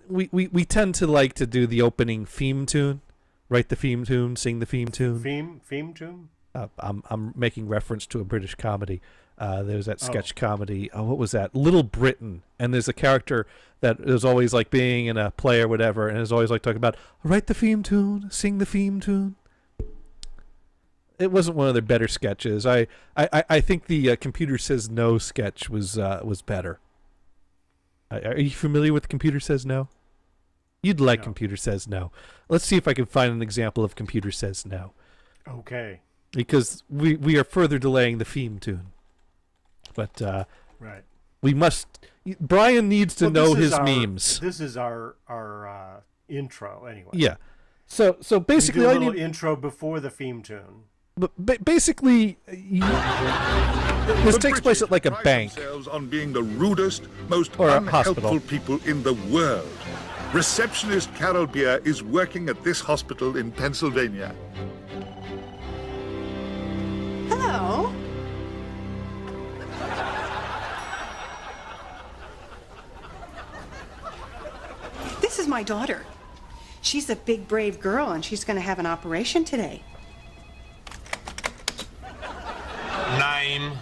we tend to like to do the opening theme tune, write the theme tune, sing the theme tune. Theme tune. I'm making reference to a British comedy. There's that sketch comedy. Oh, what was that? Little Britain. And there's a character that is always like being in a play or whatever, and is always like talking about write the theme tune, sing the theme tune. It wasn't one of their better sketches. I think the Computer Says No sketch was better. Are you familiar with Computer Says No? You'd like Computer Says No. Let's see if I can find an example of Computer Says No. Okay. Because we are further delaying the theme tune. But right. We must. Brian needs to know his memes. This is our intro anyway. Yeah. So basically, we do a little intro before the theme tune. But basically, this takes place at like a bank on being the rudest, most or a unhelpful hospital. people in the world. Receptionist Carol Beer is working at this hospital in Pennsylvania. Hello. This is my daughter. She's a big, brave girl, and she's going to have an operation today. Name?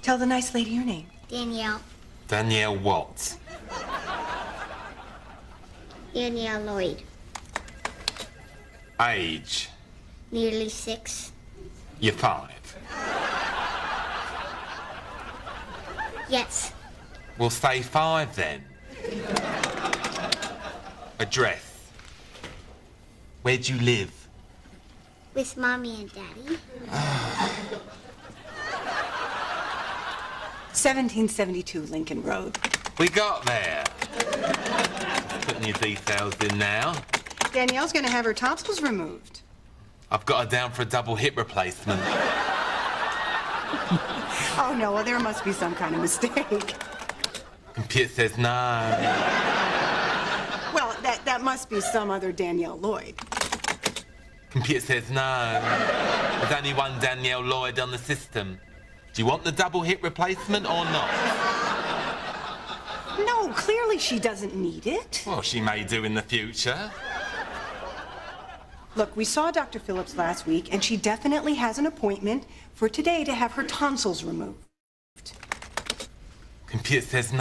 Tell the nice lady your name. Danielle. Danielle Watts. Danielle Lloyd. Age? Nearly 6. You're 5. Yes. We'll say 5 then. Address? Where do you live? With Mommy and Daddy. 1772 Lincoln Road. We got there. Putting your details in now. Danielle's going to have her tonsils removed. I've got her down for a double hip replacement. Oh, no, well, there must be some kind of mistake. Computer says no. Well, that must be some other Danielle Lloyd. Computer says no. There's only one Danielle Lloyd on the system. Do you want the double hip replacement or not? No, clearly she doesn't need it. Well, she may do in the future. Look, we saw Dr. Phillips last week, and she definitely has an appointment for today to have her tonsils removed. Computer says no.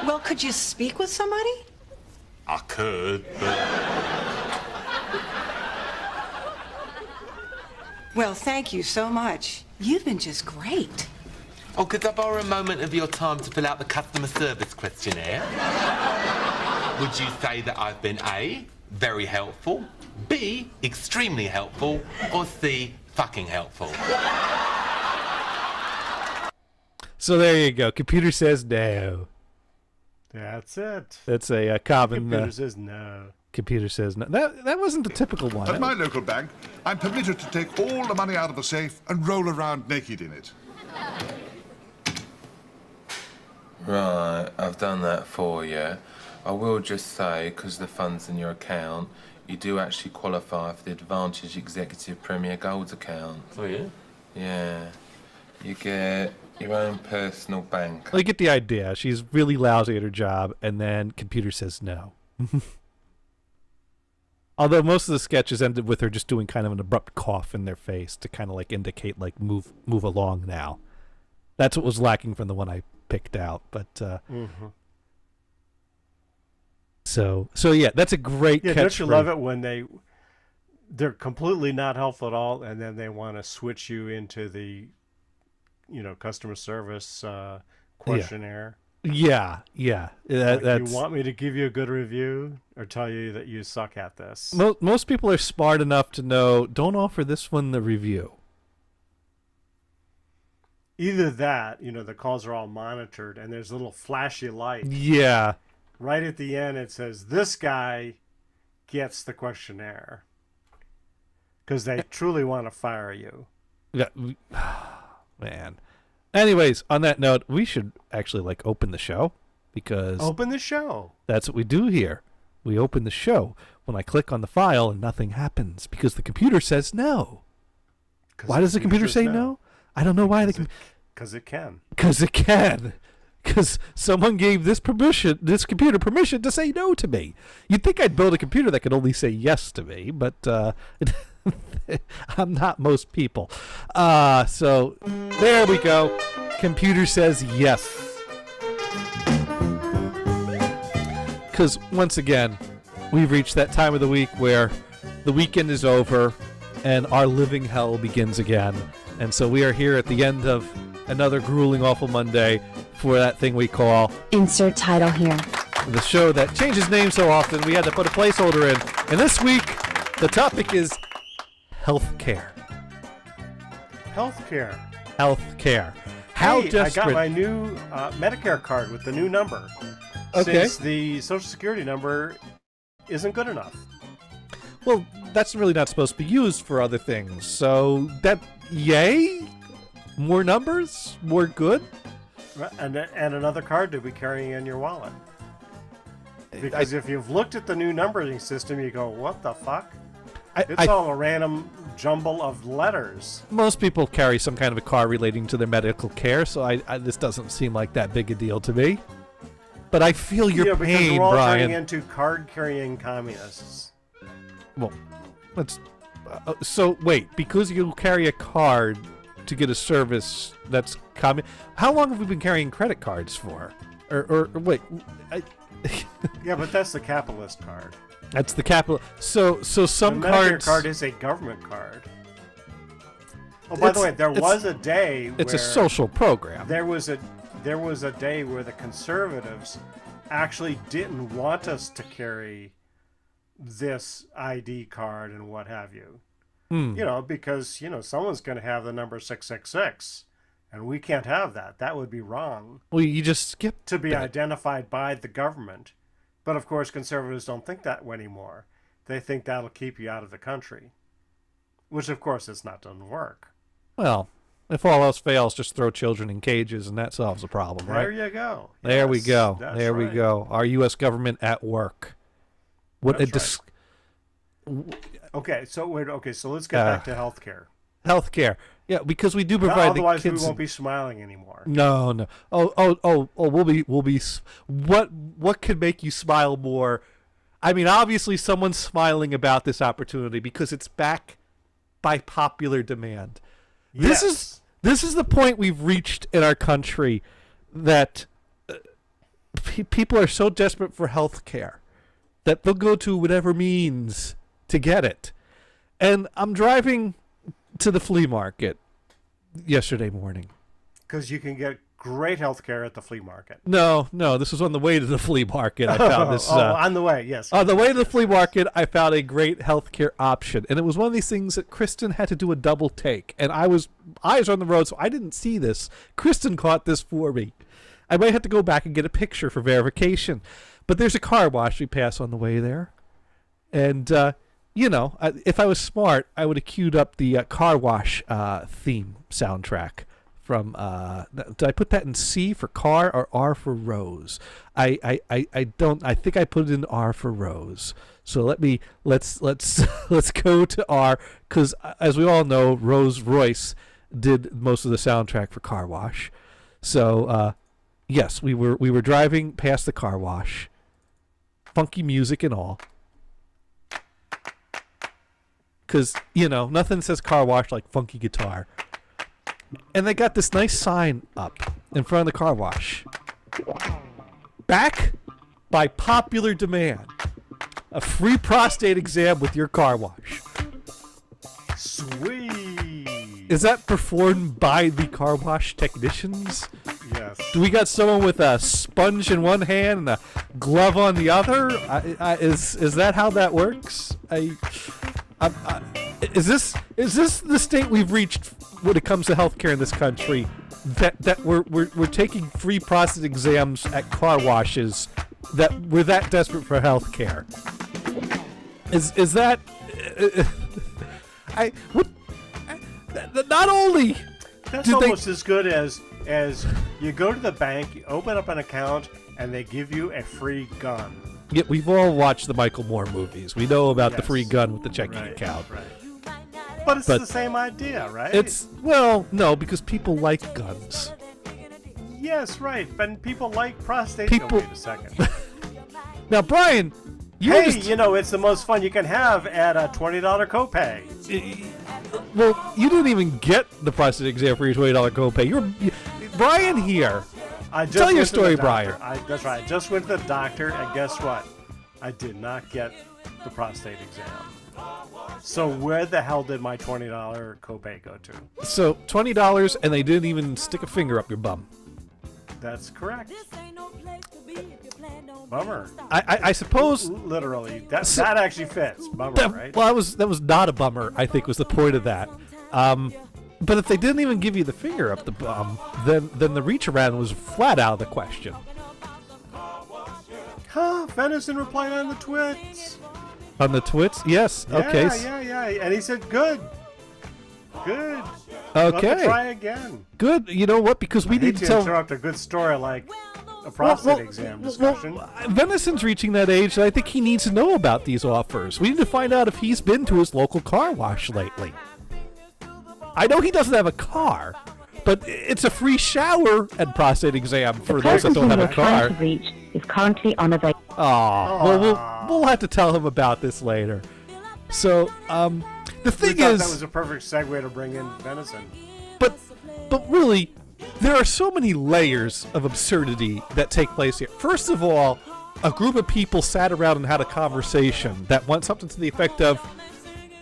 Well, could you speak with somebody? I could, but... Well, thank you so much. You've been just great. Oh, could I borrow a moment of your time to fill out the customer service questionnaire? Would you say that I've been A, very helpful, B, extremely helpful, or C, fucking helpful? So there you go. Computer Says No. That's it. That's a common. Computer says no. Computer Says No. That wasn't the typical one. At my local bank, I'm permitted to take all the money out of the safe and roll around naked in it. Right, I've done that for you. I will just say, because the funds in your account, you do actually qualify for the Advantage Executive Premier Gold account. Oh, yeah? Yeah. You get your own personal bank. Well, you get the idea. She's really lousy at her job, and then Computer Says No. Although most of the sketches ended with her just doing kind of an abrupt cough in their face to kind of like indicate like move along now. That's what was lacking from the one I picked out. But so yeah, that's a great catch. Don't you love it when they're completely not helpful at all, and then they want to switch you into the customer service questionnaire. Yeah. That's, you want me to give you a good review or tell you that you suck at this? Most people are smart enough to know, don't offer this one the review. Either that, the calls are all monitored and there's a little flashy light. Yeah. Right at the end it says, this guy gets the questionnaire. Because they truly want to fire you. Yeah. Man. Anyways, on that note, we should actually open the show, because open the show. That's what we do here. We open the show when I click on the file and nothing happens because the computer says no. Why does the computer say no? I don't know why because it can. Because it can. because someone gave this computer permission to say no to me. You'd think I'd build a computer that could only say yes to me, but I'm not most people. So there we go. Computer says yes. Because once again, we've reached that time of the week where the weekend is over and our living hell begins again. And so we are here at the end of another grueling, awful Monday for that thing we call Insert Title Here. The show that changes names so often we had to put a placeholder in. And this week, the topic is healthcare. Healthcare. Healthcare. How hey, desperate... I got my new Medicare card with the new number. Okay. Since the Social Security number isn't good enough. Well, that's really not supposed to be used for other things. So that, yay? More numbers? More good? And another card to be carrying in your wallet. Because if you've looked at the new numbering system, you go, what the fuck? It's all a random jumble of letters. Most people carry some kind of a card relating to their medical care, so this doesn't seem like that big a deal to me. But I feel your because pain, we're all Brian. turning into card-carrying communists. Well, let's... so, wait. Because you carry a card to get a service that's... How long have we been carrying credit cards for? Or wait... Yeah, but that's the capitalist card. That's the capital... So some the cards... Medicare card is a government card. Oh, by the way, there was a day It's where a social program. There was a day where the conservatives actually didn't want us to carry this ID card and what have you. You know, because, someone's going to have the number 666, and we can't have that. That would be wrong. Well, you just skip to be that. identified by the government. But, of course, conservatives don't think that anymore. They think that'll keep you out of the country, which, of course, it's not doesn't work. Well... If all else fails, just throw children in cages, and that solves the problem, right? There you go. There we go. That's There we right. go. Our U.S. government at work. What That's Okay, so let's get back to healthcare. Healthcare, yeah, because we do provide Otherwise, the kids. we won't be smiling anymore. No. Oh. We'll be. What could make you smile more? I mean, obviously, someone's smiling about this opportunity because it's back by popular demand. Yes. This is the point we've reached in our country that people are so desperate for health care that they'll go to whatever means to get it. And I'm driving to the flea market yesterday morning. Because you can get great health care at the flea market. No, this was on the way to the flea market. I found this. On the way, yes. On the way to the flea market, I found a great healthcare option, and it was one of these things that Kristen had to do a double take, and eyes on the road, so I didn't see this. Kristen caught this for me. I might have to go back and get a picture for verification, but there's a car wash we pass on the way there, and if I was smart, I would have queued up the car wash theme soundtrack. From did I put that in C for car or R for rose? I think I put it in R for rose. So let's go to R, because as we all know, Rose Royce did most of the soundtrack for Car Wash. So yes, we were driving past the car wash, funky music and all. Because nothing says car wash like funky guitar. And they got this nice sign up in front of the car wash. Back by popular demand. A free prostate exam with your car wash. Sweet. Is that performed by the car wash technicians? Yes. Do we got someone with a sponge in one hand and a glove on the other? Is that how that works? Is this the state we've reached when it comes to healthcare in this country? That we're taking free prostate exams at car washes, that we're that desperate for healthcare. Is that not only that's almost as good as you go to the bank, you open up an account, and they give you a free gun. Yeah, we've all watched the Michael Moore movies. We know about the free gun with the checking account. Right. But it's the same idea, right? No, because people like guns. Yes, right. And people like prostate. People- Oh, wait a second. Now, Brian, you Hey, just, it's the most fun you can have at a $20 copay. well, you didn't even get the prostate exam for your $20 copay. Brian here. I just Tell your went to the story, doctor. Brian. That's right. I just went to the doctor, and guess what? I did not get the prostate exam. So where the hell did my $20 copay go to? So $20, and they didn't even stick a finger up your bum. That's correct. Bummer. I suppose Literally, that actually fits. Bummer, that, right? well, that was not a bummer. I think was the point of that. But if they didn't even give you the finger up the bum, then the reach around was flat out of the question. Huh? Venison replied on the twits. On the twits, yes. Yeah, Okay. yeah. And he said, "Good, good. Love to Okay. try again." Good. You know what? Because we I need hate to to tell. interrupt a good story like a prostate exam discussion. Venison's reaching that age, and I think he needs to know about these offers. We need to find out if he's been to his local car wash lately. I know he doesn't have a car, but it's a free shower and prostate exam for those that don't have a car. Reach is currently unavailable. Oh, well, we'll have to tell him about this later. So, the We thing thought is, that was a perfect segue to bring in venison. but really, there are so many layers of absurdity that take place here. First of all, a group of people sat around and had a conversation that went something to the effect of,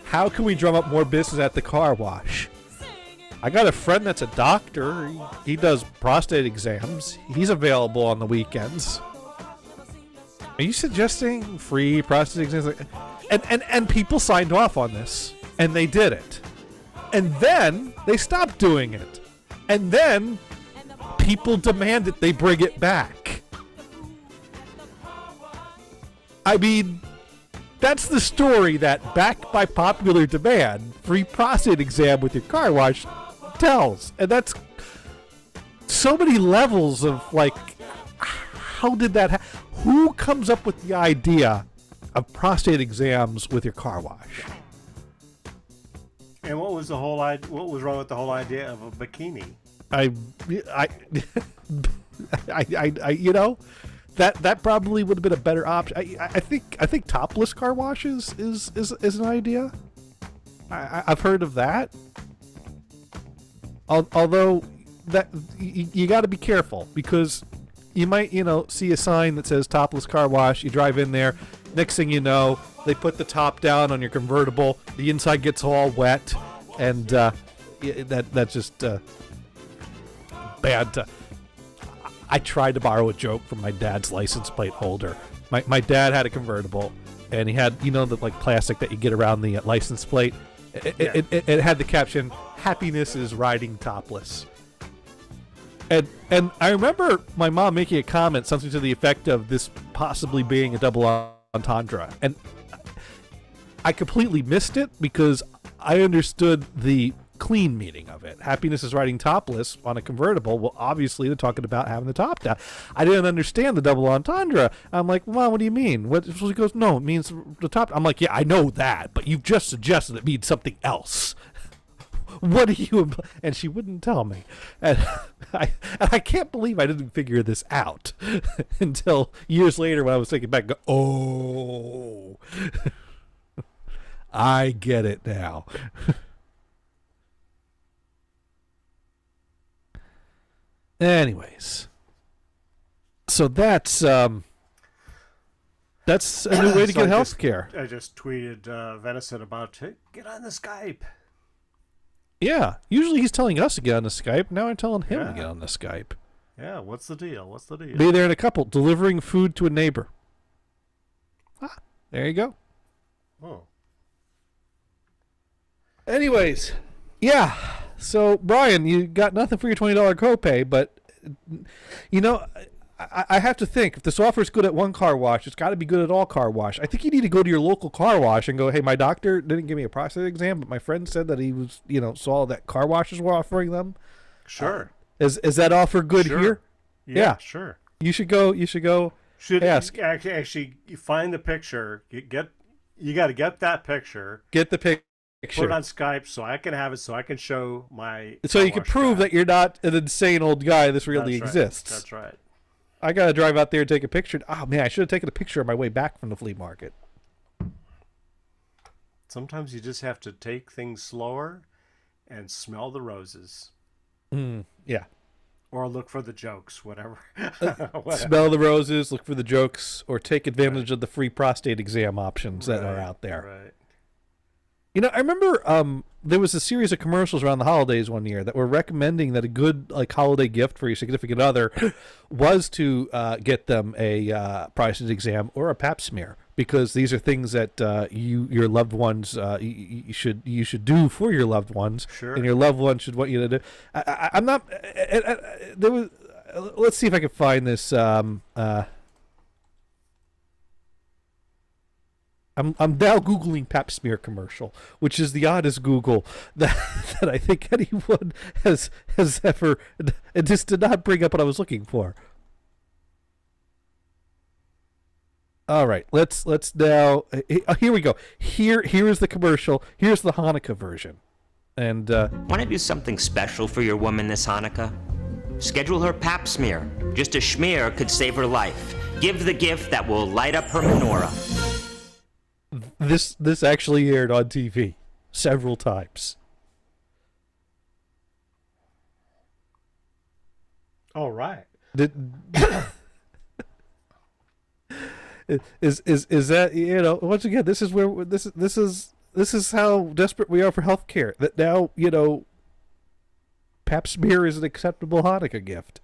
how can we drum up more business at the car wash? I got a friend that's a doctor. He does prostate exams. He's available on the weekends. Are you suggesting free prostate exams? And people signed off on this, and they did it. And then they stopped doing it. And then people demanded they bring it back. I mean, that's the story that, backed by popular demand, free prostate exam with your car wash tells. And that's so many levels of, like, how did that who comes up with the idea of prostate exams with your car wash? And what was what was wrong with the whole idea of a bikini? I you know, that probably would have been a better option. I think topless car washes is an idea. I've heard of that. Although that you got to be careful, because you might, see a sign that says topless car wash. You drive in there, next thing you know, they put the top down on your convertible. The inside gets all wet, and that's just bad. I tried to borrow a joke from my dad's license plate holder. My dad had a convertible, and he had, the like plastic that you get around the license plate. It had the caption, "Happiness is riding topless." And I remember my mom making a comment, something to the effect of this possibly being a double entendre. And I completely missed it because I understood the clean meaning of it. Happiness is riding topless on a convertible. Well, obviously they're talking about having the top down. I didn't understand the double entendre. I'm like, Mom, what do you mean? So she goes, no, it means the top. I'm like, yeah, I know that, but you've just suggested it means something else. What do you? And she wouldn't tell me, and I can't believe I didn't figure this out until years later when I was thinking back. Oh, I get it now. Anyways, so that's a new way to get health care. I just tweeted Venison about get on the Skype. Yeah, usually he's telling us to get on the Skype. Now I'm telling him to get on the Skype. Yeah, what's the deal? Be there in a couple, delivering food to a neighbor. Ah, there you go. Oh. Anyways, yeah. So, Brian, you got nothing for your $20 copay, but, I have to think, if this offer is good at one car wash, it's got to be good at all car wash. I think you need to go to your local car wash and go, hey, my doctor didn't give me a prostate exam, but my friend said that he was, saw that car washes were offering them. Sure. Is that offer good here? Yeah, sure. You should go ask. Actually, you find the picture. You got to get that picture. Get the picture. put it on Skype so I can have it, so I can show my. So you can prove that you're not an insane old guy. This really That's right. exists. That's right. I gotta drive out there and take a picture. Oh man, I should have taken a picture on my way back from the flea market. Sometimes you just have to take things slower and smell the roses. Yeah. Or look for the jokes, whatever. Smell the roses, look for the jokes, or take advantage of the free prostate exam options that are out there. Right. You know, I remember there was a series of commercials around the holidays one year that were recommending that a good holiday gift for your significant other was to get them a prostate exam or a Pap smear, because these are things that your loved ones you should do for your loved ones, Sure. and your loved one should want you to do. I'm not. There was. Let's see if I can find this. I'm now Googling Pap smear commercial, which is the oddest Google that I think anyone has ever. It just did not bring up what I was looking for. All right, let's now. Here we go. Here is the commercial. Here's the Hanukkah version, and Want to do something special for your woman this Hanukkah? Schedule her Pap smear. Just a schmear could save her life. Give the gift that will light up her menorah. This actually aired on TV several times. All right. Is that, you know, once again, this is where this is how desperate we are for healthcare, that now, you know, Pap smear is an acceptable Hanukkah gift.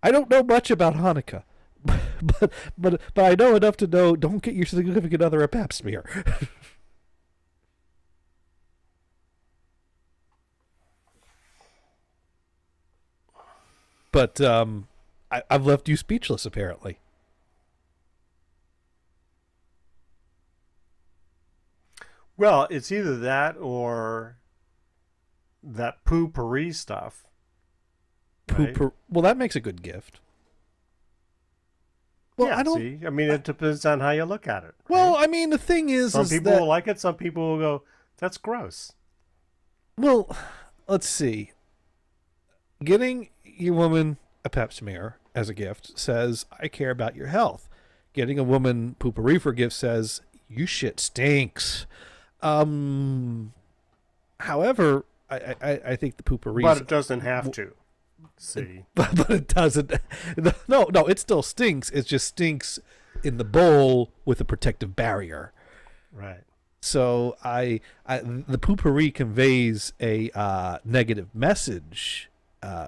I don't know much about Hanukkah, but I know enough to know, don't get your significant other a Pap smear. But I've left you speechless, apparently. Well, it's either that or that poo-pourri stuff. Right? Well, that makes a good gift. Well, yeah, I don't. see. I mean, it depends on how you look at it. Well, I mean, the thing is, Some people will like it. Some people will go, "That's gross." Well, let's see. Getting your woman a Pap smear as a gift says, "I care about your health." Getting a woman poopery for a gift says, "You shit stinks." However, I think the poopery. But it doesn't have to. See, but it doesn't. No, it still stinks. It just stinks in the bowl with a protective barrier. Right. So the poopery conveys a negative message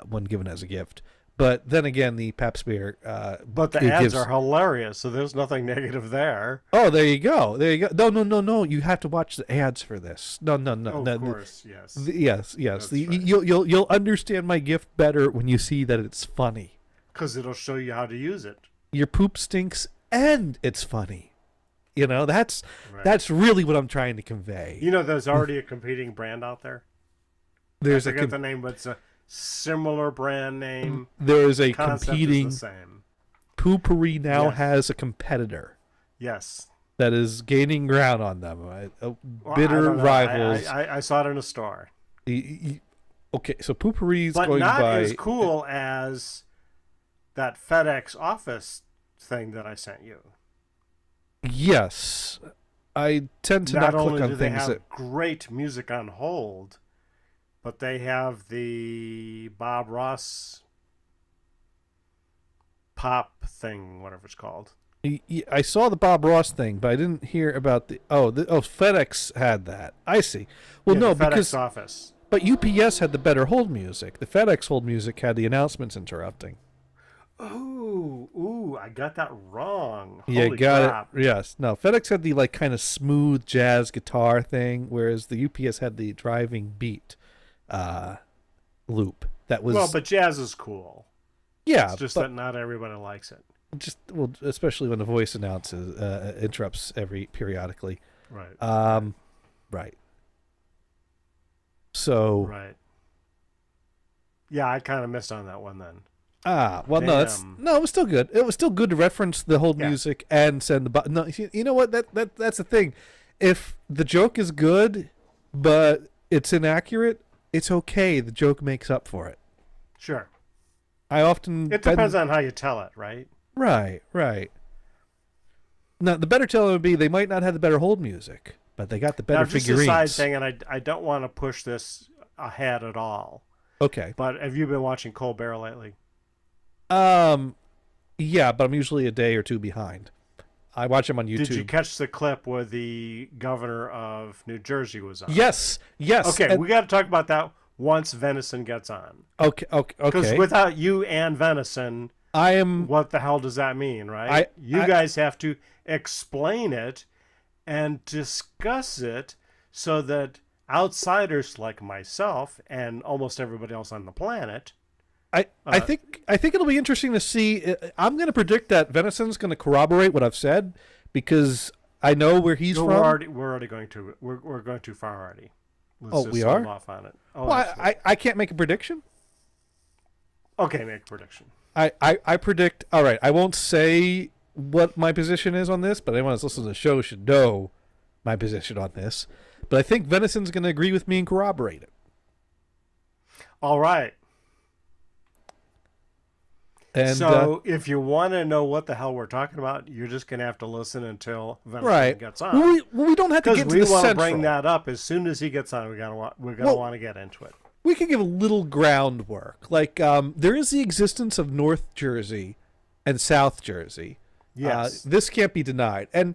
when given as a gift. But then again, the Pap smear. But the ads are hilarious, so there's nothing negative there. Oh, there you go. No. You have to watch the ads for this. No. Of course, yes. Yes. You'll understand my gift better when you see that it's funny. Because it'll show you how to use it. Your poop stinks, and it's funny. You know, that's really what I'm trying to convey. You know, there's already a competing brand out there. There's I forget the name, but it's a similar brand name. There is a Concept competing. is the same. Poopery now has a competitor. Yes. That is gaining ground on them. Well, Bitter I rivals. I saw it in a store. Okay, so Poopery's but going not by. as cool as that FedEx Office thing that I sent you. Yes, I tend to not click only on do they things have that. great music on hold, but they have the Bob Ross pop thing, whatever it's called. I saw the Bob Ross thing, but I didn't hear about the. FedEx had that. I see. Well, Yeah, no, the FedEx because Office. But UPS had the better hold music. The FedEx hold music had the announcements interrupting. Ooh, I got that wrong. You Holy got crap. it. Yes. No, FedEx had the kind of smooth jazz guitar thing, whereas the UPS had the driving beat loop. That was Well, but jazz is cool. yeah, It's just but that not everybody likes it. especially when the voice announces interrupts periodically. Right. Right. So Right. Yeah, I kind of missed on that one then. well, no, it was still good. It was still good to reference the hold music and send the button. No, you know what? That's the thing. If the joke is good, but it's inaccurate. It's okay. The joke makes up for it. Sure. I often... It depends on how you tell it, right? Right. Now, the better telling would be they might not have the better hold music, but they got the better figurines. Just a side thing, and I don't want to push this ahead at all. Okay. But have you been watching Colbert lately? Yeah, but I'm usually a day or two behind. I watch him on YouTube. Did you catch the clip where the governor of New Jersey was on? Yes. Okay, we got to talk about that once Venison gets on. Okay. Because without you and Venison, what the hell does that mean, right? You guys have to explain it and discuss it so that outsiders like myself and almost everybody else on the planet... I think it'll be interesting to see. I'm going to predict that Venison's going to corroborate what I've said because I know where he's from. We're already going to we're going too far already. Let's we are. off on it. Well, I can't make a prediction. Okay, make a prediction. I predict. All right, I won't say what my position is on this, but anyone that's listening to the show should know my position on this. But I think Venison's going to agree with me and corroborate it. All right. And, so if you want to know what the hell we're talking about, you're just going to have to listen until Venison gets on. Well, we don't have to get into the Because we want to central. bring that up as soon as he gets on. We're going to want to get into it. We can give a little groundwork. Like there is the existence of North Jersey and South Jersey. Yes. This can't be denied. And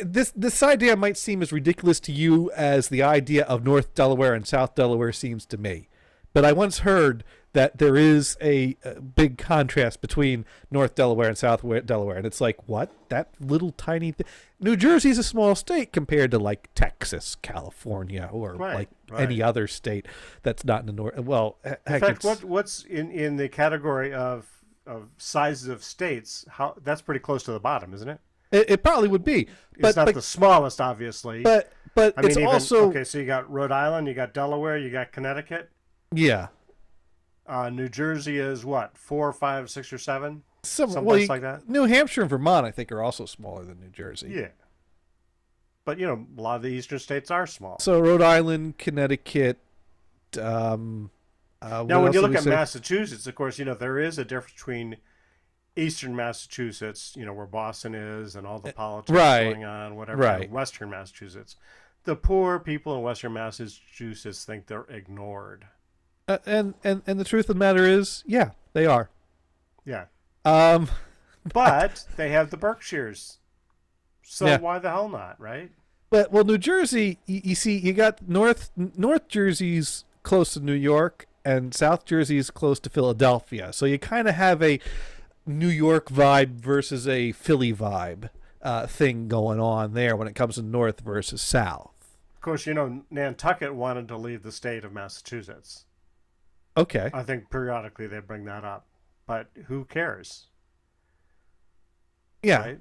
this idea might seem as ridiculous to you as the idea of North Delaware and South Delaware seems to me. But I once heard that there is a big contrast between North Delaware and South Delaware. And it's like, what? That little tiny thing? New Jersey's a small state compared to like Texas, California, or any other state that's not in the North. Well, heck, in fact, what's in the category of sizes of states, that's pretty close to the bottom, isn't it? It probably would be. It's not the smallest, obviously. But I it's mean, also... Okay, so you got Rhode Island, you got Delaware, you got Connecticut. Yeah. New Jersey is what, 4, 5, 6, or 7? Something like that. New Hampshire and Vermont, I think, are also smaller than New Jersey. Yeah. But, a lot of the eastern states are small. So Rhode Island, Connecticut. Now, when you look at Massachusetts, of course, there is a difference between eastern Massachusetts, where Boston is and all the politics going on, whatever, and western Massachusetts. The poor people in western Massachusetts think they're ignored. And the truth of the matter is, yeah, they are. Yeah. But they have the Berkshires. So why the hell not, right? But New Jersey, you see, you got North Jersey's close to New York and South Jersey's close to Philadelphia. So you kind of have a New York vibe versus a Philly vibe thing going on there when it comes to North versus South. Of course, Nantucket wanted to leave the state of Massachusetts. Okay. I think periodically they bring that up, but who cares? Yeah. Right?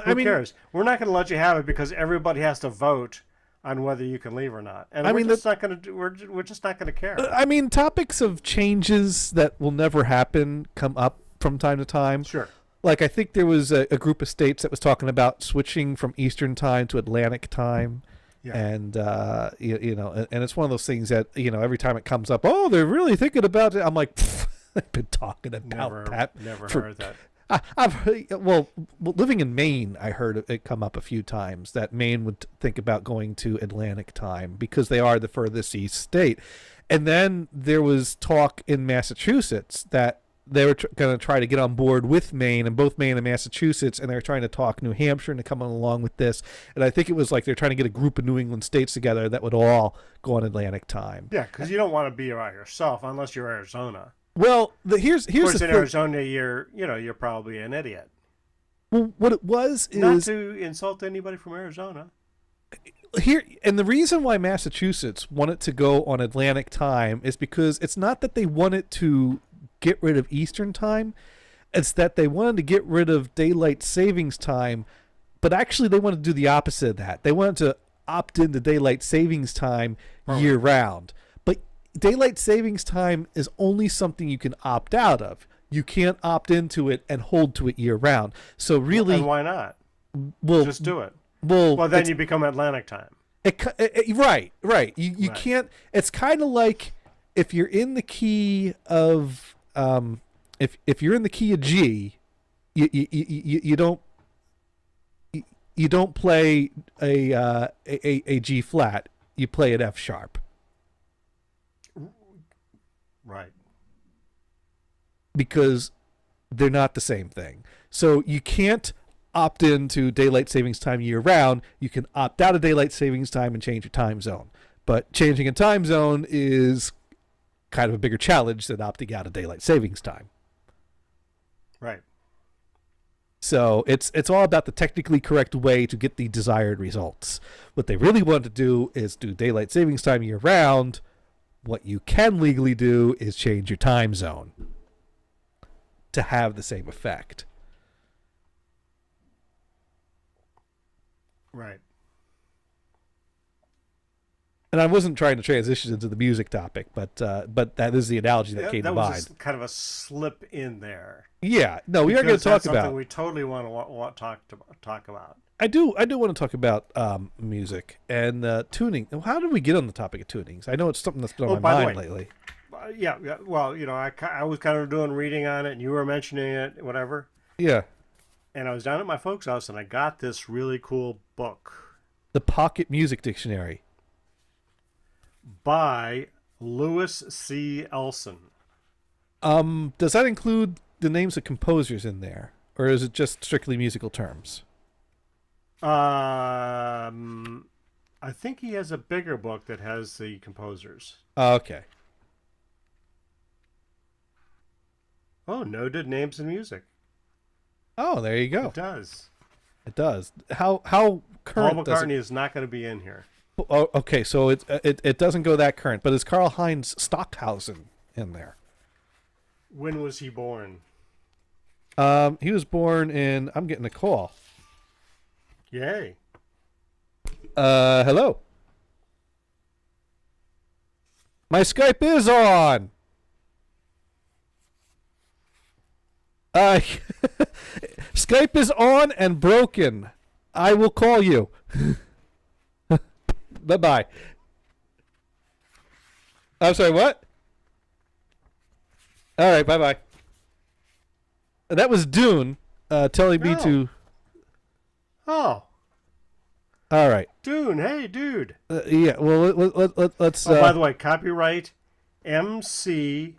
Who cares? We're not going to let you have it because everybody has to vote on whether you can leave or not, and we're just not going to. We're just not going to care. I mean, topics of changes that will never happen come up from time to time. Sure. Like I think there was a group of states that was talking about switching from Eastern time to Atlantic time. Yeah. And and it's one of those things that every time it comes up, oh, they're really thinking about it. I'm like, I've been talking about that. Never heard that. Living in Maine, I heard it come up a few times that Maine would think about going to Atlantic time because they are the furthest east state. And then there was talk in Massachusetts that they were going to try to get on board with Maine, and both Maine and Massachusetts, and they were trying to talk New Hampshire into coming along with this. And I think it was like they're trying to get a group of New England states together that would all go on Atlantic time. Yeah, because you don't want to be by yourself unless you're Arizona. Well, here's of course, the in thing. Arizona, you're probably an idiot. Well, what it was is not to insult anybody from Arizona. Here, and the reason why Massachusetts wanted to go on Atlantic time is because it's not that they wanted to get rid of Eastern time, it's that they wanted to get rid of daylight savings time, but actually they wanted to do the opposite of that. They wanted to opt into daylight savings time year round. But daylight savings time is only something you can opt out of. You can't opt into it and hold to it year round. So really, and why not? Well, just do it. Well, then you become Atlantic time. Right. You Right. can't. It's kind of like if you're in the key of if you're in the key of G, you don't play a G flat. You play an F sharp. Right. Because they're not the same thing. So you can't opt into daylight savings time year round. You can opt out of daylight savings time and change your time zone. But changing a time zone is kind of a bigger challenge than opting out of daylight savings time. Right. So it's all about the technically correct way to get the desired results. What they really want to do is do daylight savings time year round. What you can legally do is change your time zone to have the same effect. Right. And I wasn't trying to transition into the music topic, but that is the analogy that came to mind. That was just kind of a slip in there. Yeah, no, we are going to talk about something we totally want to talk about. I do want to talk about music and tuning. How did we get on the topic of tunings? I know it's something that's been on my mind lately. Yeah. Well, I was kind of doing reading on it, and you were mentioning it, whatever. Yeah. And I was down at my folks' house, and I got this really cool book. The Pocket Music Dictionary. By Lewis C. Elson. Does that include the names of composers in there, or is it just strictly musical terms? I think he has a bigger book that has the composers. Okay. Oh, noted names and music. Oh, there you go. It does. It does. How current? Paul McCartney is not going to be in here. Oh, okay, so it doesn't go that current, but is Karl-Heinz Stockhausen in there? When was he born? He was born in. I'm getting a call. Yay. Hello. My Skype is on. Skype is on and broken. I will call you. Bye-bye. I'm sorry, what? All right, bye-bye. That was Dune telling me to... Oh. All right. Dune, hey, dude. Yeah, well, let's... by the way, copyright MCMIX.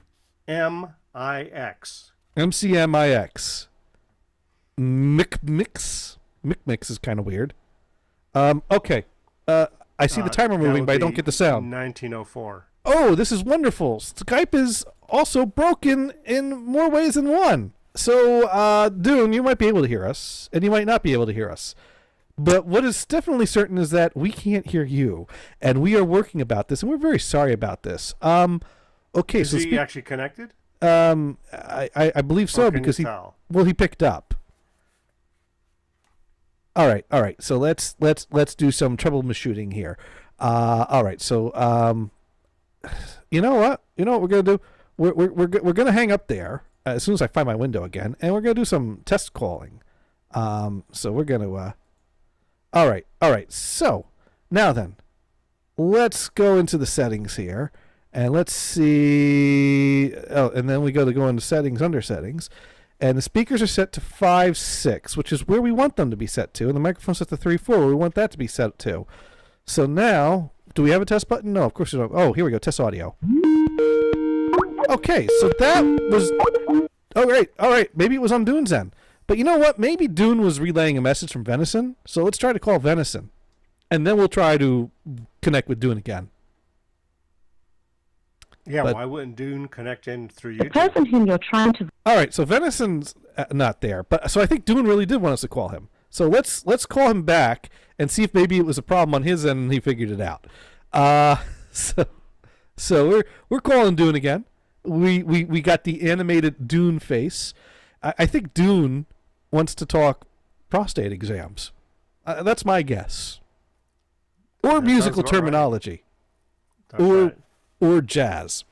MCMIX. Mix is kind of weird. Okay. I see the timer moving, but I don't get the sound. 1904. Oh, this is wonderful. Skype is also broken in more ways than one. So, Dune, you might be able to hear us, and you might not be able to hear us. But what is definitely certain is that we can't hear you, and we are working about this, and we're very sorry about this. Okay, is he actually connected? I believe so, because he picked up. All right. So let's do some troubleshooting here. All right. So you know what we're gonna do? We're gonna hang up there as soon as I find my window again, and we're gonna do some test calling. So we're gonna. All right. So now then, let's go into the settings here, and let's see. Oh, and then we go into settings under settings. And the speakers are set to 5.6, which is where we want them to be set to. And the microphone's set to 3.4, where we want that to be set to. So now, do we have a test button? No, of course we don't. Oh, here we go, test audio. Okay, so that was... Oh, great. All right, maybe it was on Dune's end. But you know what? Maybe Dune was relaying a message from Venison. So let's try to call Venison. And then we'll try to connect with Dune again. Yeah, why wouldn't Dune connect in through YouTube? The person whom you're trying to... All right, so Venison's not there, but so I think Dune really did want us to call him. So let's call him back and see if maybe it was a problem on his end and he figured it out. So we're calling Dune again. We got the animated Dune face. I think Dune wants to talk prostate exams. That's my guess. Or That musical sounds about terminology. Right. That's right. Or jazz.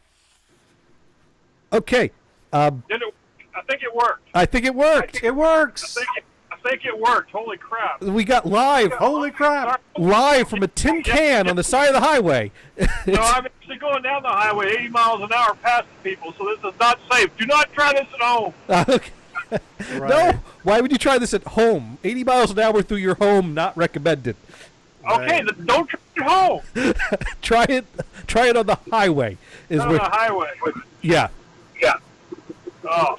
Okay. I think it worked. I think it worked. It works. I think it worked. Holy crap. We got live. Holy crap. Live from a tin can on the side of the highway. No, I'm actually going down the highway 80 miles an hour past people, so this is not safe. Do not try this at home. Okay. Right. No, why would you try this at home? 80 miles an hour through your home, not recommended. Okay, then don't try it at home. Try it on the highway. On the highway. Yeah. Yeah. Oh.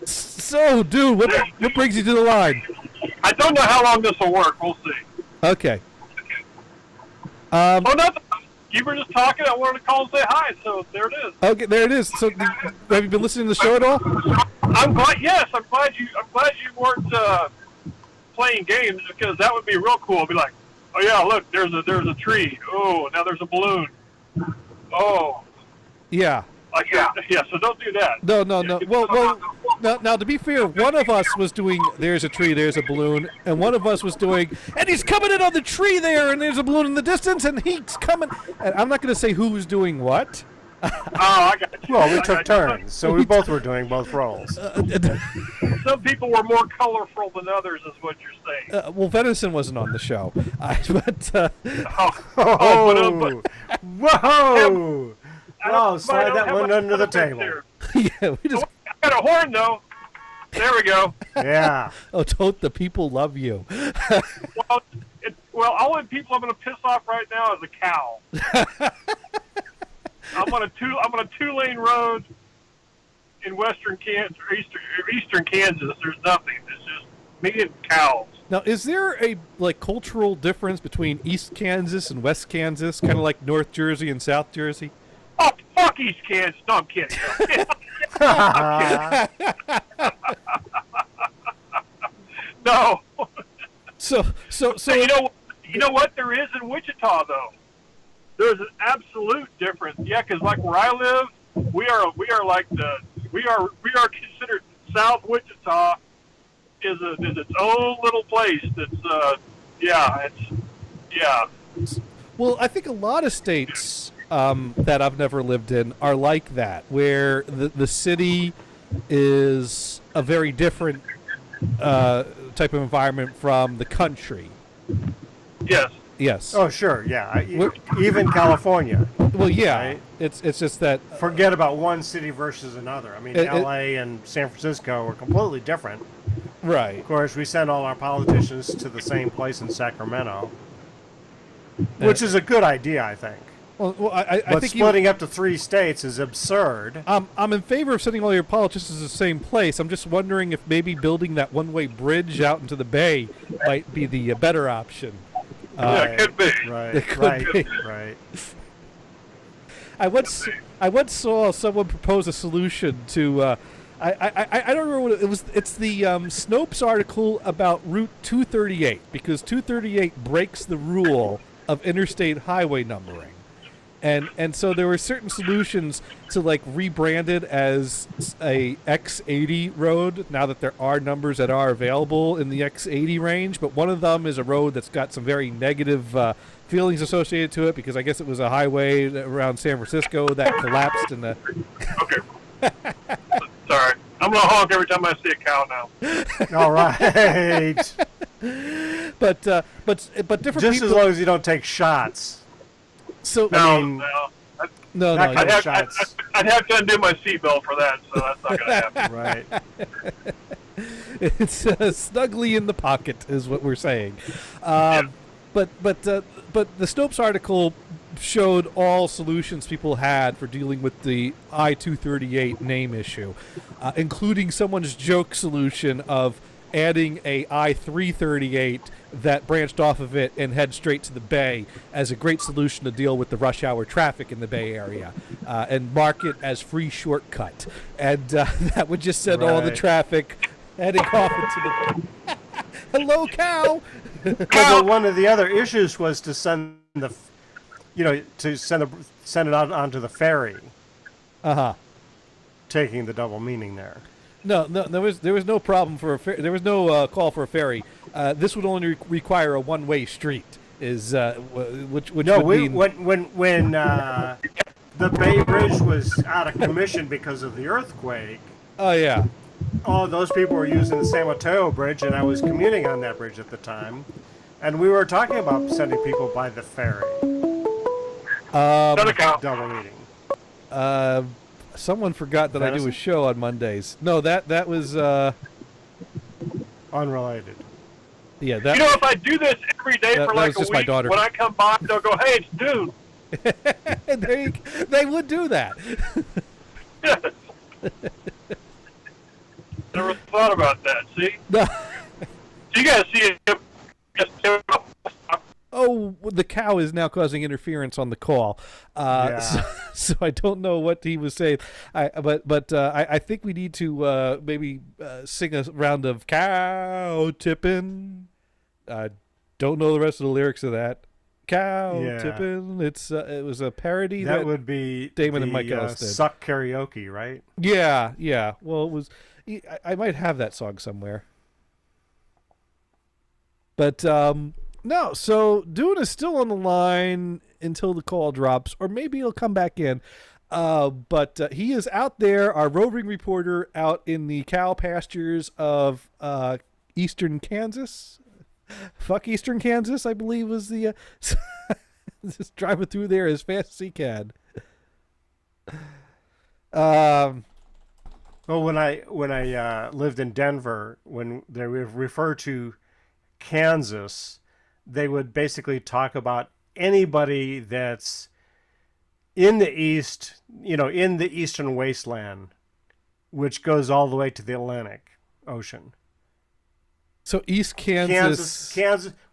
So, dude, what brings you to the line? I don't know how long this will work. We'll see. Okay. Oh, nothing. You were just talking. I wanted to call and say hi, so there it is. Okay, there it is. So, have you been listening to the show at all? I'm glad. Yes, I'm glad you weren't playing games, because that would be real cool. It'd be like, oh yeah, look, there's a tree. Oh, now there's a balloon. Oh. Yeah. Like, yeah. So don't do that. No. Well. Now, to be fair, one of us was doing "There's a tree, there's a balloon," and one of us was doing, "And he's coming in on the tree there, and there's a balloon in the distance, and he's coming." And I'm not going to say who was doing what. Oh, I got you. Well, we took turns, so we both were doing both roles. Some people were more colorful than others, is what you're saying. Well, Venison wasn't on the show, Whoa! Wow, slide that one under the table. Yeah, we just. I got a horn, though. There we go. Yeah. Oh, Tote, the people love you. Well, all the people I'm going to piss off right now is a cow. I'm on a two-lane road in western Kansas or eastern Kansas. There's nothing. It's just me and cows. Now, is there a cultural difference between East Kansas and West Kansas, kind of like North Jersey and South Jersey? Oh, fuck East Kansas. No, I'm kidding. No. So you know what there is in Wichita, though. There's an absolute difference. Yeah, because like where I live, we are considered South Wichita is its own little place. That's Well, I think a lot of states that I've never lived in are like that, where the city is a very different type of environment from the country. Yes. Yes. Oh, sure. Yeah. Even California. Well, yeah. Right? It's just that. Forget about one city versus another. I mean, L.A. and San Francisco are completely different. Right. Of course, we send all our politicians to the same place in Sacramento, which is a good idea, I think. Well, I but think splitting up to 3 states is absurd. I'm in favor of sending all your politicians to the same place. I'm just wondering if maybe building that one-way bridge out into the bay might be the better option. Yeah, it could be. Right. It could be. Right. I once saw someone propose a solution to. I don't remember what it was. It's the Snopes article about Route 238, because 238 breaks the rule of interstate highway numbering. And so there were certain solutions to rebrand it as a X80 road, now that there are numbers that are available in the X80 range. But one of them is a road that's got some very negative feelings associated to it, because I guess it was a highway around San Francisco that collapsed in the... Okay. Sorry. I'm going to honk every time I see a cow now. All right. But different Just people... as long as you don't take shots. So No. I'd have to undo my seatbelt for that, so that's not going to happen. Right. It's snugly in the pocket, is what we're saying. But the Snopes article showed all solutions people had for dealing with the I-238 name issue, including someone's joke solution of adding a I-338 that branched off of it and head straight to the Bay as a great solution to deal with the rush hour traffic in the Bay Area, and mark it as free shortcut. And that would just send all the traffic heading off into the... Hello, cow! Well, one of the other issues was to send send it out onto the ferry. Taking the double meaning there. No, there was no problem for a ferry. There was no call for a ferry. This would only require a one-way street. Which would mean when the Bay Bridge was out of commission because of the earthquake. Oh yeah. those people were using the San Mateo Bridge, and I was commuting on that bridge at the time, and we were talking about sending people by the ferry. Double meeting. Someone forgot that I do a show on Mondays. No, that was unrelated. Yeah, that. You know, if I do this every day for like a week, when I come by, they'll go, "Hey, it's Dune." They would do that. Never thought about that. See? No. So you guys see it. Oh, the cow is now causing interference on the call. So I don't know what he was saying. I think we need to maybe sing a round of cow tipping. Don't know the rest of the lyrics of that. Cow tipping. It was a parody. That would be Damon and Mike Ellis did. Suck Karaoke, right? Yeah. Well, it was. I might have that song somewhere. But no, so Dune is still on the line until the call drops, or maybe he'll come back in. But he is out there, our roving reporter out in the cow pastures of eastern Kansas. Fuck Eastern Kansas, I believe was the just driving through there as fast as he can. Well, when I lived in Denver, when they would refer to Kansas, they would basically talk about anybody that's in the east, in the eastern wasteland, which goes all the way to the Atlantic Ocean. So East Kansas.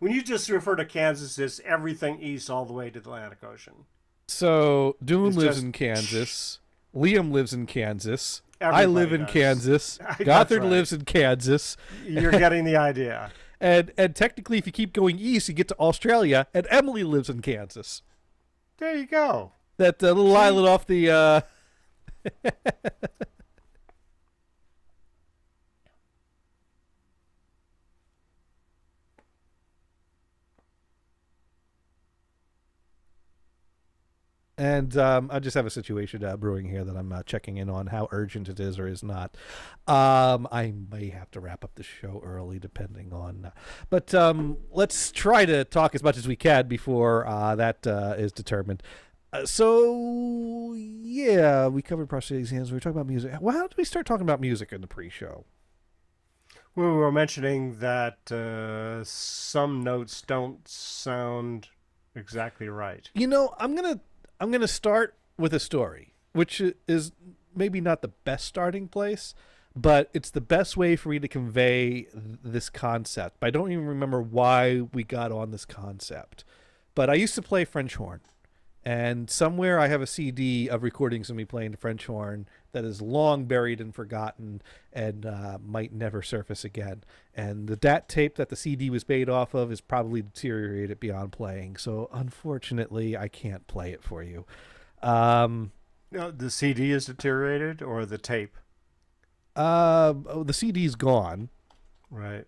When you just refer to Kansas, it's everything east all the way to the Atlantic Ocean. So Dune lives in Kansas. Liam lives in Kansas. I live in Kansas. Gothard lives in Kansas. You're getting the idea. And technically, if you keep going east, you get to Australia, and Emily lives in Kansas. There you go. That little island off the... And I just have a situation brewing here that I'm checking in on how urgent it is or is not. I may have to wrap up the show early, depending on. But let's try to talk as much as we can before that is determined. So yeah, we covered prostate exams. We were talking about music. Well, how did we start talking about music in the pre-show? We were mentioning that some notes don't sound exactly right. I'm gonna start with a story, which is maybe not the best starting place, but it's the best way for me to convey this concept. I don't even remember why we got on this concept, but I used to play French horn, and somewhere I have a CD of recordings of me playing the French horn that is long buried and forgotten and might never surface again. And the DAT tape that the CD was made off of is probably deteriorated beyond playing. So unfortunately, I can't play it for you. No, the CD is deteriorated, or the tape? The CD's gone. Right.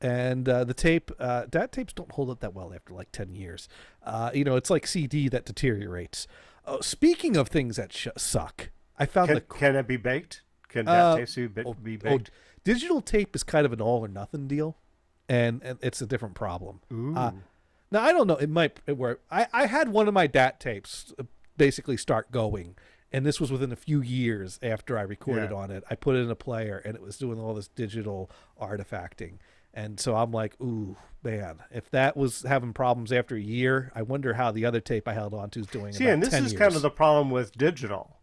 And the tape, DAT tapes don't hold up that well after like 10 years. It's like CD that deteriorates. Speaking of things that suck, I found can it be baked? Can DAT tapes be baked? Digital tape is kind of an all or nothing deal, and it's a different problem. Now I don't know. It might work. I had one of my DAT tapes basically start going, and this was within a few years after I recorded on it. I put it in a player, and it was doing all this digital artifacting. And so I'm like, ooh, man, if that was having problems after a year, I wonder how the other tape I held on to is doing. See, and this is kind of the problem with digital,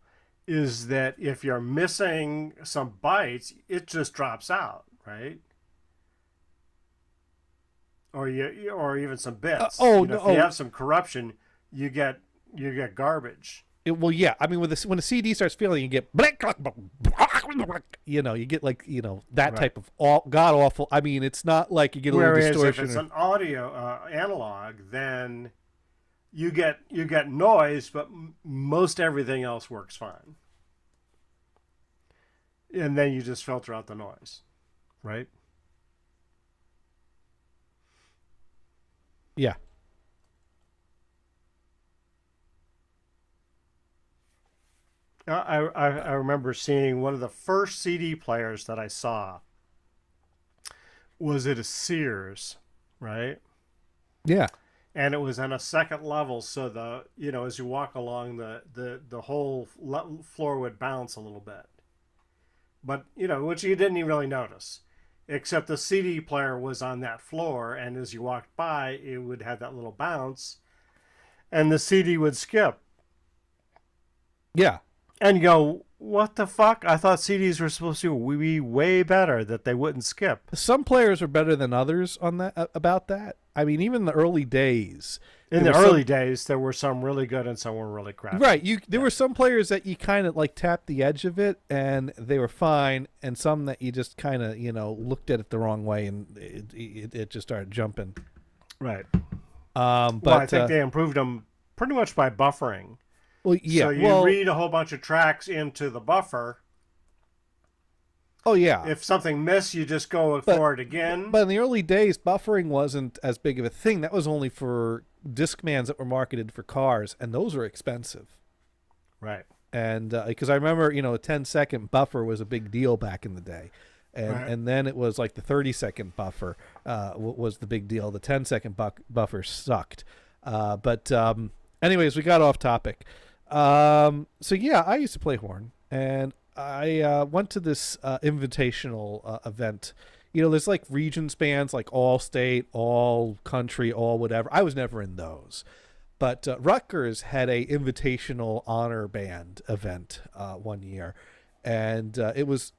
is that if you're missing some bytes, it just drops out, right? Or even some bits. If you have some corruption, you get garbage. Well, yeah. I mean, when a CD starts feeling, you get you get that type of god awful. I mean, it's not like you get a little distortion. If it's an audio analog, then you get noise, but most everything else works fine. And then you just filter out the noise, right? Yeah. I remember seeing one of the first CD players that I saw was at a Sears, right? Yeah. And it was on a second level, so as you walk along, the whole floor would bounce a little bit. But, which you didn't even really notice. Except the CD player was on that floor, and as you walked by, it would have that little bounce, and the CD would skip. Yeah. And you go, what the fuck? I thought CDs were supposed to be way better, that they wouldn't skip. Some players are better than others on that about that. I mean, even in the early days. In the early days, there were some really good and some were really crappy. Right. There were some players that you kind of like tapped the edge of it and they were fine, and some that you just kind of, looked at it the wrong way and it just started jumping. Right. But I think they improved them pretty much by buffering. Well, yeah. So you read a whole bunch of tracks into the buffer. Oh, yeah. If something missed, you just go for it again. But in the early days, buffering wasn't as big of a thing. That was only for Discmans that were marketed for cars, and those were expensive. Right. And because I remember, a 10-second buffer was a big deal back in the day. And then it was like the 30-second buffer was the big deal. The 10-second buffer sucked. But anyways, we got off topic. So, yeah, I used to play horn, and I went to this invitational event. There's like region spans, like all state, all country, all whatever. I was never in those. But Rutgers had a invitational honor band event one year. And it was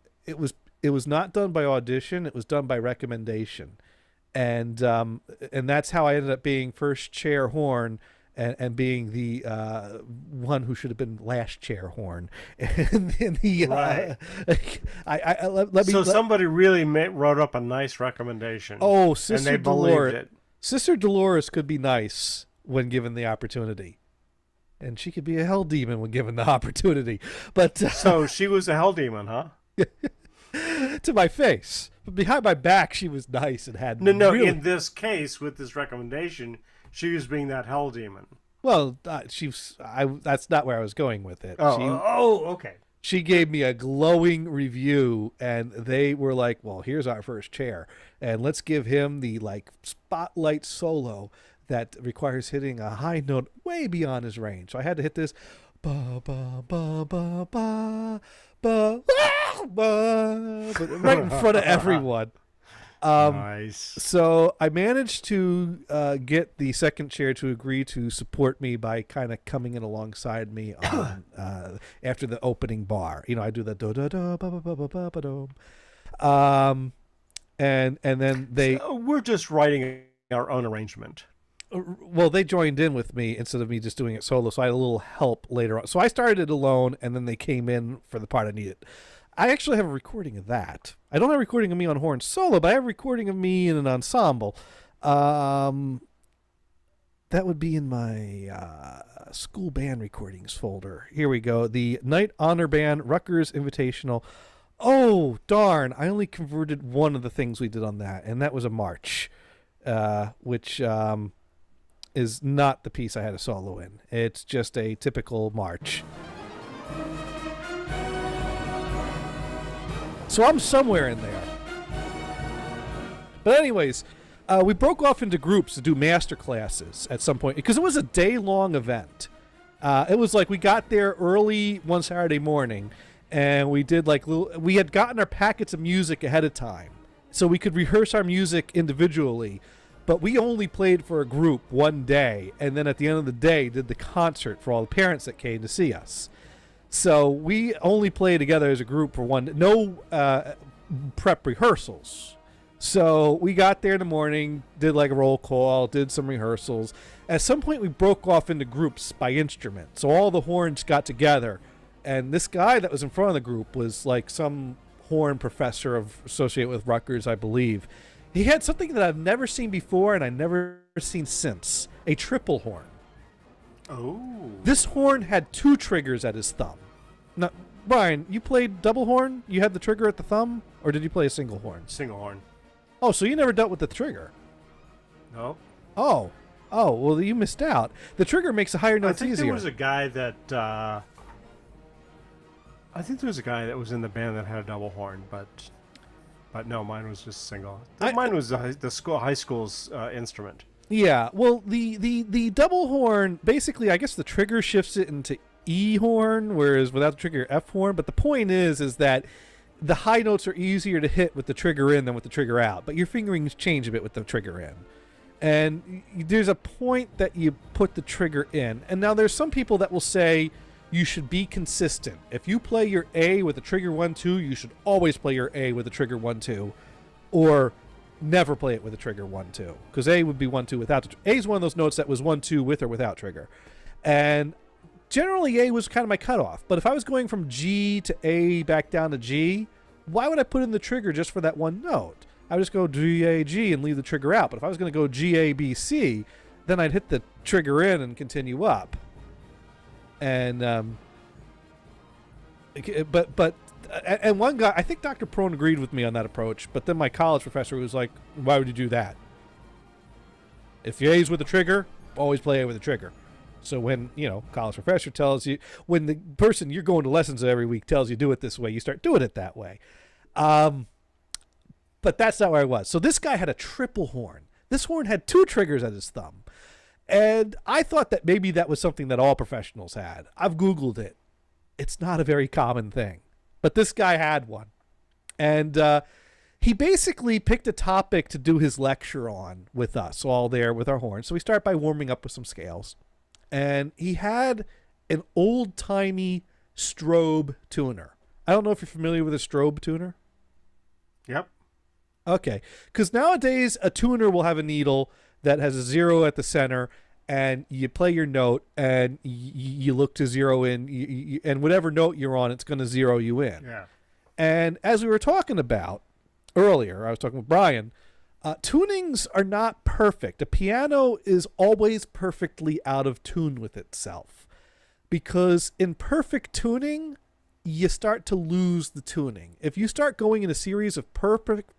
not done by audition. It was done by recommendation. And that's how I ended up being first chair horn and being the one who should have been last chair horn. Somebody really wrote up a nice recommendation. Oh, Sister and they believed it. Sister Dolores could be nice when given the opportunity. And she could be a hell demon when given the opportunity. But so she was a hell demon, huh? To my face. But behind my back, she was nice and had No, really... in this case, with this recommendation, she was being that hell demon. Well, that's not where I was going with it. Okay. She gave me a glowing review, and they were like, well, here's our first chair, and let's give him the spotlight solo that requires hitting a high note way beyond his range. So I had to hit this ba ba ba ba ba ba ba right in front of everyone. Nice. So I managed to get the second chair to agree to support me by kind of coming in alongside me on after the opening bar. I do the do do do ba ba ba ba ba ba do. And then they we're just writing our own arrangement. Well, they joined in with me instead of me just doing it solo, so I had a little help later on. So I started it alone, and then they came in for the part I needed. I actually have a recording of that. I don't have a recording of me on horn solo, but I have a recording of me in an ensemble. That would be in my school band recordings folder. Here we go. The Night Honor Band, Rutgers Invitational. Oh, darn. I only converted one of the things we did on that, and that was a march, which is not the piece I had a solo in. It's just a typical march. So I'm somewhere in there. But anyways, we broke off into groups to do master classes at some point because it was a day-long event. It was like we got there early one Saturday morning, and we did we had gotten our packets of music ahead of time, so we could rehearse our music individually. But we only played for a group one day, and then at the end of the day did the concert for all the parents that came to see us. So we only played together as a group for no prep rehearsals. So we got there in the morning, did a roll call, did some rehearsals. At some point we broke off into groups by instrument. So all the horns got together, and this guy that was in front of the group was some horn professor associated with Rutgers, I believe. He had something that I've never seen before and I've never seen since, a triple horn. Oh. This horn had two triggers at his thumb. Now, Brian, you played double horn? You had the trigger at the thumb? Or did you play a single horn? Single horn. Oh, so you never dealt with the trigger? No. Oh, well, you missed out. The trigger makes a higher notes easier. I think there was a guy that I think there was a guy that was in the band that had a double horn, but no, mine was just single. Mine was the high school's instrument. Yeah, well, the double horn, basically, I guess the trigger shifts it into E horn, whereas without the trigger, F horn. But the point is that the high notes are easier to hit with the trigger in than with the trigger out. But your fingerings change a bit with the trigger in. And there's a point that you put the trigger in. And now there's some people that will say you should be consistent. If you play your A with the trigger 1-2, you should always play your A with the trigger 1-2. Or never play it with a trigger 1-2, because A would be 1-2 without the A is one of those notes that was 1-2 with or without trigger, and generally A was kind of my cutoff. But if I was going from G to A back down to G, why would I put in the trigger just for that one note? I would just go G A G and leave the trigger out. But if I was going to go G A B C, then I'd hit the trigger in and continue up. And And one guy, I think Dr. Prone agreed with me on that approach, but then my college professor was like, why would you do that? If your A's with the trigger, always play A with the trigger. So when, college professor tells you, when the person you're going to lessons every week tells you do it this way, you start doing it that way. But that's not where I was. So this guy had a triple horn. This horn had 2 triggers at his thumb. And I thought that maybe that was something that all professionals had. I've Googled it. It's not a very common thing. But this guy had one. And he basically picked a topic to do his lecture on with us all there with our horns. So we start by warming up with some scales. And he had an old-timey strobe tuner. I don't know if you're familiar with a strobe tuner. Yep. Okay. Because nowadays a tuner will have a needle that has a 0 at the center, and you play your note, and you look to zero in, and whatever note you're on, it's going to zero you in. Yeah. And as we were talking about earlier, I was talking with Brian, tunings are not perfect. A piano is always perfectly out of tune with itself, because in perfect tuning, you start to lose the tuning. If you start going in a series of perfect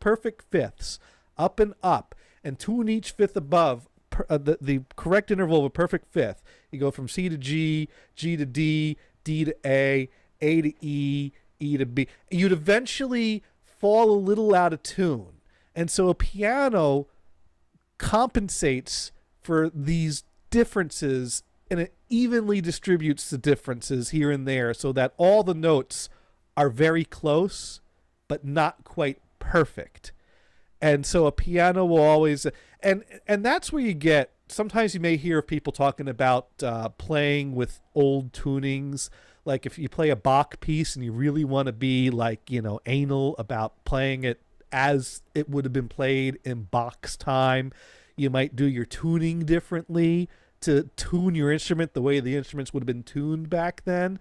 fifths, up and up, and tune each fifth above the correct interval of a perfect fifth. You go from C to G, G to D, D to A to E, E to B. You'd eventually fall a little out of tune. And so a piano compensates for these differences, and it evenly distributes the differences here and there so that all the notes are very close, but not quite perfect. And so a piano will always, and that's where you get, sometimes you may hear of people talking about playing with old tunings. Like if you play a Bach piece and you really want to be like, anal about playing it as it would have been played in Bach's time, you might do your tuning differently to tune your instrument the way the instruments would have been tuned back then.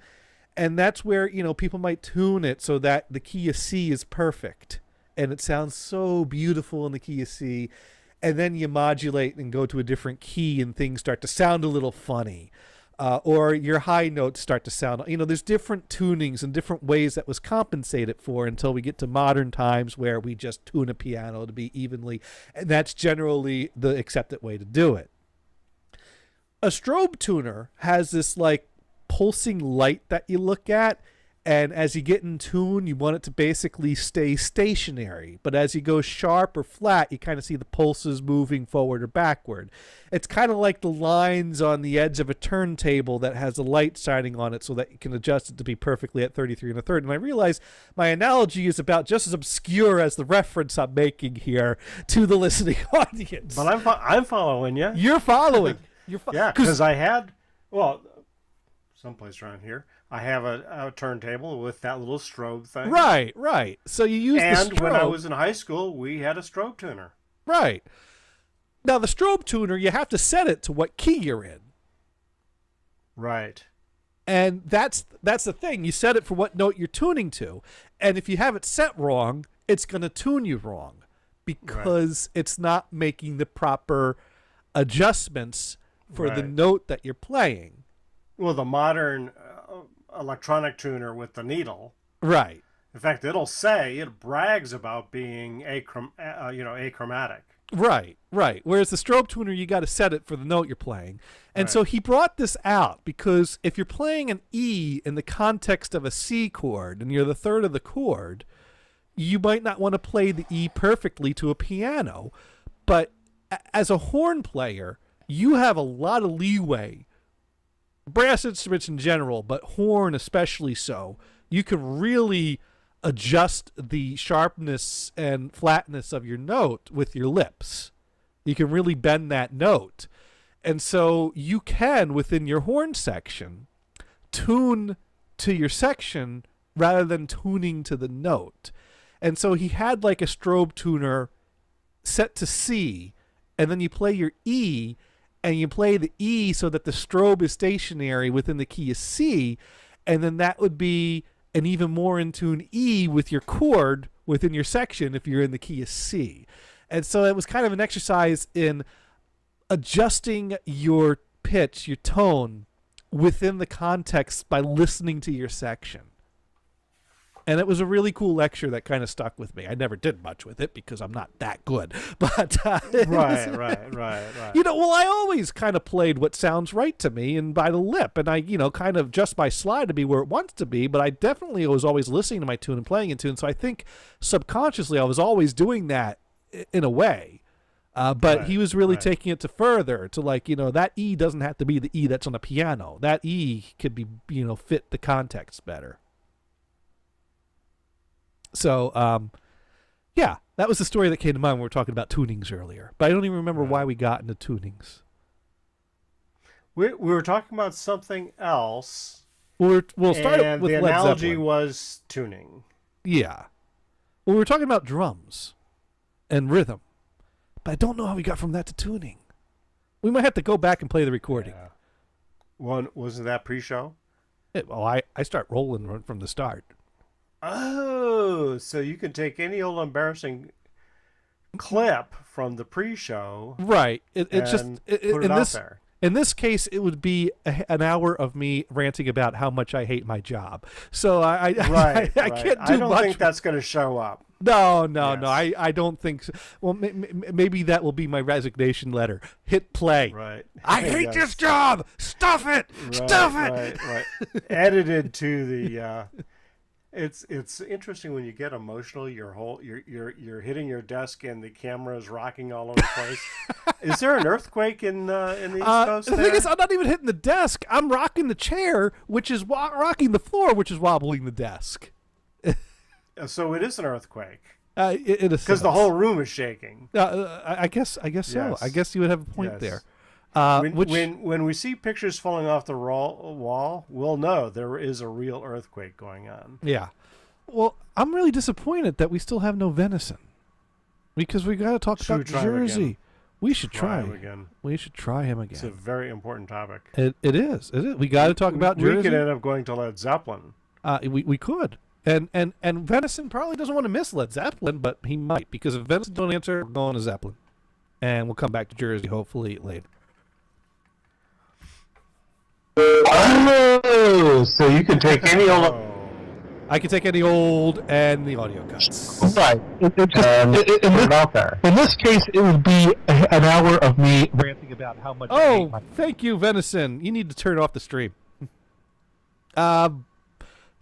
And that's where, people might tune it so that the key of C is perfect. And it sounds so beautiful in the key of C. And then you modulate and go to a different key and things start to sound a little funny. Or your high notes start to sound, there's different tunings and different ways that was compensated for until we get to modern times where we just tune a piano to be evenly. And that's generally the accepted way to do it. A strobe tuner has this like pulsing light that you look at. And as you get in tune, you want it to basically stay stationary. But as you go sharp or flat, you kind of see the pulses moving forward or backward. It's kind of like the lines on the edge of a turntable that has a light shining on it so that you can adjust it to be perfectly at 33 1/3. And I realize my analogy is about just as obscure as the reference I'm making here to the listening audience. But I'm following you. You're following. Yeah, because I had, someplace around here, I have a turntable with that little strobe thing. Right. So you use the strobe. And when I was in high school, we had a strobe tuner. Right. Now, the strobe tuner, you have to set it to what key you're in. Right. And that's the thing. You set it for what note you're tuning to. And if you have it set wrong, it's going to tune you wrong because it's not making the proper adjustments for the note that you're playing. Well, the modern electronic tuner with the needle. Right. In fact, it brags about being achromatic. Right. Whereas the strobe tuner, you got to set it for the note you're playing. And so he brought this out because if you're playing an E in the context of a C chord and you're the third of the chord, you might not want to play the E perfectly to a piano. But as a horn player, you have a lot of leeway. Brass instruments in general, but horn especially so. You can really adjust the sharpness and flatness of your note with your lips. You can really bend that note. And so you can, within your horn section, tune to your section rather than tuning to the note. And so he had like a strobe tuner set to C, and then you play your E, and you play the E so that the strobe is stationary within the key of C, and then that would be an even more in tune E with your chord within your section if you're in the key of C. And so it was kind of an exercise in adjusting your pitch, your tone, within the context by listening to your section. And it was a really cool lecture that kind of stuck with me. I never did much with it because I'm not that good. But right. You know, well, I always kind of played what sounds right to me and by the lip. And I, you know, kind of just my slide to be where it wants to be. But I definitely was always listening to my tune and playing in tune. So I think subconsciously I was always doing that in a way. But he was really taking it to further to like, you know, that E doesn't have to be the E that's on the piano. That E could be, you know, fit the context better. So, yeah, that was the story that came to mind when we were talking about tunings earlier. But I don't even remember why we got into tunings. We were talking about something else. We'll start and with the Led analogy Zeppelin. was tuning. Yeah. Well, we were talking about drums and rhythm. But I don't know how we got from that to tuning. We might have to go back and play the recording. Yeah. Wasn't that pre-show? Well, I start rolling from the start. Oh, so you can take any old embarrassing clip from the pre-show, right? It's just put it out there. In this case, it would be an hour of me ranting about how much I hate my job. So I can't do I don't much. think that's going to show up. No. I don't think so. Well, maybe that will be my resignation letter. Hit play. Right. I hate this job. Stuff it. Stuff it. Right. Edited to the. It's interesting when you get emotional. You're hitting your desk and the camera is rocking all over the place. Is there an earthquake in the East Coast? The thing is, I'm not even hitting the desk. I'm rocking the chair, which is rocking the floor, which is wobbling the desk. So it is an earthquake. It is because the whole room is shaking. I guess so. Yes. I guess you would have a point there. When we see pictures falling off the wall, we'll know there is a real earthquake going on. Yeah. Well, I'm really disappointed that we still have no venison, because we got to talk about Jersey. We should try him again. We should try him again. It's a very important topic. It is. We got to talk about Jersey. We could end up going to Led Zeppelin. We could. And Venison probably doesn't want to miss Led Zeppelin, but he might, because if Venison don't answer, we're going to Zeppelin. And we'll come back to Jersey hopefully later. Oh, so you can take any old... I can take any old and the audio cuts. Right. In this case, it would be an hour of me ranting about how much I hate my... Thank you, Venison. You need to turn off the stream. So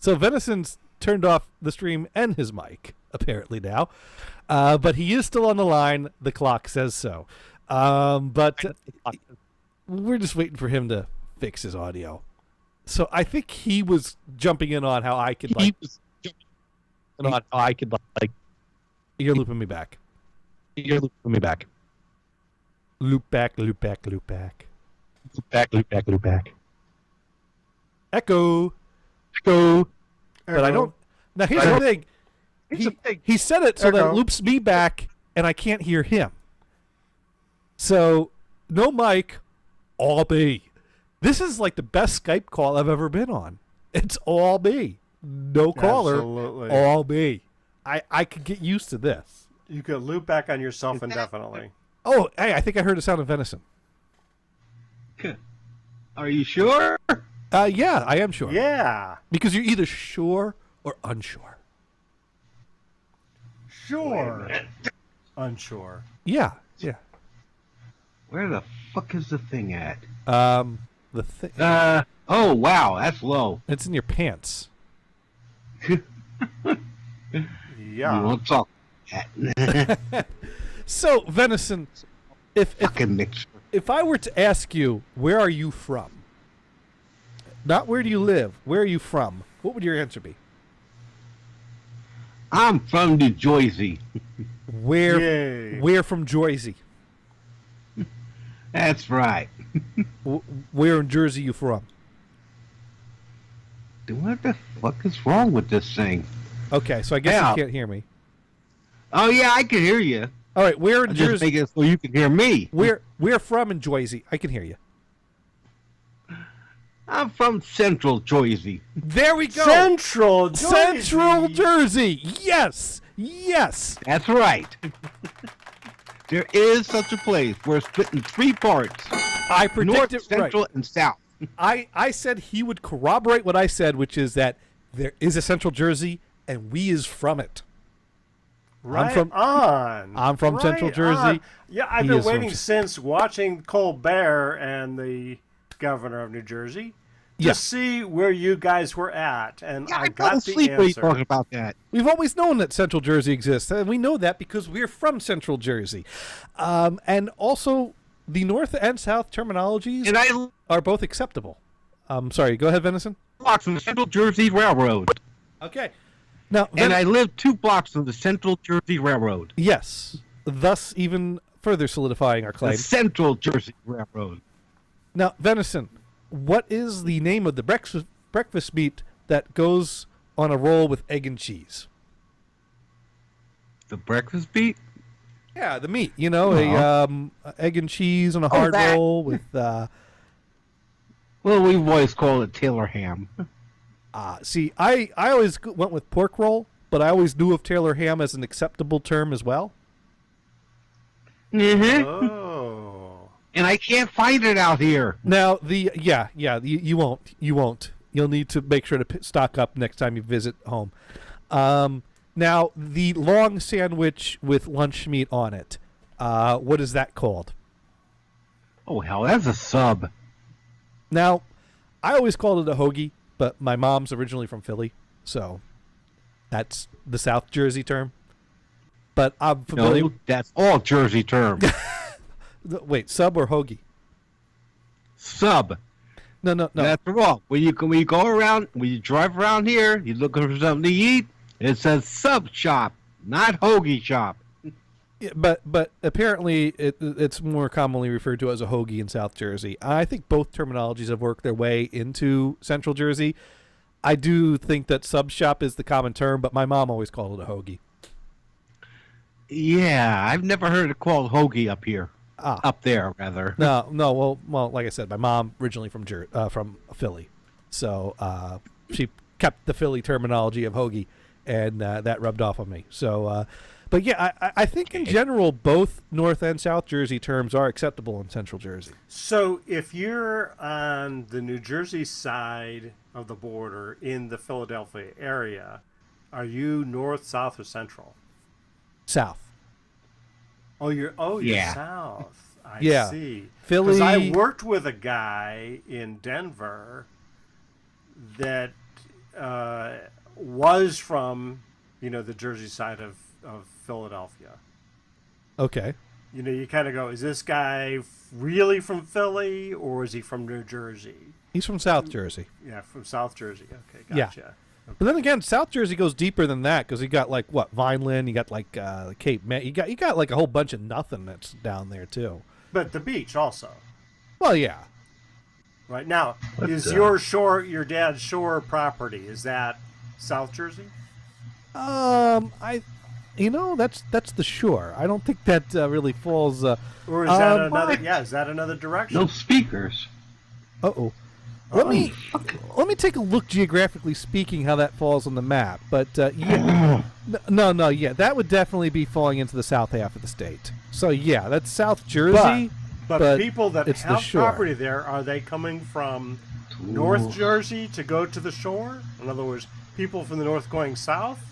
Venison's turned off the stream and his mic, apparently now. But he is still on the line. The clock says so. But we're just waiting for him to fix his audio. So I think he was jumping in on how I could You're looping me back. Loop back. Loop back. Echo. But I don't. Now here's the thing. He said it so that it loops me back, and I can't hear him. So no mic, all me. This is like the best Skype call I've ever been on. It's all me. No caller. Absolutely. All me. I could get used to this. You could loop back on yourself indefinitely. Oh, hey, I think I heard a sound of venison. Are you sure? Yeah, I am sure. Yeah. Because you're either sure or unsure. Sure. Unsure. Yeah. Yeah. Where the fuck is the thing at? The thing. Oh wow, that's low. It's in your pants. Yeah. You won't talk that. So, Venison, if I were to ask you, where are you from? Not where do you live, where are you from? What would your answer be? I'm from New Jersey. Where from Jersey? That's right. Where in Jersey you from? What the fuck is wrong with this thing? Okay, so I guess you can't hear me. Oh yeah, I can hear you. All right, where in Jersey? Just make it so you can hear me. Where from in Jersey? I can hear you. I'm from Central Jersey. There we go. Central Jersey. Central Jersey. Yes. Yes. That's right. There is such a place. We're split in 3 parts. I predicted North, Central, right. and South. I said he would corroborate what I said, which is that there is a Central Jersey, and we is from it. Right I'm from Central Jersey. On. Yeah, I've been waiting since watching Colbert and the governor of New Jersey to see where you guys were at, and I got the answer. When you talking about that. We've always known that Central Jersey exists, and we know that because we're from Central Jersey. And also, the North and South terminologies are both acceptable. Sorry, go ahead, Venison. Blocks from the Central Jersey Railroad. Okay. Now, and I live 2 blocks from the Central Jersey Railroad. Yes, thus even further solidifying our claim. The Central Jersey Railroad. Now, Venison, what is the name of the breakfast meat that goes on a roll with egg and cheese? The breakfast meat? Yeah, the meat. You know, egg and cheese on a hard roll with... Well, we've always called it Taylor ham. See, I always went with pork roll, but I always knew of Taylor ham as an acceptable term as well. Mm-hmm. Oh. And I can't find it out here. Now, you won't. You'll need to make sure to stock up next time you visit home. Now, the long sandwich with lunch meat on it, what is that called? Oh, hell, that's a sub. Now, I always called it a hoagie, but my mom's originally from Philly, so that's the South Jersey term. But I'm familiar. No, that's all Jersey term. Wait, sub or hoagie? Sub. No. That's wrong. When you go around, when you drive around here, you're looking for something to eat. It says sub shop, not hoagie shop. Yeah, but apparently it's more commonly referred to as a hoagie in South Jersey. I think both terminologies have worked their way into Central Jersey. I do think that sub shop is the common term, but my mom always called it a hoagie. Yeah, I've never heard it called hoagie up here. Up there, rather. No. Well, like I said, my mom originally from Philly, so she kept the Philly terminology of hoagie, and that rubbed off on me. So, but yeah, I think in general both North and South Jersey terms are acceptable in Central Jersey. So, if you're on the New Jersey side of the border in the Philadelphia area, are you north, south, or central? South. You're south. I see. Philly. Because I worked with a guy in Denver that was from, the Jersey side of Philadelphia. Okay. You kind of go, is this guy really from Philly or is he from New Jersey? He's from South Jersey. Yeah, from South Jersey. Okay, gotcha. Yeah. Okay. But then again, South Jersey goes deeper than that because you got like what Vineland, you got like Cape May, you got like a whole bunch of nothing that's down there too. But the beach also. Well, yeah. Right now, is your dad's shore property? Is that South Jersey? That's the shore. I don't think that really falls. Or is that another? Yeah, is that another direction? No speakers. Uh-oh. Let me take a look geographically speaking how that falls on the map. But that would definitely be falling into the south half of the state. So yeah, that's South Jersey. But people that have property there, are they coming from North Jersey to go to the shore? In other words, people from the north going south?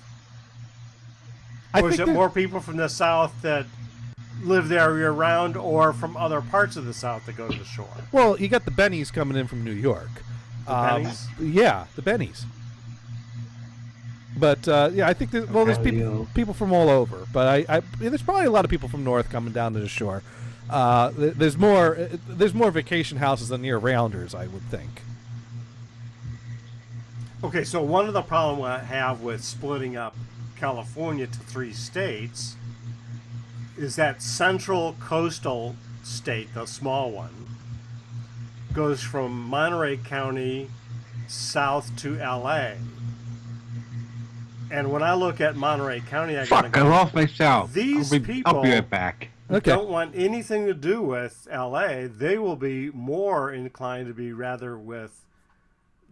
Or is it more people from the south that live there year round, or from other parts of the South that go to the shore. Well, you got the Bennies coming in from New York. The Bennies? Yeah, the Bennies. But yeah, I think there's people from all over. But there's probably a lot of people from north coming down to the shore. There's more vacation houses than year-rounders, I would think. Okay, so one of the problems I have with splitting up California to 3 states is that central coastal state, the small one, goes from Monterey County south to LA. And when I look at Monterey County, I gotta I lost myself. These I'll people be right back. don't want anything to do with LA. They will be more inclined to be rather with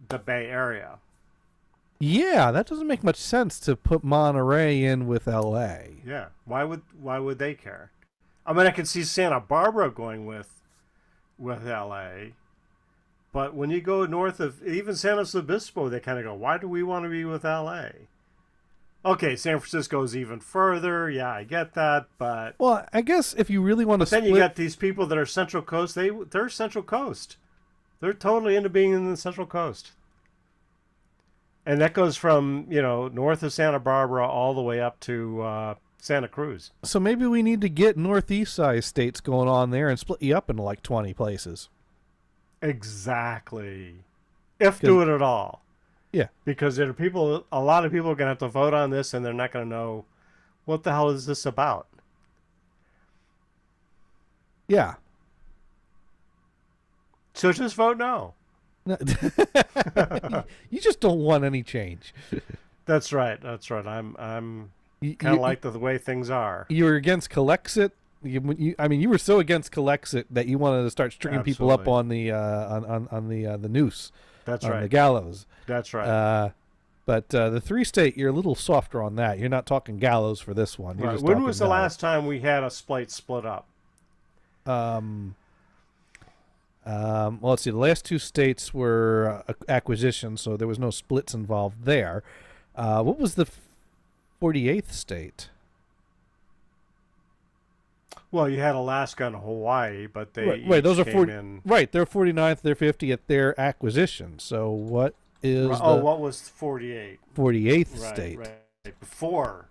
the Bay Area. Yeah, that doesn't make much sense to put Monterey in with L.A. Yeah, why would they care? I mean, I can see Santa Barbara going with L.A., but when you go north of even San Luis Obispo, they kind of go, why do we want to be with L.A.? Okay, San Francisco's even further. Yeah, I get that, but well, I guess if you really want to, then you got these people that are Central Coast. They're Central Coast. They're totally into being in the Central Coast. And that goes from, north of Santa Barbara all the way up to Santa Cruz. So maybe we need to get northeast side states going on there and split you up into like 20 places. Exactly. If do it at all. Yeah. Because a lot of people are going to have to vote on this, and they're not going to know what the hell is this about. Yeah. So just vote no. You just don't want any change. That's right. I'm kind of like the way things are. You were against Collexit. You were so against Collexit that you wanted to start stringing people up on the the noose. That's on right. The gallows. That's right. But the 3-state, you're a little softer on that. You're not talking gallows for this one. You're Right. just When was the talking, last time we had a split up? Well, let's see. The last 2 states were acquisitions, so there was no splits involved there. What was the 48th state? Well, you had Alaska and Hawaii, but they right. Those are 40. 40. Right, they're 49th, they're 50th. Their acquisition. So what is? What was 48? 48th state. Right. Before,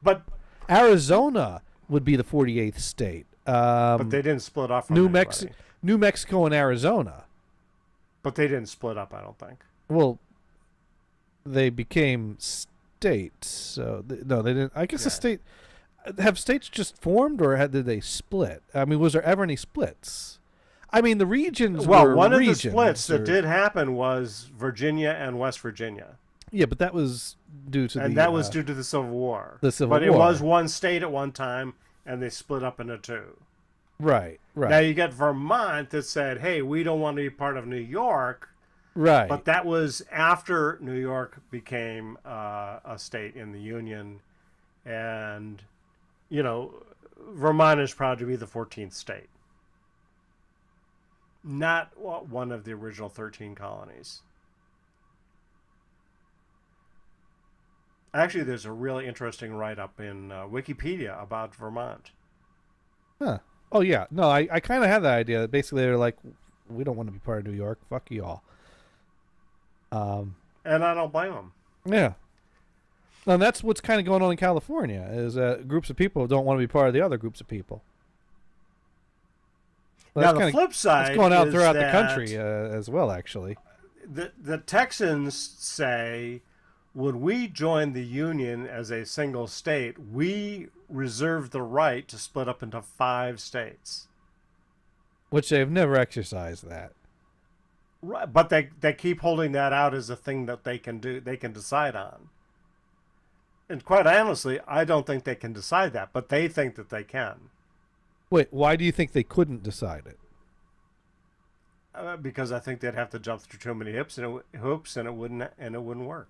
but Arizona would be the 48th state. But they didn't split up from New Mexico and Arizona. But they didn't split up, I don't think. Well, they became states. So no, they didn't. I guess the state. Have states just formed, or did they split? I mean, was there ever any splits? I mean, the regions. Well, were one of the regions, splits that did happen was Virginia and West Virginia. Yeah, but that was due to that was due to the Civil War. The Civil War. But it was one state at one time, and they split up into 2. Right. Now you got Vermont that said, "Hey, we don't want to be part of New York." Right. But that was after New York became a state in the Union, and Vermont is proud to be the 14th state, not one of the original 13 colonies. Actually, there's a really interesting write-up in Wikipedia about Vermont. Huh. Oh, yeah. No, I kind of had that idea that basically they're like, we don't want to be part of New York. Fuck you all. And I don't blame them. Yeah. And that's what's kind of going on in California is groups of people don't want to be part of the other groups of people. Now, the flip side it's going out is throughout the that country as well, actually. The Texans say, when we join the Union as a single state, we reserve the right to split up into 5 states. Which they've never exercised that. Right, but they keep holding that out as a thing that they can do, they can decide on. And quite honestly, I don't think they can decide that, but they think that they can. Wait, why do you think they couldn't decide it? Because I think they'd have to jump through too many hoops, and it wouldn't work.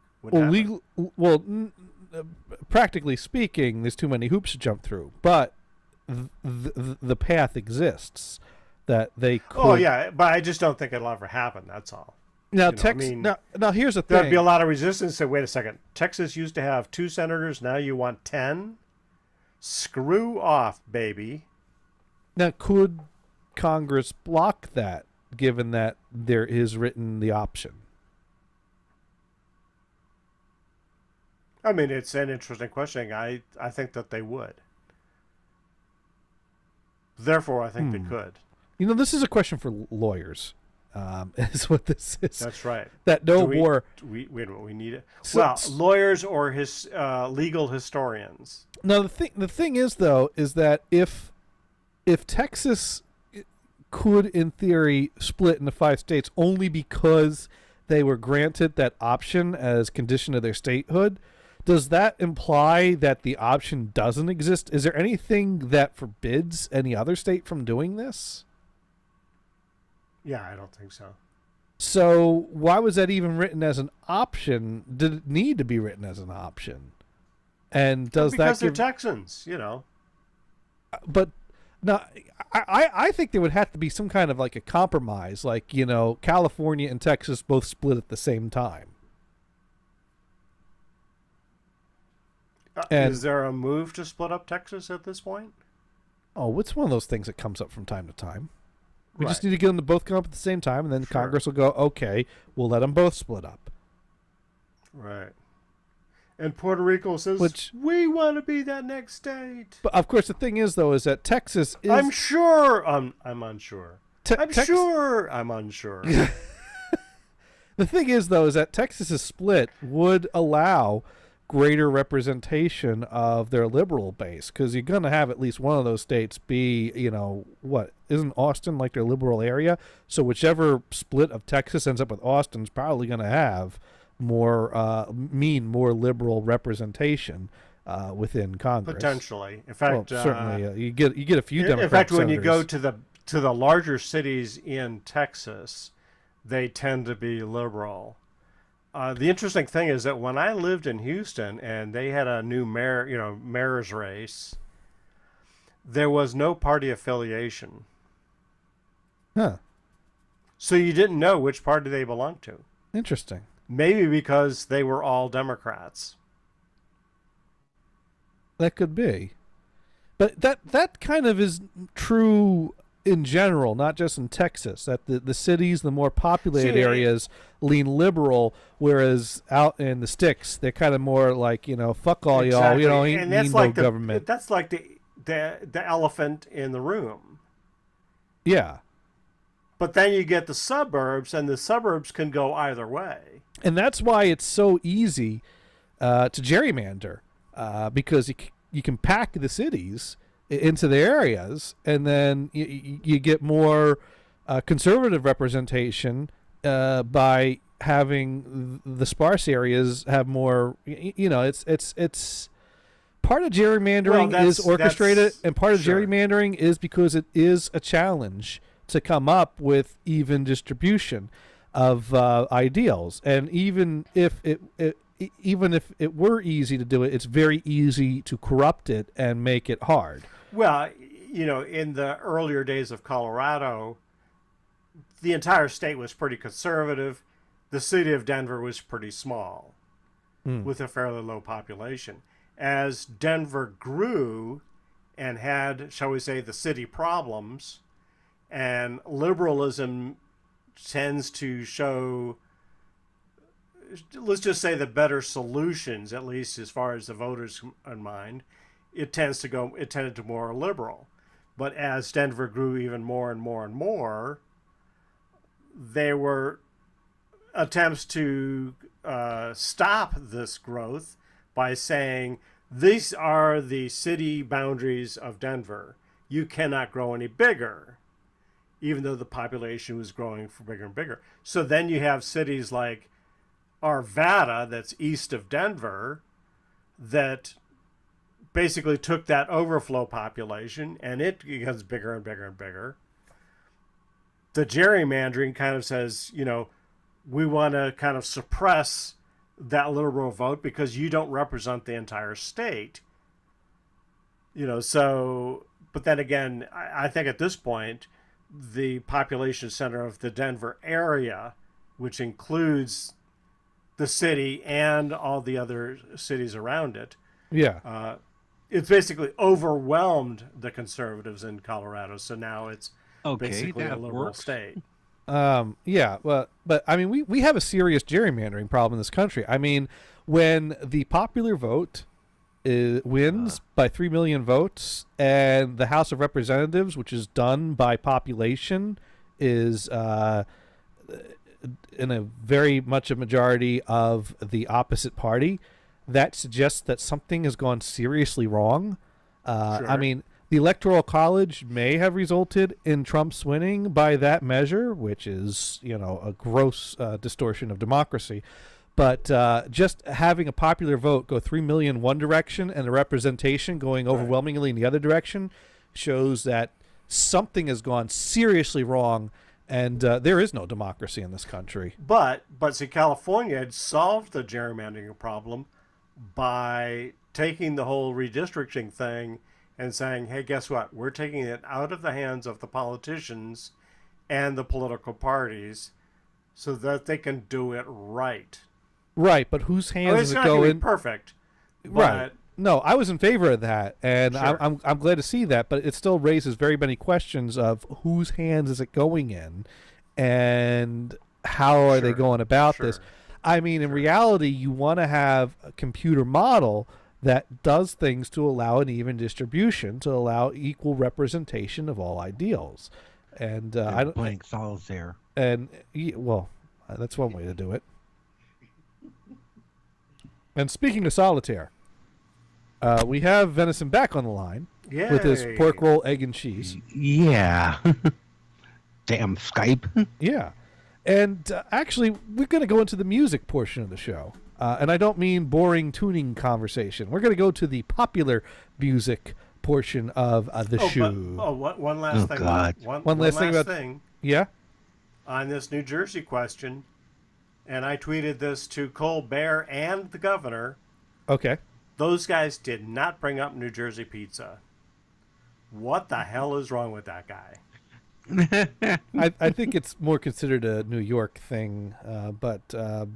Practically speaking, there's too many hoops to jump through, but the path exists that they could. Oh yeah, but I just don't think it'll ever happen. That's all. Now, now here's the thing. There'd be a lot of resistance. Say, wait a second. Texas used to have 2 senators. Now you want 10? Screw off, baby. Now, could Congress block that, given that there is written the option? I mean, it's an interesting question. I think that they would. Therefore, I think they could. You know, this is a question for lawyers. Is what this is. That's right. That no more. We need it. So, well, lawyers or legal historians. No, the thing is though, is that if Texas could, in theory, split into 5 states only because they were granted that option as condition of their statehood, does that imply that the option doesn't exist? Is there anything that forbids any other state from doing this? Yeah, I don't think so. So why was that even written as an option? Did it need to be written as an option? And does because that they're Texans, you know? But no, I think there would have to be some kind of like a compromise, like, you know, California and Texas both split at the same time. Is there a move to split up Texas at this point? Oh, it's one of those things that comes up from time to time. We just Right. need to get them to both come up at the same time, and then Sure. Congress will go, okay, we'll let them both split up. Right. And Puerto Rico says, we want to be that next state. But, of course, the thing is, though, is that Texas is... I'm sure. I'm unsure. I'm Tex- sure. I'm unsure. The thing is, though, is that Texas's split would allow greater representation of their liberal base, because you're going to have at least one of those states be, you know, what, isn't Austin like their liberal area? So whichever split of Texas ends up with Austin's probably going to have more liberal representation within Congress. Potentially. In fact, certainly you get a few Democrat in fact, when you senators. go to the larger cities in Texas, they tend to be liberal. The interesting thing is that when I lived in Houston and they had a new mayor's race, there was no party affiliation. Huh. So you didn't know which party they belonged to. Interesting. Maybe because they were all Democrats. That could be. But that kind of is true in general, not just in Texas, that the cities, the more populated areas lean liberal, whereas out in the sticks, they're kind of more like, you know, fuck all y'all, you know, ain't mean no government. That's like the elephant in the room. Yeah. But then you get the suburbs, and the suburbs can go either way. And that's why it's so easy to gerrymander, because you can pack the cities into the areas, and then you get more conservative representation by having the sparse areas have more. You know, it's part of gerrymandering is orchestrated, and part of gerrymandering is because it is a challenge to come up with even distribution of ideals, and even if it were easy to do it, it's very easy to corrupt it and make it hard. Well, you know, in the earlier days of Colorado, the entire state was pretty conservative. The city of Denver was pretty small, with a fairly low population. As Denver grew and had, shall we say, the city problems, and liberalism tends to show, let's just say, the better solutions, at least as far as the voters in mind, it tended to more liberal. But as Denver grew even more and more and more, there were attempts to stop this growth by saying, these are the city boundaries of Denver. You cannot grow any bigger, even though the population was growing bigger and bigger. So then you have cities like Arvada, that's east of Denver, that basically took that overflow population, and it becomes bigger and bigger and bigger. The gerrymandering kind of says, you know, we want to kind of suppress that liberal vote because you don't represent the entire state. You know, so, but then again, I think at this point, the population center of the Denver area, which includes the city and all the other cities around it, it's basically overwhelmed the conservatives in Colorado. So now it's basically a liberal state. Yeah, well, but I mean, we have a serious gerrymandering problem in this country. I mean, when the popular vote wins by 3 million votes, and the House of Representatives, which is done by population, is in a very much a majority of the opposite party, that suggests that something has gone seriously wrong. Sure. I mean, the Electoral College may have resulted in Trump's winning by that measure, which is, a gross distortion of democracy. But just having a popular vote go 3 million one direction and the representation going overwhelmingly in the other direction shows that something has gone seriously wrong, and there is no democracy in this country. But see, California had solved the gerrymandering problem by taking the whole redistricting thing and saying, hey, guess what? We're taking it out of the hands of the politicians and the political parties so that they can do it right. Right, but whose hands does it go in? It's not going to be perfect. Right. No, I was in favor of that, and Sure. I'm glad to see that, but it still raises very many questions of whose hands is it going in, and how are they going about this? I mean, in reality, you want to have a computer model that does things to allow an even distribution, to allow equal representation of all ideals. And I don't playing solitaire. And well, that's one way to do it. And speaking of solitaire, we have Venison back on the line with his pork roll, egg, and cheese. Yeah. Damn Skype. Yeah. And actually, we're going to go into the music portion of the show. And I don't mean boring tuning conversation. We're going to go to the popular music portion of the show. One last thing. God. One last thing about Yeah? On this New Jersey question, and I tweeted this to Colbert and the governor. Okay. Those guys did not bring up New Jersey pizza. What the hell is wrong with that guy? I think it's more considered a New York thing, but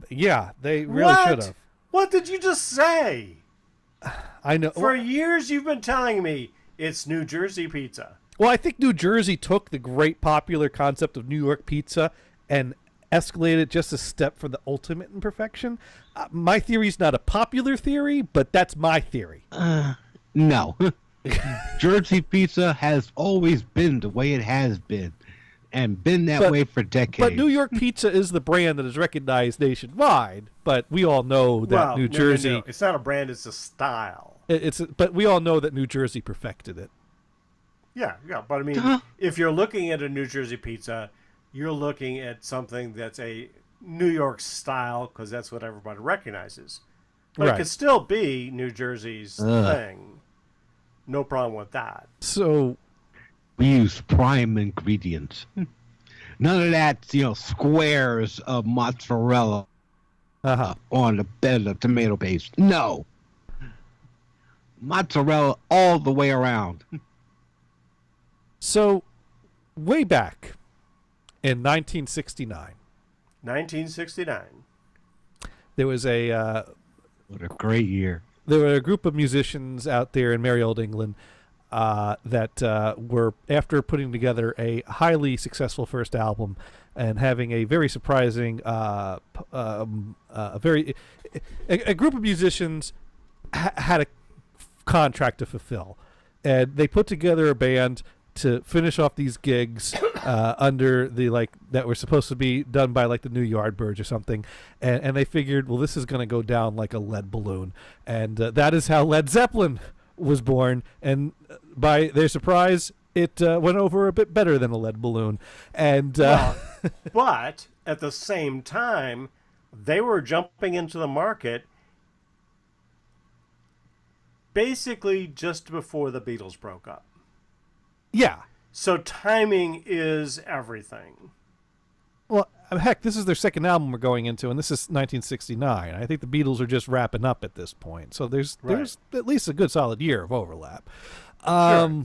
yeah, they really should have. What did you just say? I know. For years you've been telling me it's New Jersey pizza. Well, I think New Jersey took the great popular concept of New York pizza and escalated it just a step for the ultimate imperfection. My theory's not a popular theory, but that's my theory. No. Jersey pizza has always been the way it has been, and been that way for decades. But New York pizza is the brand that is recognized nationwide. But we all know that New Jersey. No. It's not a brand; it's a style. But we all know that New Jersey perfected it. Yeah. But I mean, if you're looking at a New Jersey pizza, you're looking at something that's a New York style because that's what everybody recognizes. But it could still be New Jersey's thing. No problem with that. So we use prime ingredients. None of that, squares of mozzarella on the bed of tomato paste. No. Mozzarella all the way around. So, way back in 1969. 1969. There was what a great year. There were a group of musicians out there in merry old England that were, after putting together a highly successful first album and having a very surprising, a group of musicians had a contract to fulfill, and they put together a band to finish off these gigs under the that were supposed to be done by the New Yardbirds or something, and they figured, well, this is going to go down like a lead balloon, and that is how Led Zeppelin was born. And by their surprise, it went over a bit better than a lead balloon. And but at the same time, they were jumping into the market basically just before the Beatles broke up. Yeah. So timing is everything. Well, heck, this is their second album we're going into, and this is 1969. I think the Beatles are just wrapping up at this point. So there's at least a good solid year of overlap.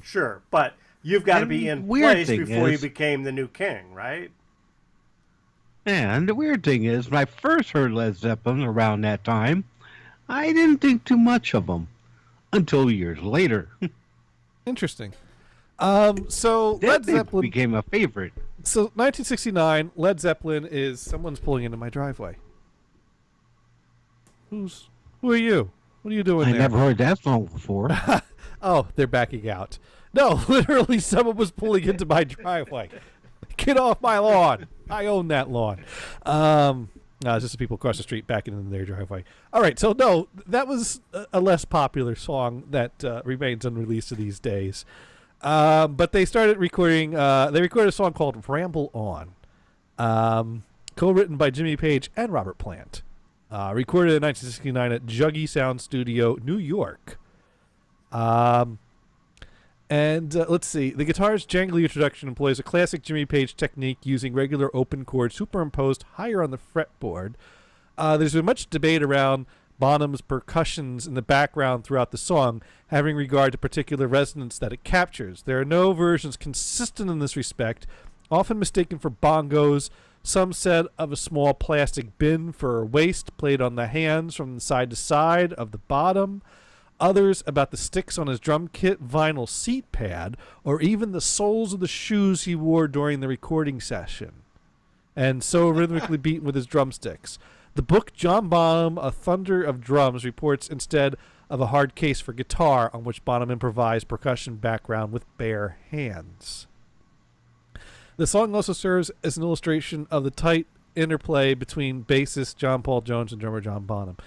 Sure. But you've got to be in place before you became the new king, right? And the weird thing is, when I first heard Led Zeppelin around that time, I didn't think too much of them. until years later. Interesting. So Led Zeppelin became a favorite. So 1969, Led Zeppelin is someone's pulling into my driveway. Who are you? What are you doing there? I never heard that song before. Oh, they're backing out. No, literally someone was pulling into my driveway. Get off my lawn. I own that lawn. It's just the people across the street backing into their driveway. All right, so no, that was a less popular song that remains unreleased to these days. But they started recording, they recorded a song called Ramble On, co-written by Jimmy Page and Robert Plant. Recorded in 1969 at Juggy Sound Studio, New York. Let's see. The guitar's jangly introduction employs a classic Jimmy Page technique using regular open chords superimposed higher on the fretboard. There's been much debate around Bonham's percussions in the background throughout the song, having regard to particular resonance that it captures. There are no versions consistent in this respect, often mistaken for bongos. Some said of a small plastic bin for a waist played on the hands from the side to side of the bottom. Others about the sticks on his drum kit vinyl seat pad, or even the soles of the shoes he wore during the recording session, and so rhythmically beaten with his drumsticks. The book John Bonham, A Thunder of Drums, reports instead of a hard case for guitar on which Bonham improvised percussion background with bare hands. The song also serves as an illustration of the tight interplay between bassist John Paul Jones and drummer John Bonham.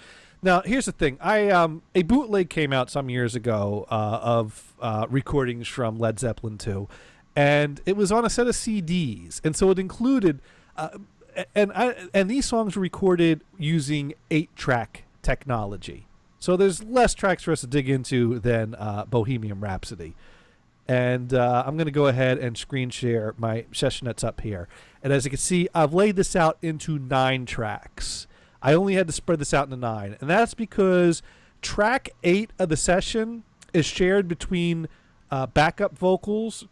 Now, here's the thing. A bootleg came out some years ago of recordings from Led Zeppelin 2, and it was on a set of CDs, and so it included and these songs were recorded using 8-track technology. So there's less tracks for us to dig into than Bohemian Rhapsody. And I'm going to go ahead and screen share my session that's up here. And as you can see, I've laid this out into 9 tracks. I only had to spread this out into 9. And that's because track 8 of the session is shared between backup vocals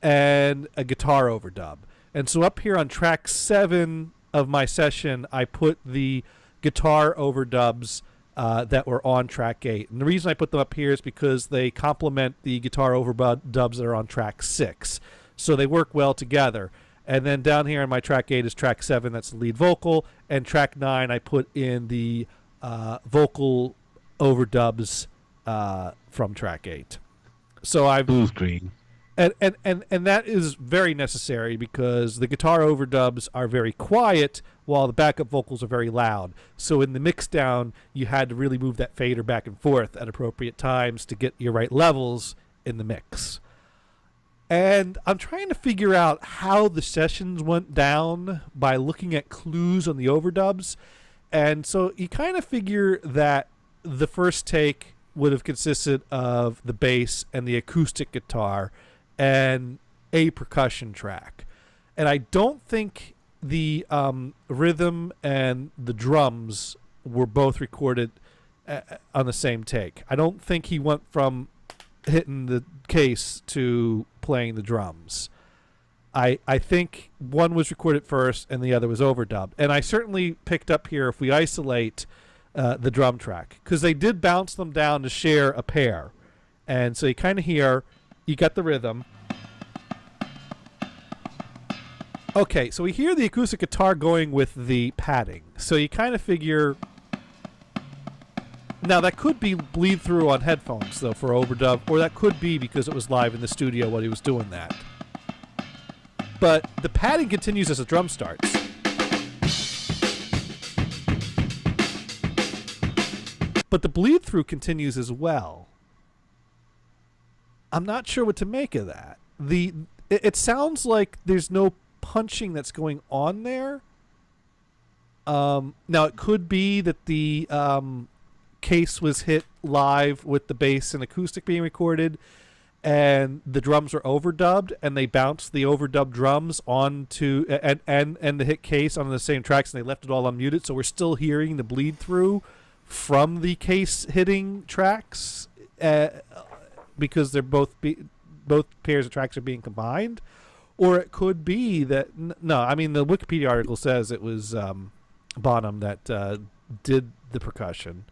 and a guitar overdub. And so up here on track 7 of my session, I put the guitar overdubs that were on track 8. And the reason I put them up here is because they complement the guitar overdubs that are on track 6. So they work well together. And then down here on my track 8 is track 7, that's the lead vocal. And track 9, I put in the vocal overdubs from track 8. So I've... Blue screen. And that is very necessary because the guitar overdubs are very quiet while the backup vocals are very loud. So in the mix down, you had to really move that fader back and forth at appropriate times to get your right levels in the mix. And I'm trying to figure out how the sessions went down by looking at clues on the overdubs. And so you kind of figure that the first take would have consisted of the bass and the acoustic guitar and a percussion track. And I don't think the rhythm and the drums were both recorded on the same take. I don't think he went from hitting the case to playing the drums. I think one was recorded first and the other was overdubbed. And I certainly picked up here, if we isolate the drum track, because they did bounce them down to share a pair. And so you kind of hear... You got the rhythm. Okay, so we hear the acoustic guitar going with the padding. So you kind of figure... Now, that could be bleed through on headphones, though, for overdub, or that could be because it was live in the studio when he was doing that. But the padding continues as the drum starts. But the bleed through continues as well. I'm not sure what to make of that. It sounds like there's no punching that's going on there. Now, it could be that the case was hit live with the bass and acoustic being recorded, and the drums were overdubbed, and they bounced the overdubbed drums onto and the hit case on the same tracks, and they left it all unmuted. So we're still hearing the bleed through from the case hitting tracks. Because they're both pairs of tracks are being combined, or it could be that no. I mean, the Wikipedia article says it was Bonham that did the percussion.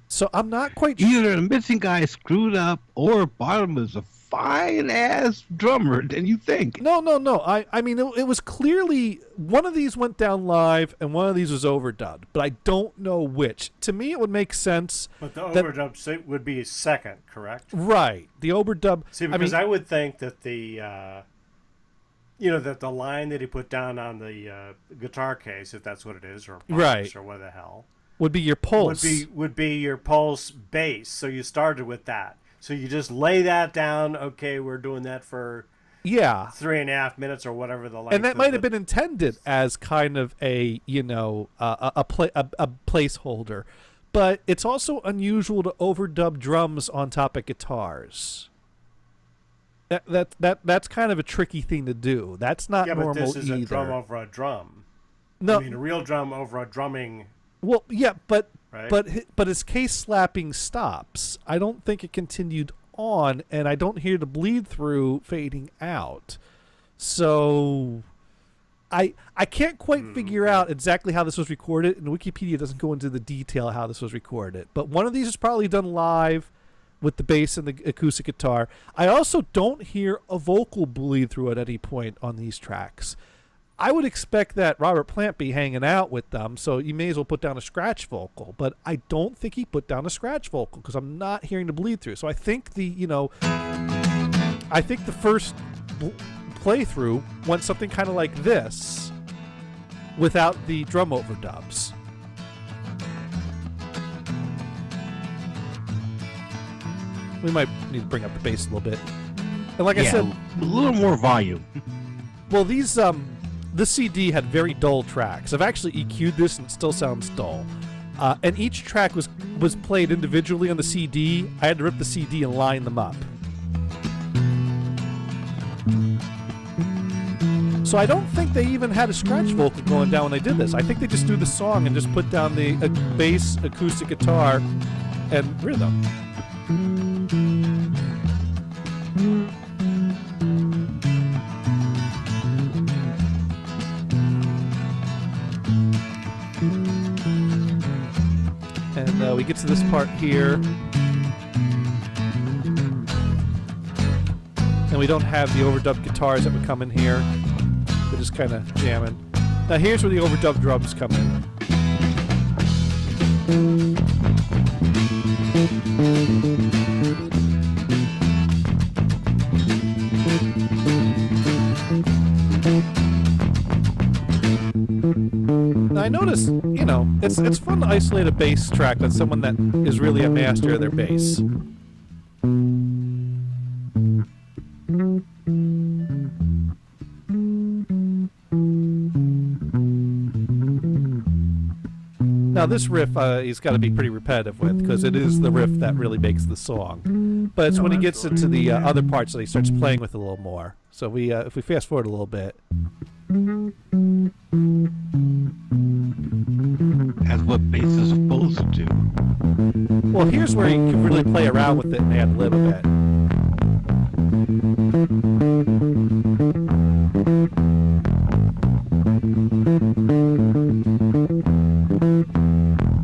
So I'm not quite Either the missing guy screwed up or Bonham is a fine-ass drummer than you think. No. I mean, it was clearly one of these went down live and one of these was overdubbed, but I don't know which. To me, it would make sense. But the overdub would be second, correct? Right. The overdub. See, because I would think that that the line that he put down on the guitar case, if that's what it is, or right, or what the hell, would be your pulse. Would be your pulse bass. So you started with that. So you just lay that down. Okay, we're doing that for 3.5 minutes or whatever the length. And that might have been intended as kind of a a placeholder, but it's also unusual to overdub drums on top of guitars. That's kind of a tricky thing to do. That's not normal either. Yeah, but this is a drum over a drum. No, I mean a real drum over a drumming. Well, yeah, but right? but his case slapping stops. I don't think it continued on, and I don't hear the bleed through fading out. So I can't quite figure out exactly how this was recorded, and Wikipedia doesn't go into the detail how this was recorded. But one of these is probably done live with the bass and the acoustic guitar. I also don't hear a vocal bleed through at any point on these tracks. I would expect that Robert Plant be hanging out with them, so you may as well put down a scratch vocal. But I don't think he put down a scratch vocal because I'm not hearing the bleed through. So I think the first playthrough went something kind of like this, without the drum overdubs. We might need to bring up the bass a little bit. And like I said, a little more volume. Well, these this CD had very dull tracks. I've actually EQ'd this and it still sounds dull. And each track was played individually on the CD. I had to rip the CD and line them up. So I don't think they even had a scratch vocal going down when they did this. I think they just do the song and just put down the bass, acoustic guitar, and rhythm. And we get to this part here, and we don't have the overdubbed guitars that would come in here. We're just kind of jamming. Now here's where the overdubbed drums come in. Now I noticed, it's fun to isolate a bass track on someone that is really a master of their bass. Now this riff he's got to be pretty repetitive with, because it is the riff that really makes the song. But it's when he gets into the other parts that he starts playing with a little more. So if we fast forward a little bit. That's what bass is supposed to do. Well, here's where he can really play around with it and add lib a bit.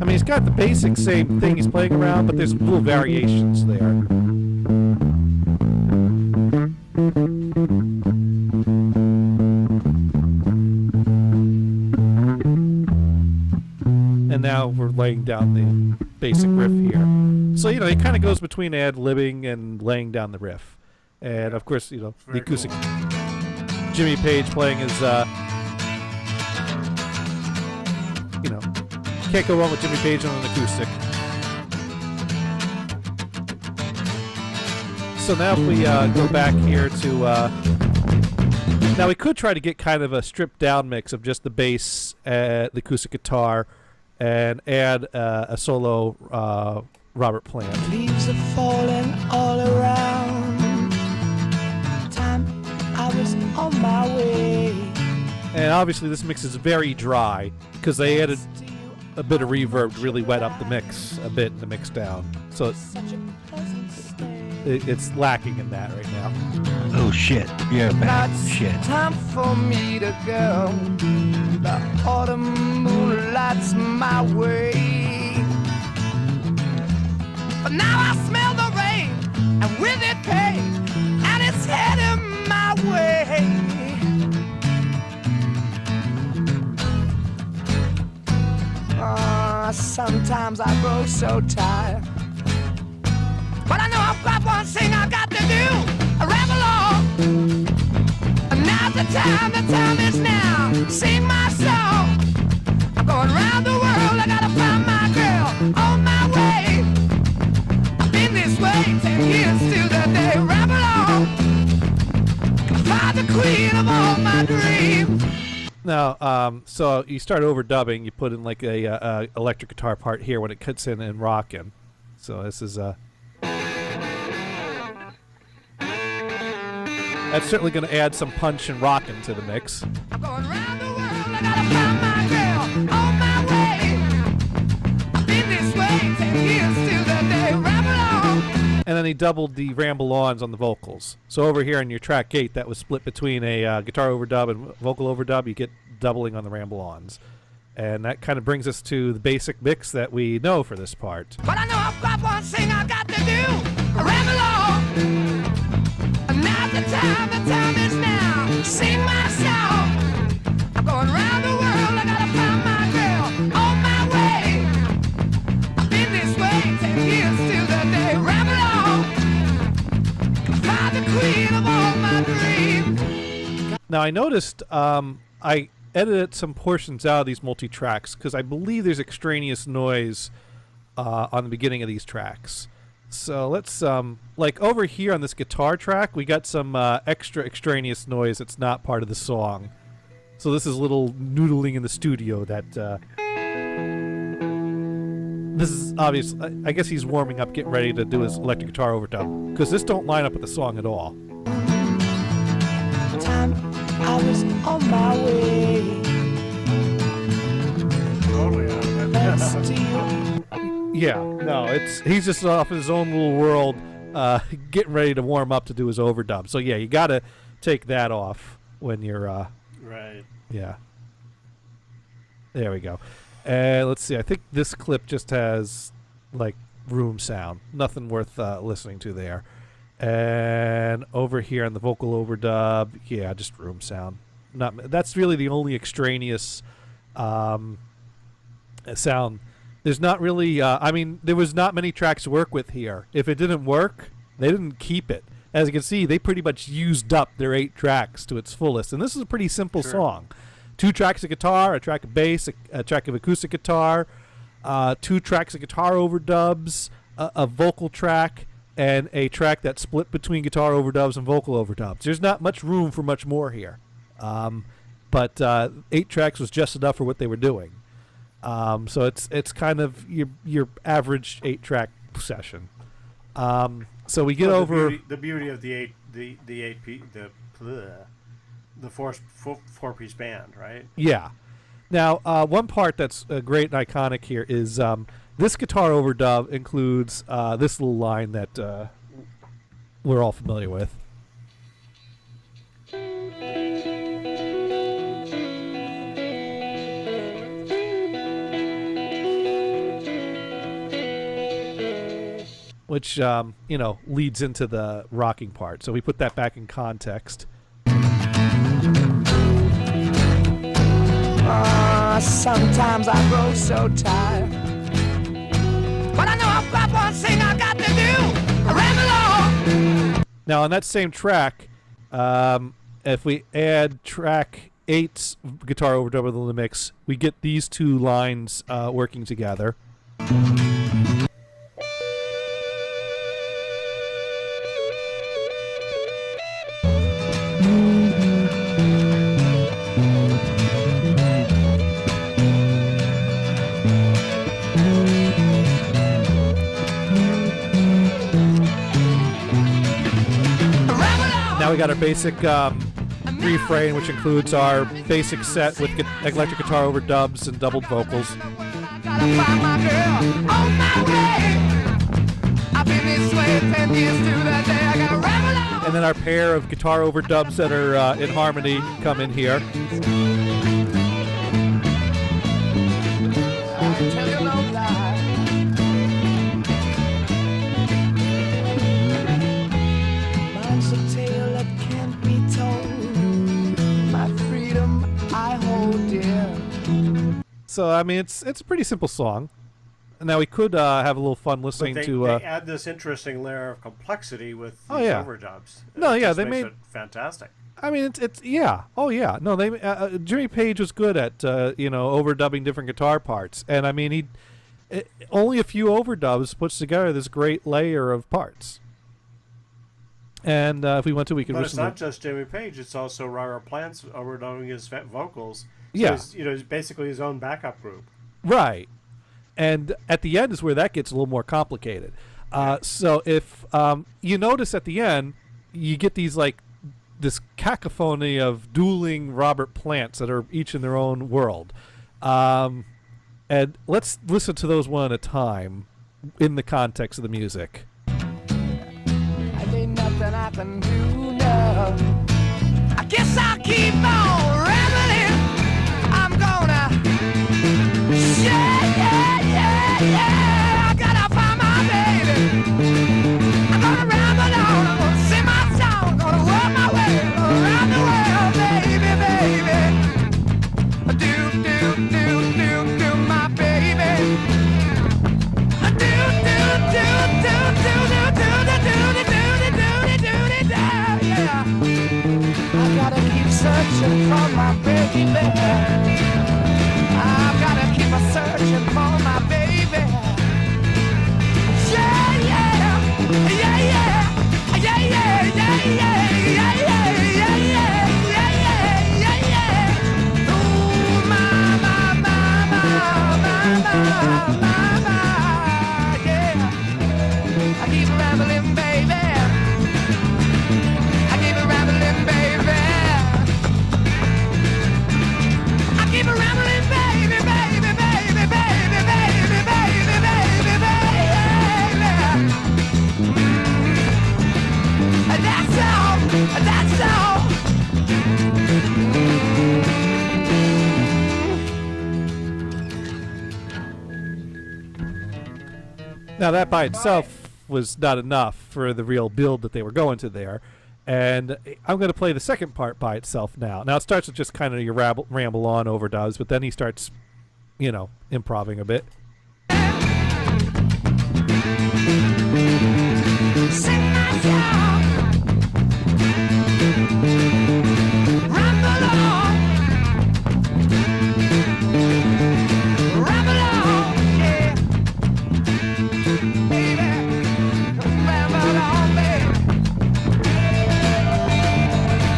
I mean, he's got the basic same thing he's playing around, but there's little variations there. And now we're laying down the basic riff here. So, he kind of goes between ad-libbing and laying down the riff. And, of course, the acoustic... Jimmy Page playing his, can't go wrong with Jimmy Page on an acoustic. So now if we go back here to... now we could try to get kind of a stripped-down mix of just the bass, the acoustic guitar, and add a solo Robert Plant. Leaves are falling all around. Time I was on my way. And obviously this mix is very dry because they added a bit of reverb to really wet up the mix a bit in the mix down. So it's lacking in that right now. Oh shit. Yeah, bad shit. Time for me to go. The autumn moon lights my way. But now I smell the rain, and with it pain, and it's heading my way. Sometimes I grow so tired, but I know I've got one thing I got to do. I ramble on. And now's the time is now. Sing my song. I'm going round the world, I gotta find my girl on my way. I've been this way 10 years to the day. Ramble on. Find the queen of all my dreams. Now, so you start overdubbing. You put in like a electric guitar part here when it cuts in and rocking. So this is that's certainly going to add some punch and rocking to the mix. I'm going round the world, I gotta find my girl on my way. I've been this way 10 years to the day. Ramble on. And then he doubled the ramble-ons on the vocals. So over here in your track 8, that was split between a guitar overdub and vocal overdub. You get doubling on the ramble-ons. And that kind of brings us to the basic mix that we know for this part. But I know I've got one thing I got to do. Ramble on. And now's the time is now. Sing my song. I'm going round the world, I gotta find my girl on my way. I've been this way 10 years to the day. Ramble on. Find the queen of all my dreams. Now I noticed I edited some portions out of these multi-tracks because I believe there's extraneous noise on the beginning of these tracks. So let's like over here on this guitar track, we got some extra extraneous noise that's not part of the song. So this is a little noodling in the studio that this is obvious. I guess he's warming up, getting ready to do his electric guitar overdub because this don't line up with the song at all. Time I was on my way. Totally Thanks to you. Yeah, no, he's just off in his own little world, getting ready to warm up to do his overdub. So yeah, you got to take that off when you're right. Yeah. There we go. Let's see. I think this clip just has like room sound. Nothing worth listening to there. And over here on the vocal overdub, yeah, just room sound. That's really the only extraneous sound. There's not really, I mean, there was not many tracks to work with here. If it didn't work, they didn't keep it. As you can see, they pretty much used up their 8 tracks to its fullest. And this is a pretty simple song. 2 tracks of guitar, a track of bass, a track of acoustic guitar, 2 tracks of guitar overdubs, a vocal track, and a track that's split between guitar overdubs and vocal overdubs. There's not much room for much more here. But 8 tracks was just enough for what they were doing. So it's kind of your average 8-track session. So we get over the beauty of the four-piece band, right? Yeah. Now, one part that's great and iconic here is this guitar overdub includes this little line that we're all familiar with. Which, you know, leads into the rocking part. So we put that back in context. Sometimes I grow so tired, but I know I've got one thing I got to do. Ramble on. Now on that same track, if we add track 8's guitar overdub in the mix, we get these 2 lines working together. Now we got our basic refrain, which includes our basic set with electric guitar overdubs and doubled vocals. And then our pair of guitar overdubs that are in harmony come in here. So I mean, it's a pretty simple song. Now we could have a little fun listening but to. They add this interesting layer of complexity with these overdubs. They made it fantastic. I mean, it's yeah. Oh yeah. No, they Jimmy Page was good at overdubbing different guitar parts, and I mean only a few overdubs puts together this great layer of parts. And if we want to, we could. But it's not just Jimmy Page; it's also Robert Plant's overdubbing his vocals. So yeah, he's basically his own backup group. Right, and at the end is where that gets a little more complicated. So if you notice at the end, you get these this cacophony of dueling Robert Plants that are each in their own world, and let's listen to those one at a time in the context of the music. Ain't nothing I can do now. I guess I'll keep on rambling. I'm gonna I gotta find my baby. I'm gonna ramble on. I'm gonna sing my song. I'm gonna work my way around the world, baby, baby. Do my baby. I gotta keep searching for my baby. I've gotta keep searching for my baby. Yeah, yeah, yeah, yeah, yeah, yeah, yeah, yeah, yeah, yeah, yeah, yeah. Ooh, my, yeah. I keep rambling, baby. I keep rambling, baby. I keep rambling, baby, baby, baby, baby, baby, baby, baby, baby. That's all. That's all. Now that by itself was not enough for the real build that they were going to there. And I'm going to play the second part by itself now. Now it starts with just kind of your ramble on overdubs, but then he starts, improving a bit. Sing my song. Ramble on. Ramble on, yeah. Baby, ramble on, baby.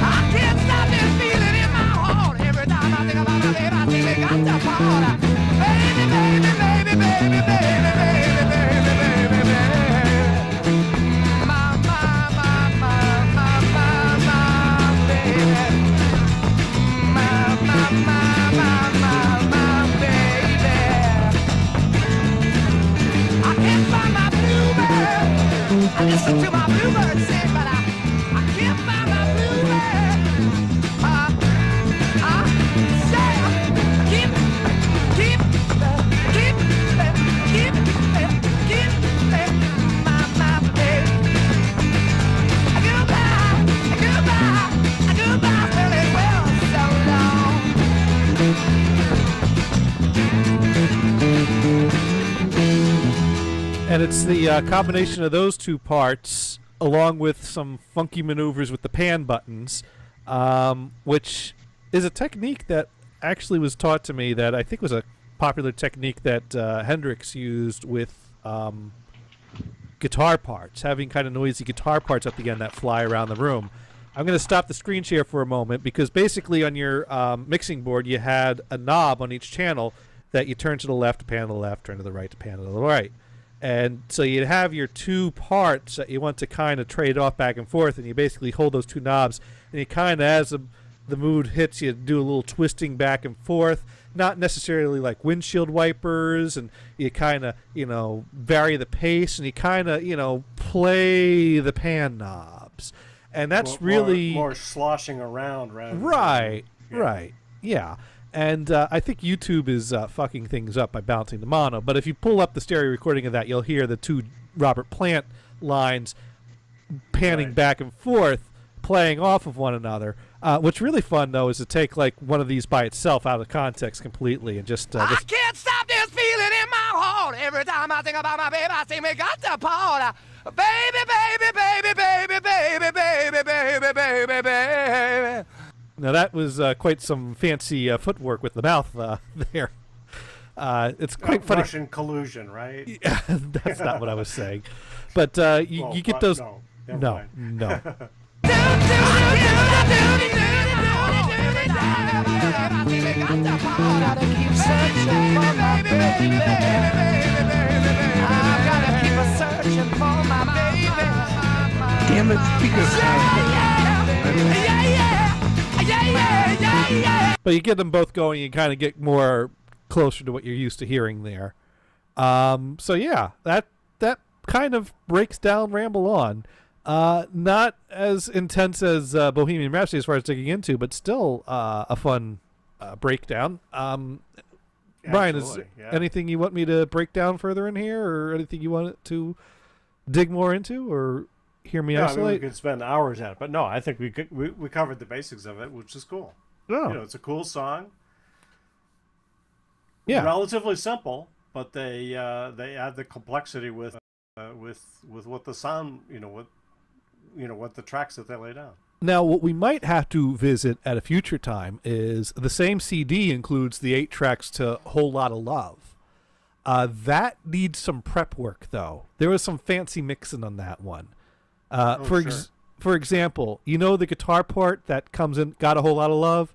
I can't stop this feeling in my heart. Every time I think about my baby, I think we got to party. Baby, baby, baby, baby, baby, baby, baby, baby, baby. I listen to my bluebird sing, but I can't find my bluebird. Say, keep my baby. Goodbye, very well, so long. And it's the combination of those two parts, along with some funky maneuvers with the pan buttons, which is a technique that actually was taught to me that I think was a popular technique that Hendrix used with guitar parts, having kind of noisy guitar parts at the end that fly around the room. I'm going to stop the screen share for a moment because basically on your mixing board you had a knob on each channel that you turn to the left to pan to the left, turn to the right to pan to the right. And so you'd have your two parts that you want to kind of trade off back and forth, and you basically hold those two knobs, and you kind of, as the mood hits, you do a little twisting back and forth, not necessarily like windshield wipers, and you kind of, vary the pace, and you kind of, play the pan knobs. And that's really... More sloshing around rather than... Right, yeah. And I think YouTube is fucking things up by bouncing the mono. But if you pull up the stereo recording of that, you'll hear the two Robert Plant lines panning back and forth, playing off of one another. What's really fun, though, is to take like one of these by itself out of context completely and just. I can't stop this feeling in my heart. Every time I think about my baby, I think we got to part. Baby, baby, baby, baby, baby, baby, baby, baby, baby. Now that was quite some fancy footwork with the mouth there. It's quite funny. Russian collusion, right? Yeah, that's not what I was saying. But you get those. No. Damn it, But you get them both going, you kind of get more closer to what you're used to hearing there. So yeah, that kind of breaks down Ramble On. Not as intense as Bohemian Rhapsody as far as digging into, but still a fun breakdown. Brian, is anything you want me to break down further in here, or anything you want to dig more into, or hear me isolate? I mean, we could spend hours at it, but no, I think we covered the basics of it, which is cool. Oh. You know, it's a cool song. Yeah, relatively simple, but they add the complexity with what the sound, what the tracks that they lay down. Now, what we might have to visit at a future time is the same CD includes the 8 tracks to Whole Lotta Love. That needs some prep work, though. There was some fancy mixing on that one. For example, you know the guitar part that comes in, Got a Whole Lotta Love?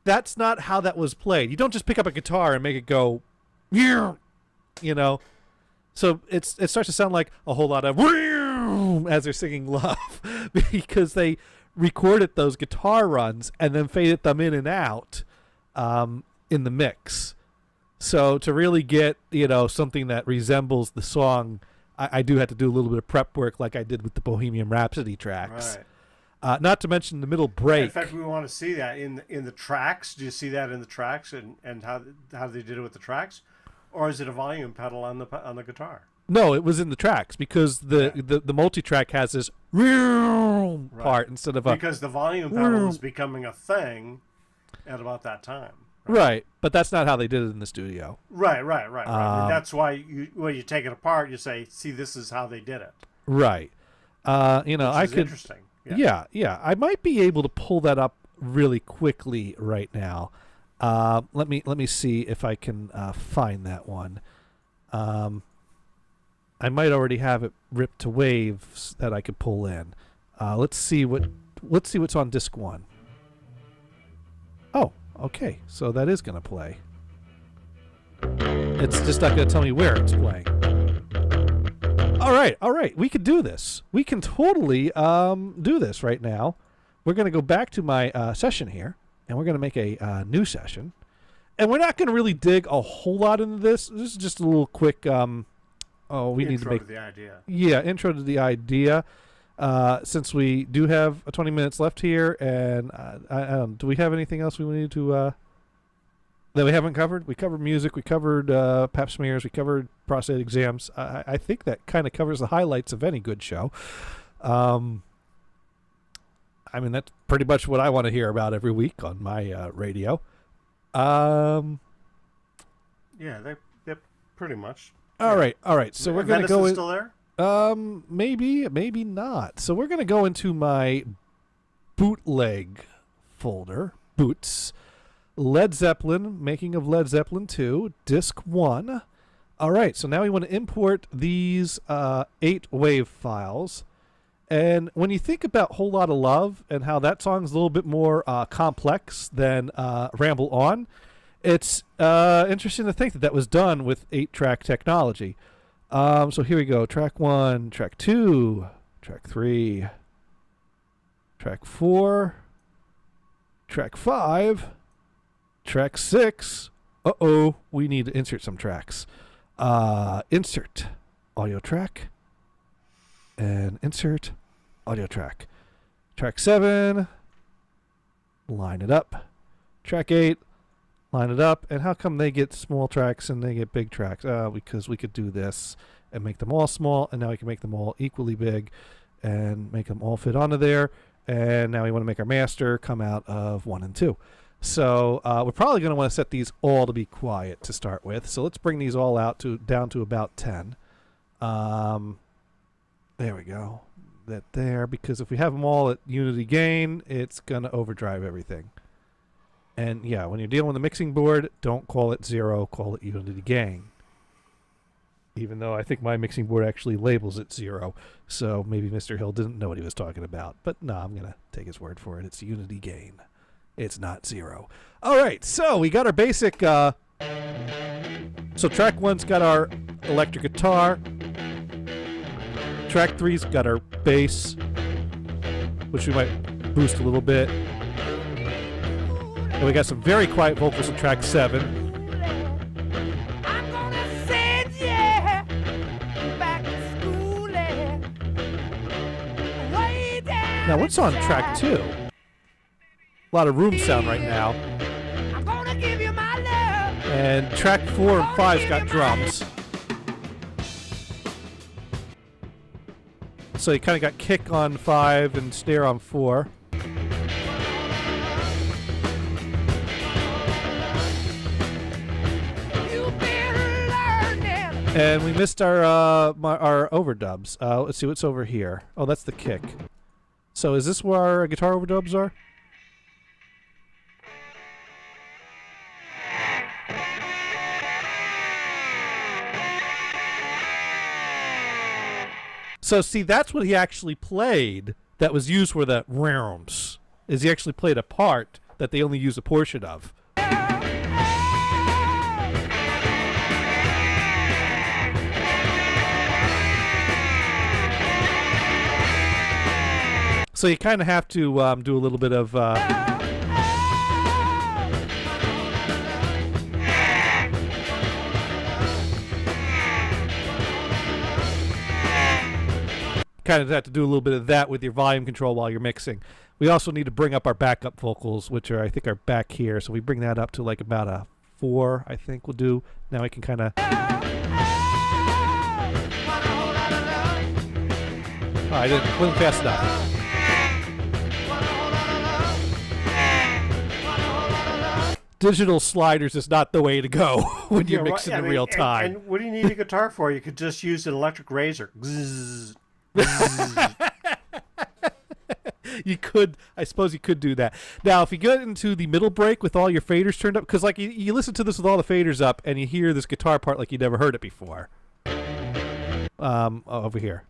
That's not how that was played. You don't just pick up a guitar and make it go, you know. So it starts to sound like a whole lot of as they're singing Love, because they recorded those guitar runs and then faded them in and out in the mix. So to really get, something that resembles the song, I do have to do a little bit of prep work like I did with the Bohemian Rhapsody tracks. Right. Not to mention the middle break. In fact, we want to see that in the tracks. Do you see that in the tracks and how they did it with the tracks? Or is it a volume pedal on the guitar? No, it was in the tracks because the multi-track has this part instead of because the volume pedal is becoming a thing at about that time. Right, but that's not how they did it in the studio. Right. And that's why when you take it apart, you say, "See, this is how they did it." Right. I could. Interesting. Yeah. I might be able to pull that up really quickly right now. Let me see if I can find that one. I might already have it ripped to waves that I could pull in. Let's see what's on disc 1. Oh, okay. So that is going to play. It's just not going to tell me where it's playing. All right. We could do this. We can totally do this right now. We're going to go back to my session here, and we're going to make a new session. And we're not going to really dig a whole lot into this. This is just a little quick. Need to make the idea. Yeah, intro to the idea. Since we do have 20 minutes left here, and do we have anything else we need to that we haven't covered? We covered music. We covered pap smears. We covered prostate exams. I think that kind of covers the highlights of any good show. I mean, that's pretty much what I want to hear about every week on my radio. Yeah, they're pretty much. All right. So we're going to go in. Still there? Maybe not. So we're going to go into my bootleg folder, Boots, Led Zeppelin, Making of Led Zeppelin 2, Disc 1. All right, so now we want to import these 8 wave files. And when you think about Whole Lotta Love and how that song's a little bit more complex than Ramble On, it's interesting to think that was done with 8-track technology. So here we go. Track 1, track 2, track 3, track 4, track 5, track 6. We need to insert some tracks. Insert audio track. And insert audio track. Track 7, line it up. Track 8, line it up. And how come they get small tracks and they get big tracks? Because we could do this and make them all small, and now we can make them all equally big. and make them all fit onto there. And now we want to make our master come out of 1 and 2. So we're probably going to want to set these all to be quiet to start with. So let's bring these all out down to about 10. There we go. That there, because if we have them all at unity gain, it's going to overdrive everything. And yeah, when you're dealing with a mixing board, don't call it 0, call it unity gain. Even though I think my mixing board actually labels it 0, so maybe Mr. Hill didn't know what he was talking about. But no, I'm going to take his word for it. It's unity gain. It's not 0. All right, so we got our basic... so track 1's got our electric guitar. Track 3's got our bass, which we might boost a little bit. And we got some very quiet vocals on track 7. Now, what's on track 2? A lot of room sound right now. And track 4 and 5's got drums. So you kind of got kick on 5 and snare on 4. And we missed our overdubs. Let's see what's over here. Oh, that's the kick. So is this where our guitar overdubs are? So see, that's what he actually played that was used for the rounds. Is he actually played a part that they only use a portion of. So you kind of have to do a little bit of... kind of have to do a little bit of that with your volume control while you're mixing. We also need to bring up our backup vocals, which are, I think, are back here. So we bring that up to like about a 4, I think we'll do. Now we can kind of... Oh, I wasn't fast enough. Digital sliders is not the way to go when you're mixing in real time. And what do you need a guitar for? You could just use an electric razor. You could, I suppose you could do that. Now, if you get into the middle break with all your faders turned up, because like you listen to this with all the faders up, and you hear this guitar part like you never heard it before. Over here.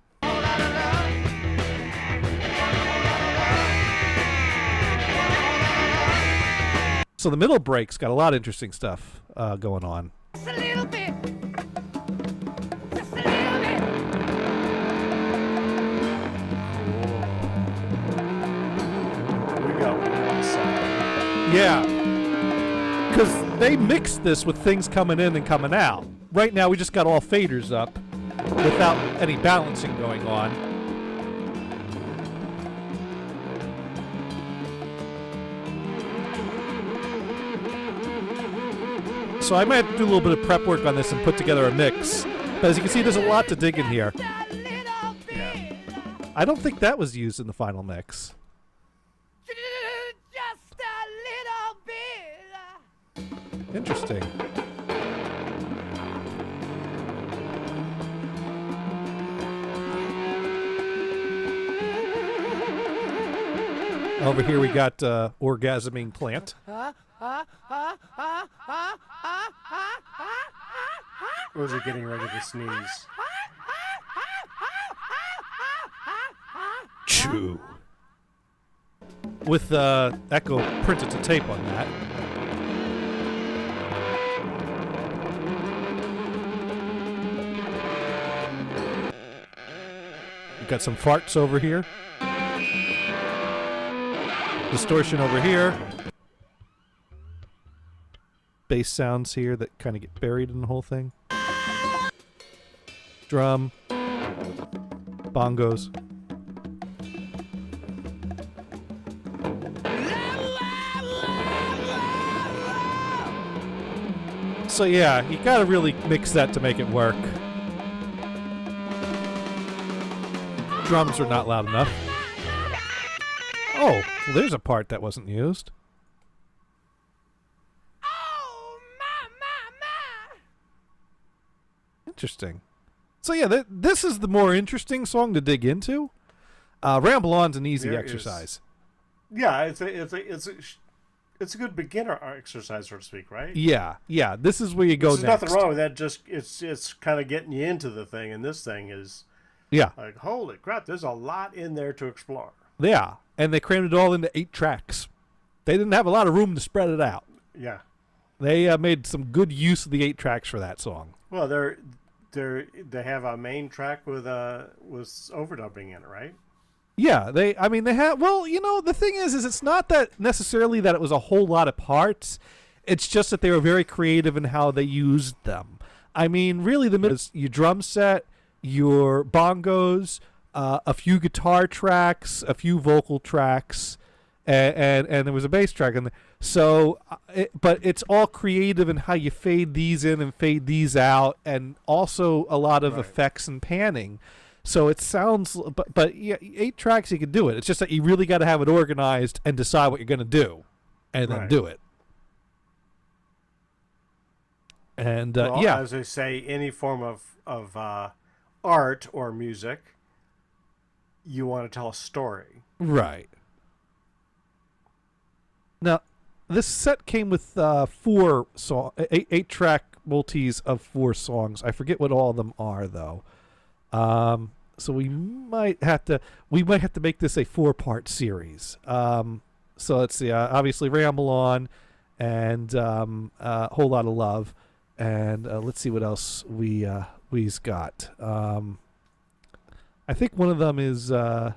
So the middle break's got a lot of interesting stuff going on. Just a little bit. Just a little bit. We got one side. Yeah. Because they mixed this with things coming in and coming out. Right now we just got all faders up without any balancing going on. So I might have to do a little bit of prep work on this and put together a mix. But as you can see, there's a lot to dig in here. Yeah. I don't think that was used in the final mix. Just a little bit. Interesting. Over here we got orgasming plant. Or was he getting ready to sneeze? Chew. With echo printed to tape on that. We've got some farts over here. Distortion over here. Bass sounds here that kind of get buried in the whole thing. Drum. Bongos. So yeah, you gotta really mix that to make it work. drums are not loud enough. Oh, well, there's a part that wasn't used. Interesting. So yeah, this is the more interesting song to dig into. Ramble On's an easy exercise. Yeah, it's a good beginner exercise, so to speak, right? Yeah. This is where you go next. There's nothing wrong with that. Just it's kind of getting you into the thing, and this thing is like, holy crap, there's a lot in there to explore. Yeah, and they crammed it all into 8 tracks. They didn't have a lot of room to spread it out. Yeah, they made some good use of the 8 tracks for that song. Well, they have a main track with overdubbing in it, right? Yeah, they have. Well, you know, the thing is it's not that necessarily that it was a whole lot of parts. It's just that they were very creative in how they used them. I mean, really, the middle is your drum set, your bongos, a few guitar tracks, a few vocal tracks, and there was a bass track in there. So, but it's all creative in how you fade these in and fade these out, and also a lot of effects and panning. So it sounds, but yeah, 8 tracks you can do it. It's just that you really got to have it organized and decide what you're going to do, and then do it. And yeah, as they say, any form of art or music, you want to tell a story, right? Now, this set came with 8 track multis of 4 songs. I forget what all of them are though. So we might have to make this a 4-part series. So let's see. Obviously, Ramble On, and Whole Lot of Love, and let's see what else we've got. I think one of them is. Well,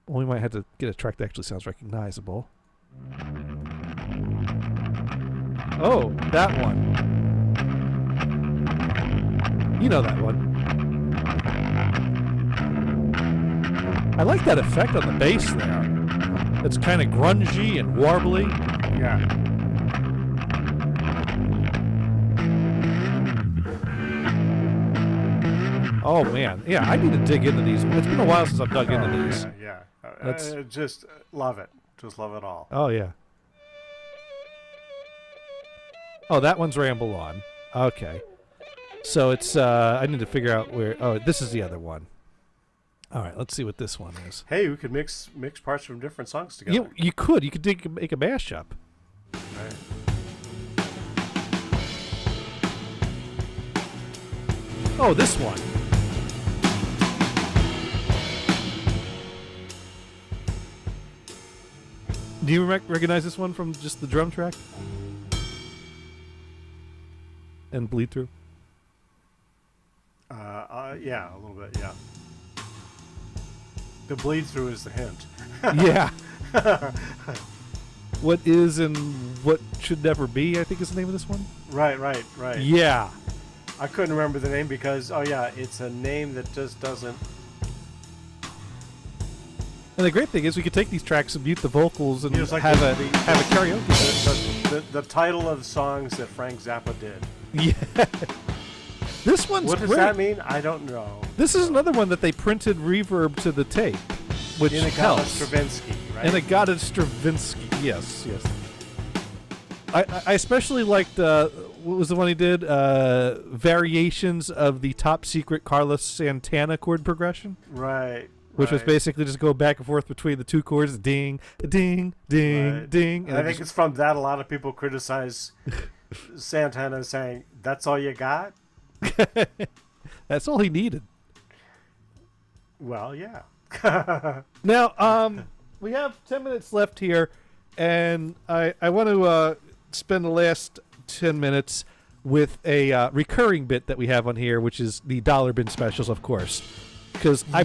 we might have to get a track that actually sounds recognizable. Oh, that one. You know that one. I like that effect on the bass there. It's kind of grungy and warbly. Yeah. Oh man, yeah, I need to dig into these. It's been a while since I've dug into these. Yeah. Just love it. Just love it all. Oh yeah. Oh, that one's Ramble On. Okay. So it's I need to figure out where. Oh, this is the other one. All right, let's see what this one is. Hey, we could mix parts from different songs together. Yeah, you could. You could make a mashup. Right. Oh, this one. Do you recognize this one from just the drum track? And Bleed Through? Yeah, a little bit, yeah. The Bleed Through is the hint. Yeah. What Is and What Should Never Be, I think is the name of this one. Right. Yeah. I couldn't remember the name because, it's a name that just doesn't... And the great thing is we could take these tracks and mute the vocals and like have a karaoke. The title of songs that Frank Zappa did. Yeah. This one's What does great. that mean? I don't know. This is another one that they printed reverb to the tape, which helps. Stravinsky, right? Inagata Stravinsky, yes. I especially liked, what was the one he did? Variations of the Top Secret Carlos Santana chord progression. Right. Which was basically just go back and forth between the 2 chords, ding, ding, ding, Right. ding. And I think it's from that a lot of people criticize Santana saying, "That's all you got?" That's all he needed. Well, yeah. Now, we have 10 minutes left here, and I want to spend the last 10 minutes with a recurring bit that we have on here, which is the dollar bin specials, of course. Because I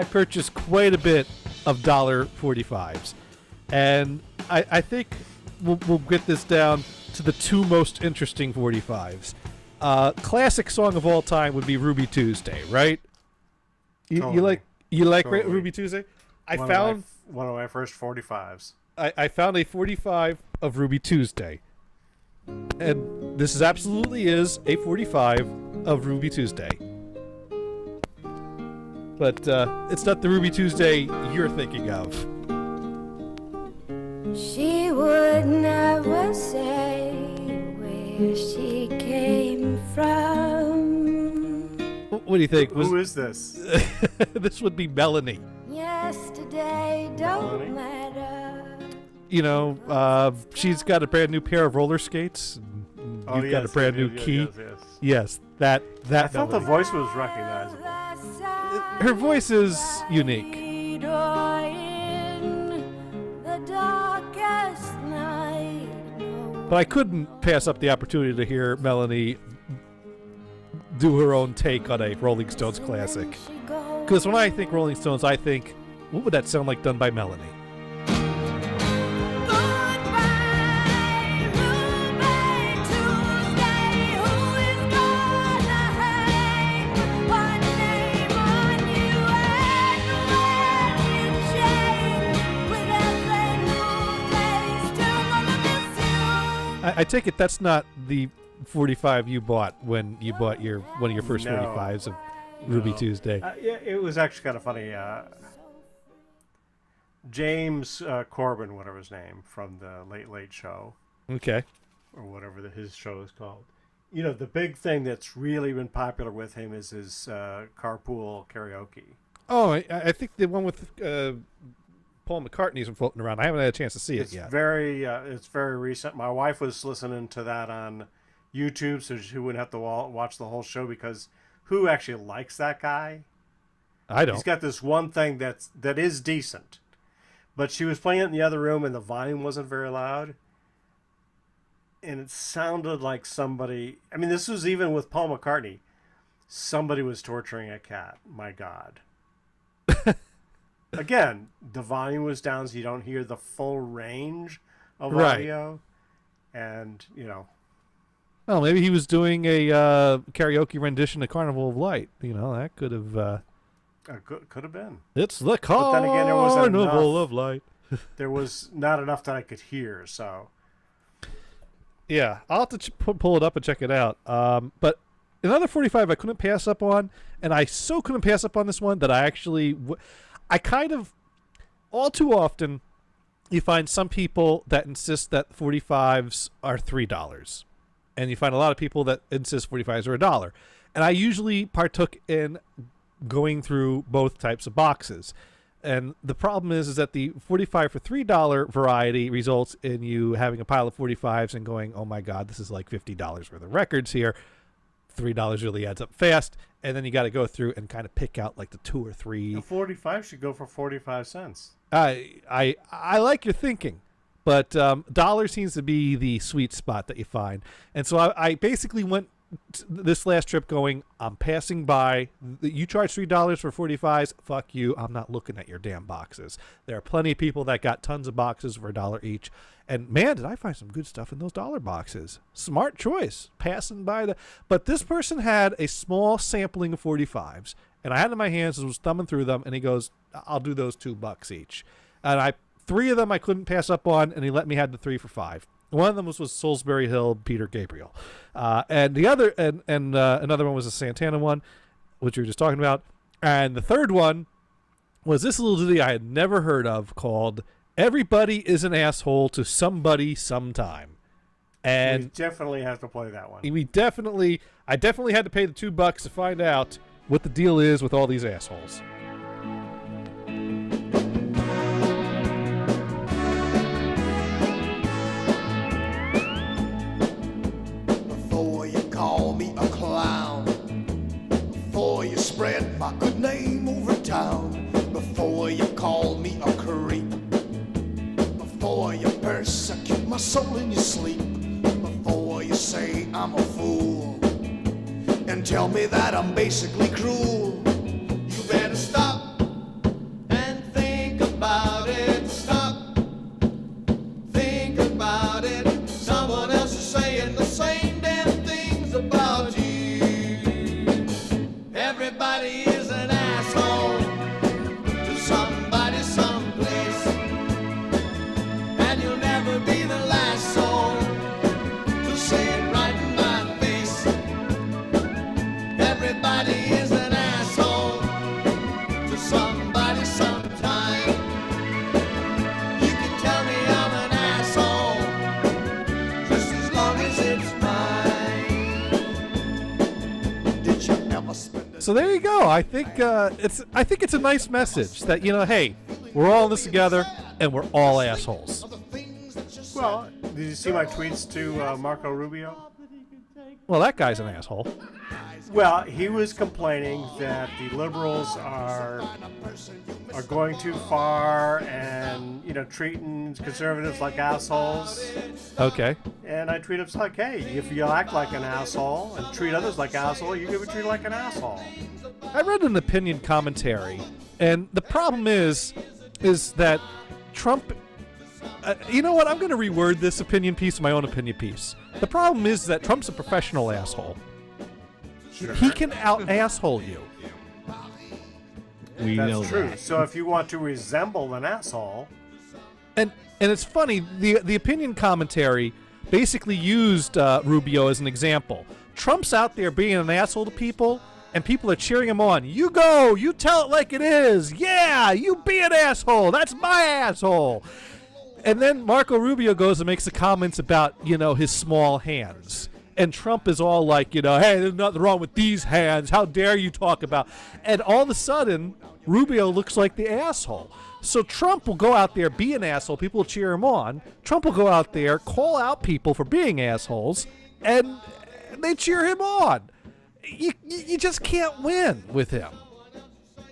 purchased quite a bit of $1.45s, and I think we'll get this down to the 2 most interesting 45s. Classic song of all time would be Ruby Tuesday, right? You like totally. Ruby Tuesday? I found one of my first 45s. I found a 45 of Ruby Tuesday, and this absolutely is a 45 of Ruby Tuesday. but it's not the Ruby Tuesday you're thinking of. She would never say where she came from. What do you think? Who is this? This would be Melanie. Yesterday don't matter. You know, she's got a brand new pair of roller skates. You've got a brand new key. Yes, that. I thought the voice was recognizable. Her voice is unique. But I couldn't pass up the opportunity to hear Melanie do her own take on a Rolling Stones classic. Because when I think Rolling Stones, I think, what would that sound like done by Melanie? I take it that's not the 45 you bought when you bought one of your first 45s of Ruby Tuesday. Yeah, it was actually kind of funny. James Corbin, whatever his name, from the Late Late Show. Okay. Or whatever his show is called. You know, the big thing that's really been popular with him is his carpool karaoke. Oh, I think the one with Paul McCartney's been floating around. I haven't had a chance to see it yet. It's very recent. My wife was listening to that on YouTube, so she wouldn't have to watch the whole show, because who actually likes that guy? I don't. He's got this one thing that is decent, but she was playing it in the other room and the volume wasn't very loud, and it sounded like somebody. I mean, this was even with Paul McCartney. Somebody was torturing a cat. My God. Again, the volume was down, so you don't hear the full range of audio. And, you know. Well, maybe he was doing a karaoke rendition of Carnival of Light. You know, that could have... could have been. It's the Carnival but then again, there wasn't enough, of Light. There was not enough that I could hear, so... Yeah, I'll have to pull it up and check it out. But another 45 I couldn't pass up on, and I so couldn't pass up on this one that I actually... I kind of, all too often, you find some people that insist that 45s are $3. And you find a lot of people that insist 45s are $1. And I usually partook in going through both types of boxes. And the problem is that the 45 for $3 variety results in you having a pile of 45s and going, oh my God, this is like $50 worth of records here. $3 really adds up fast, and then you got to go through and kind of pick out like the 2 or 3. A 45 should go for 45 cents. I like your thinking, but dollar seems to be the sweet spot that you find. And so I basically went this last trip going, I'm passing by. You charge $3 for 45s. Fuck you. I'm not looking at your damn boxes. There are plenty of people that got tons of boxes for $1 each. And man, did I find some good stuff in those dollar boxes. Smart choice. Passing by but this person had a small sampling of 45s, and I had it in my hands and was thumbing through them, and he goes, I'll do those $2 each. And 3 of them I couldn't pass up on, and he let me have the 3 for $5. One of them was Salisbury Hill, Peter Gabriel. And the other, and another one was a Santana one, which we were just talking about. And the third one was this little ditty I had never heard of called Everybody is an Asshole to Somebody Sometime. And we definitely have to play that one. I definitely had to pay the $2 to find out what the deal is with all these assholes. Before you call me a clown, before you spread my good name over town, before you call me a creep, before you persecute my soul in your sleep, before you say I'm a fool and tell me that I'm basically cruel, you better stop and think about it. Stop, think about it. Someone else is saying the same damn things about you. Everybody is an asshole to somebody someplace, and you'll never be the last soul to say it right in my face. Everybody is an asshole So there you go. I think it's a nice message that, hey, we're all in this together and we're all assholes. Well, did you see my tweets to Marco Rubio? Well, that guy's an asshole. Well, he was complaining that the liberals are going too far and, treating conservatives like assholes. Okay. And I tweeted, it's like, hey, if you act like an asshole and treat others like asshole, you're going to be treated like an asshole. I read an opinion commentary, and the problem is that Trump... you know what? I'm going to reword this opinion piece to my own opinion piece. The problem is that Trump's a professional asshole. Sure. He can out-asshole you. That's true. That. So if you want to resemble an asshole... And it's funny, the opinion commentary basically used Rubio as an example. Trump's out there being an asshole to people, and people are cheering him on. You go! You tell it like it is! Yeah! You be an asshole! That's my asshole! And then Marco Rubio goes and makes the comments about, his small hands. And Trump is all like, hey, there's nothing wrong with these hands. How dare you talk about... And all of a sudden, Rubio looks like the asshole. So Trump will go out there, be an asshole. People will cheer him on. Trump will go out there, call out people for being assholes, and they cheer him on. You just can't win with him.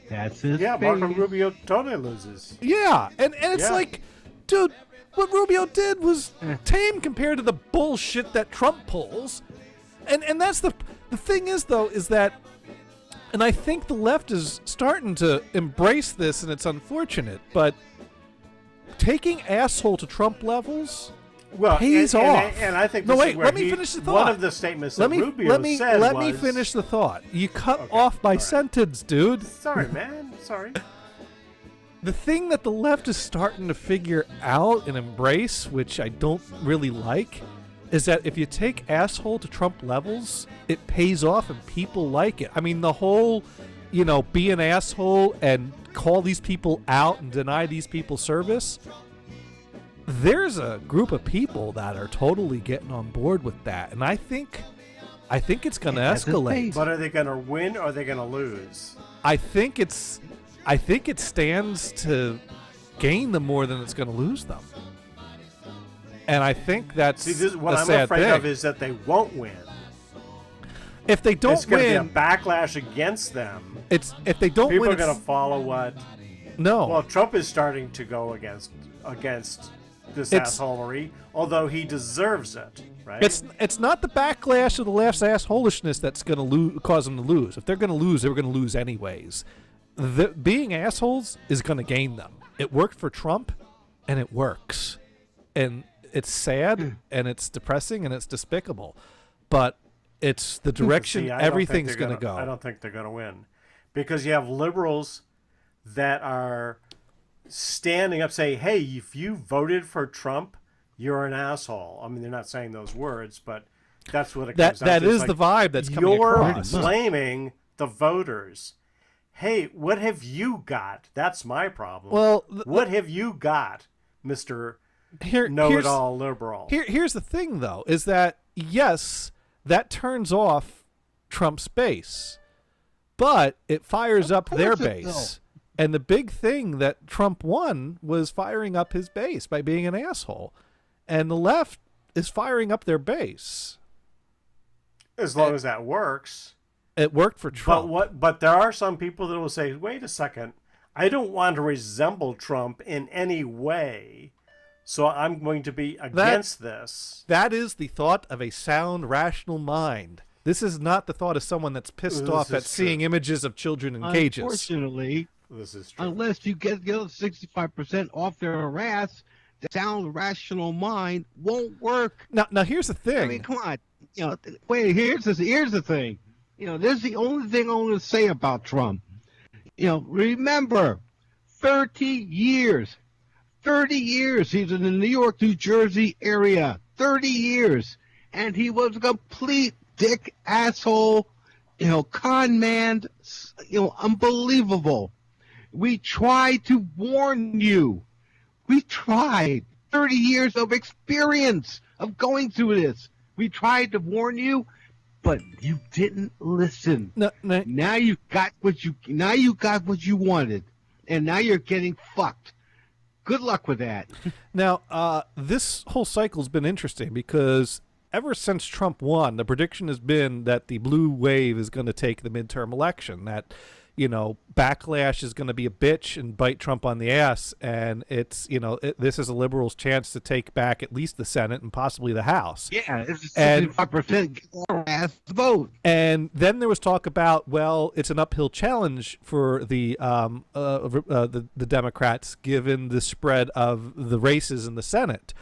That's his Marco Rubio totally loses. Yeah, and it's like... Dude, what Rubio did was tame compared to the bullshit that Trump pulls. And that's the thing is, though, is that, and I think the left is starting to embrace this, and it's unfortunate, but taking asshole to Trump levels pays off. And I think no, wait, let me finish the thought. One of the statements that Rubio said Let me finish the thought. You cut off my sentence, dude. Sorry, man. Sorry. The thing that the left is starting to figure out and embrace, which I don't really like, is that if you take asshole to Trump levels, it pays off and people like it. I mean, the whole, be an asshole and call these people out and deny these people service, there's a group of people that are totally getting on board with that. And I think it's going to escalate. But are they going to win or are they going to lose? I think it stands to gain them more than it's going to lose them. And I think that's what I'm afraid of is that they won't win. If they don't win... It's going to be a backlash against them. If they don't people win... People are going to follow what... No. Well, Trump is starting to go against this assholery, although he deserves it, right? It's not the backlash of the left's assholishness that's going to cause them to lose. If they're going to lose, they were going to lose anyways. Being assholes is going to gain them. It worked for Trump, and it works. And it's sad, and it's depressing, and it's despicable. But it's the direction everything's going to go. I don't think they're going to win. Because you have liberals that are standing up saying, hey, if you voted for Trump, you're an asshole. I mean, they're not saying those words, but that's what it comes down to. That is the vibe that's coming across. You're blaming the voters. Hey, what have you got? That's my problem. Well, what have you got, Mr. Know-it-all liberal? Here's the thing, though, is that, yes, that turns off Trump's base, but it fires up their base. And the big thing that Trump won was firing up his base by being an asshole. And the left is firing up their base. As long as that works. It worked for Trump. But there are some people that will say, wait a second, I don't want to resemble Trump in any way, so I'm going to be against this. That is the thought of a sound, rational mind. This is not the thought of someone that's pissed off at seeing images of children in cages. Unfortunately, this is true. Unless you get the other 65% off their ass, the sound, rational mind won't work. Now here's the thing. I mean, come on. Here's the thing. This is the only thing I want to say about Trump. Remember, 30 years he's in the New York, New Jersey area. 30 years. And he was a complete dick, asshole, con man, unbelievable. We tried to warn you. We tried. 30 years of experience of going through this. We tried to warn you. but you didn't listen. No. Now you got what you wanted, and now you're getting fucked. Good luck with that. Now, this whole cycle's been interesting because ever since Trump won, the prediction has been that the blue wave is going to take the midterm election, that, backlash is going to be a bitch and bite Trump on the ass, and it's, this is a liberal's chance to take back at least the Senate and possibly the House. Yeah, it's a 75% ass vote. And then there was talk about, well, it's an uphill challenge for the Democrats given the spread of the races in the Senate.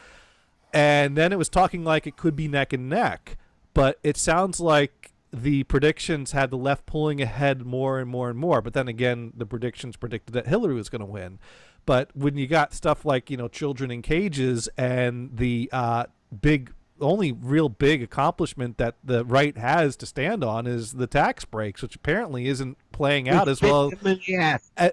And then it was talking like it could be neck and neck, but it sounds like the predictions had the left pulling ahead more and more and more. But then again, the predictions predicted that Hillary was going to win. But when you got stuff like, children in cages and the only real big accomplishment that the right has to stand on is the tax breaks, which apparently isn't playing out as well.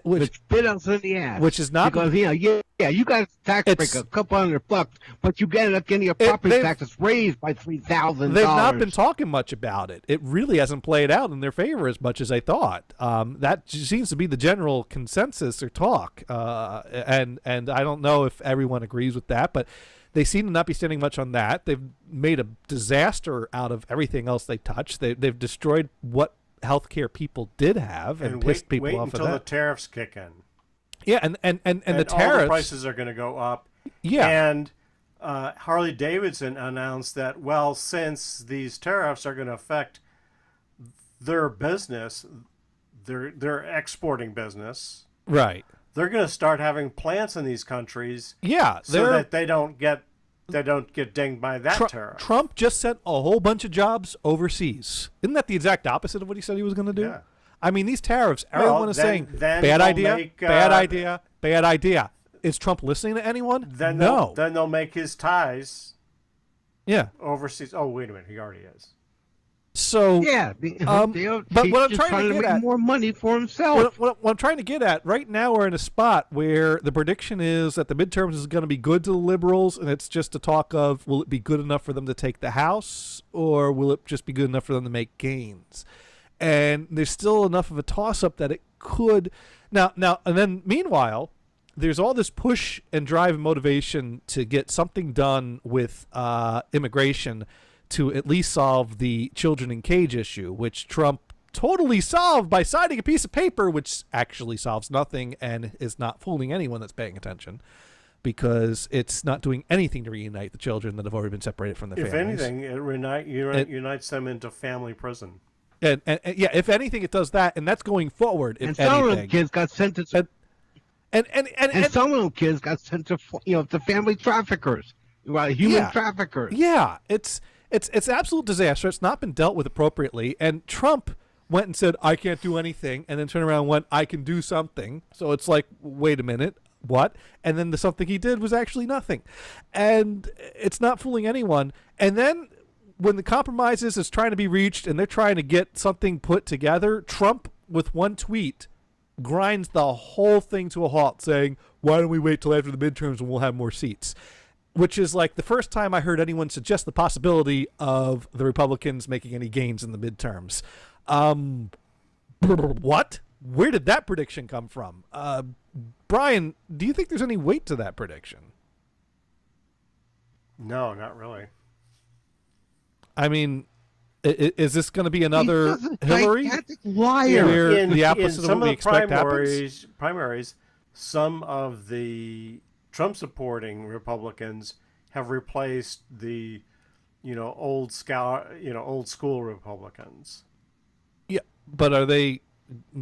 Which bit us in the ass. Which is not because you got a tax break a couple $100, but you ended up getting your property taxes raised by $3,000. They've not been talking much about it. It really hasn't played out in their favor as much as I thought. That seems to be the general consensus or talk, and I don't know if everyone agrees with that, but they seem to not be standing much on that. They've made a disaster out of everything else they touch. They've destroyed what healthcare people did have and pissed people off of that. Wait until the tariffs kick in. Yeah, and the tariffs. All the prices are going to go up. Yeah. And Harley Davidson announced that, well, since these tariffs are going to affect their business, their exporting business. Right. They're going to start having plants in these countries, so that they don't get dinged by that tariff. Trump just sent a whole bunch of jobs overseas. Isn't that the exact opposite of what he said he was going to do? Yeah. I mean, these tariffs, everyone is saying bad idea, bad idea. Is Trump listening to anyone? No. Then they'll make his ties. Yeah. Overseas. Oh, wait a minute, he already is. So but what I'm trying to get at, more money for himself. What I'm trying to get at right now, we're in a spot where the prediction is that the midterms is going to be good to the liberals, and it's just a talk of, will it be good enough for them to take the House, or will it just be good enough for them to make gains? And there's still enough of a toss-up that it could. Now, and then meanwhile, there's all this push and drive and motivation to get something done with immigration to at least solve the children in cage issue, which Trump totally solved by signing a piece of paper, which actually solves nothing and is not fooling anyone that's paying attention, because it's not doing anything to reunite the children that have already been separated from their families. If anything, it unites them into family prison. And yeah, if anything, it does that, and that's going forward. If and some anything. of them kids got sent to and some of them kids got sent to to family traffickers, human traffickers. Yeah, it's absolute disaster. It's not been dealt with appropriately, and Trump went and said, I can't do anything, and then turned around and went, I can do something. So it's like, wait a minute, what? And then the something he did was actually nothing. And it's not fooling anyone. And then when the compromises is trying to be reached and they're trying to get something put together, Trump, with one tweet, grinds the whole thing to a halt, saying, why don't we wait till after the midterms and we'll have more seats? Which is like the first time I heard anyone suggest the possibility of the Republicans making any gains in the midterms. What? Where did that prediction come from? Brian, do you think there's any weight to that prediction? No, not really. I mean, is this going to be another Hillary? Liar. Where the opposite of some what we of the expect happens? primaries, some of the Trump-supporting Republicans have replaced the, old school Republicans. Yeah, but are they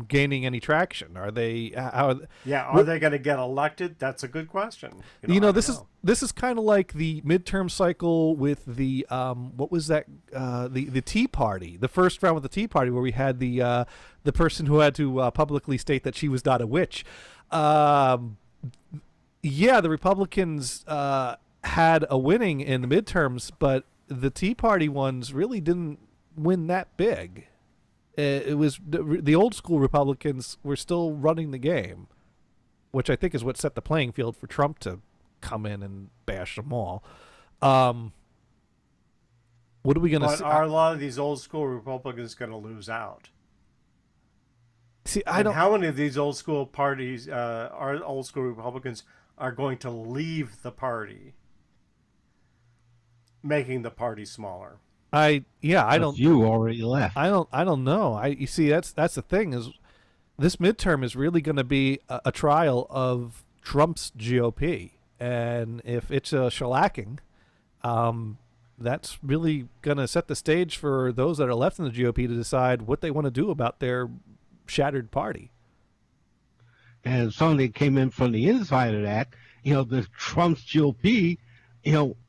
gaining any traction? Are they? Are they going to get elected? That's a good question. This is kind of like the midterm cycle with the what was that? The Tea Party, the first round with the Tea Party, where we had the person who had to publicly state that she was not a witch. Yeah, the Republicans had a winning in the midterms, but the Tea Party ones really didn't win that big. It was the old school Republicans were still running the game, which I think is what set the playing field for Trump to come in and bash them all. What are we going to But see? are a lot of these old school Republicans going to lose out? See, How many of these old school parties, our old school Republicans, are going to leave the party, making the party smaller? You already left. I don't know. You see, that's the thing is, this midterm is really going to be a trial of Trump's GOP, and if it's a shellacking, that's really going to set the stage for those that are left in the GOP to decide what they want to do about their shattered party. And somebody came in from the inside of that, the Trump's GOP,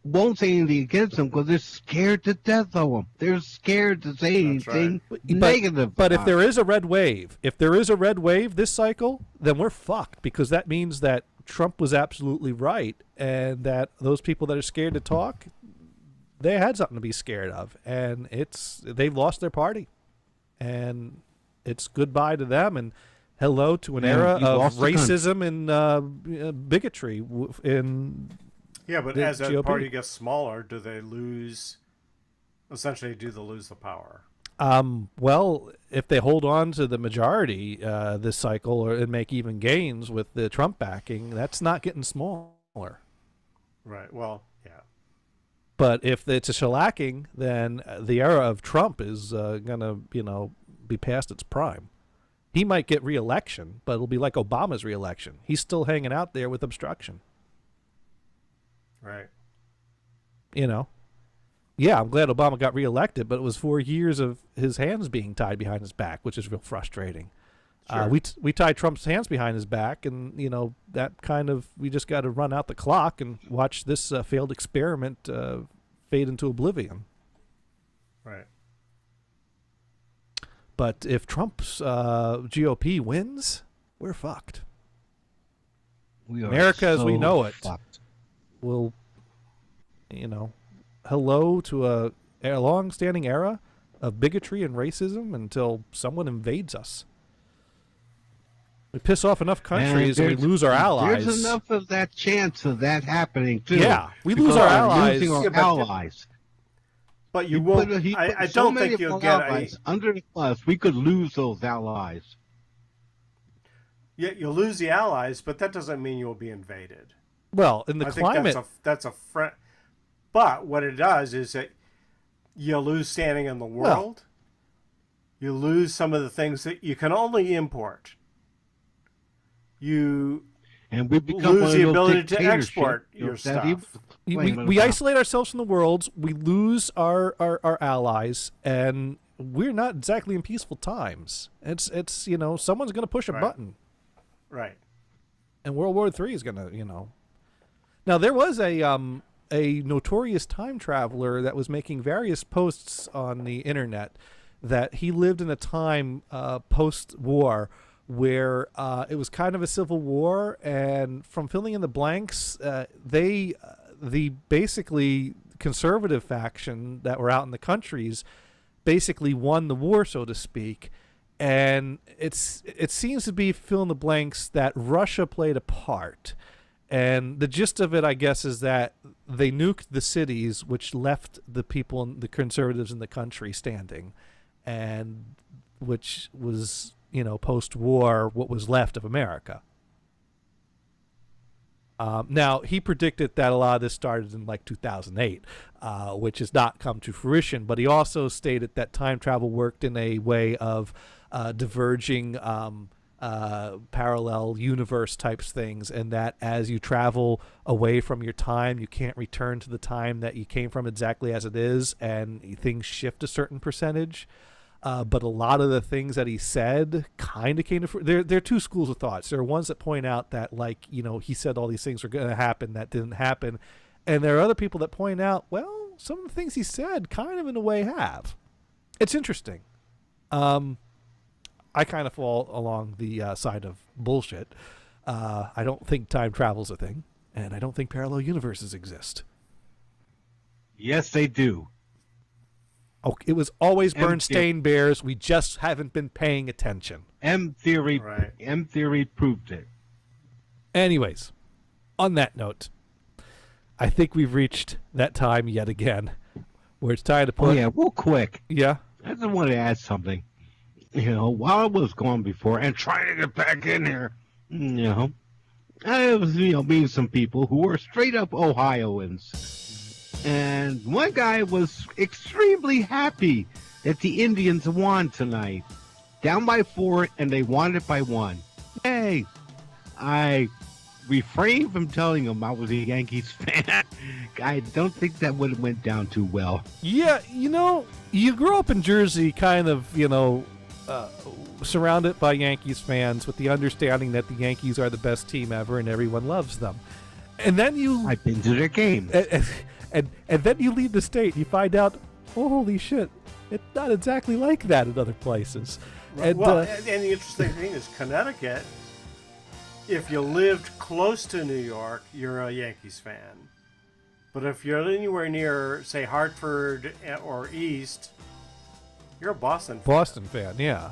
won't say anything against him because they're scared to death of him. They're scared to say anything negative. But if there is a red wave, this cycle, then we're fucked, because that means that Trump was absolutely right, and that those people that are scared to talk, they had something to be scared of, and they've lost their party, and it's goodbye to them, and hello to an era of racism and bigotry in but the as that GOP. party gets smaller, do they lose the power? Well, if they hold on to the majority this cycle and make even gains with the Trump backing, that's not getting smaller. Right. Well, yeah. But if it's a shellacking, then the era of Trump is going to, be past its prime. He might get re-election, but it'll be like Obama's re-election. He's still hanging out there with obstruction. Right. Yeah, I'm glad Obama got reelected, but it was 4 years of his hands being tied behind his back, which is real frustrating. Sure. We tied Trump's hands behind his back, and that kind of, we just got to run out the clock and watch this failed experiment fade into oblivion. Right. But if Trump's GOP wins, we're fucked. America, as we know it, will, hello to a long-standing era of bigotry and racism until someone invades us. We piss off enough countries and we lose our allies. There's enough of that chance of that happening, too. Yeah, we lose our allies. Losing our allies. But you won't. I don't think you'll get under the bus. We could lose those allies. Yeah, you'll lose the allies, but that doesn't mean you'll be invaded. Well, in the climate, that's a friend. But what it does is that you lose standing in the world. You lose some of the things that you can only import. You lose the ability to export your stuff. We isolate ourselves from the world. We lose our allies, and we're not exactly in peaceful times. It's someone's going to push a button, right? And World War III is going to Now there was a notorious time traveler that was making various posts on the internet that he lived in a time post-war where it was kind of a civil war, and from filling in the blanks, the basically conservative faction that were out in the countries basically won the war, so to speak. And it seems to be, fill in the blanks, that Russia played a part. And the gist of it, I guess, is that they nuked the cities, which left the people, the conservatives in the country standing, and which was, post-war, what was left of America. Now, he predicted that a lot of this started in 2008, which has not come to fruition. But he also stated that time travel worked in a way of diverging parallel universe types things, and that as you travel away from your time, you can't return to the time that you came from exactly as it is, and things shift a certain percentage. But a lot of the things that he said kind of came to there are two schools of thoughts. There are ones that point out that, he said all these things were going to happen that didn't happen. And there are other people that point out, well, some of the things he said kind of in a way have. It's interesting. I kind of fall along the side of bullshit. I don't think time travel's a thing, and I don't think parallel universes exist. Yes, they do. Oh, it was always Bernstein Bears. We just haven't been paying attention. M theory proved it. Anyways, on that note, I think we've reached that time yet again where it's time to put. Oh yeah, real quick. Yeah. I just wanted to add something. While I was gone before and trying to get back in here, I was, meeting some people who were straight up Ohioans. And one guy was extremely happy that the Indians won tonight. Down by 4, and they won it by 1. Hey, I refrained from telling him I was a Yankees fan. I don't think that would have went down too well. Yeah, you grew up in Jersey kind of, surrounded by Yankees fans with the understanding that the Yankees are the best team ever and everyone loves them. And then I've been to their games. And then you leave the state, you find out, oh, holy shit, it's not exactly like that in other places. Right. And, and the interesting thing is Connecticut, if you lived close to New York, you're a Yankees fan. But if you're anywhere near, say, Hartford or East, you're a Boston fan. Boston fan, yeah.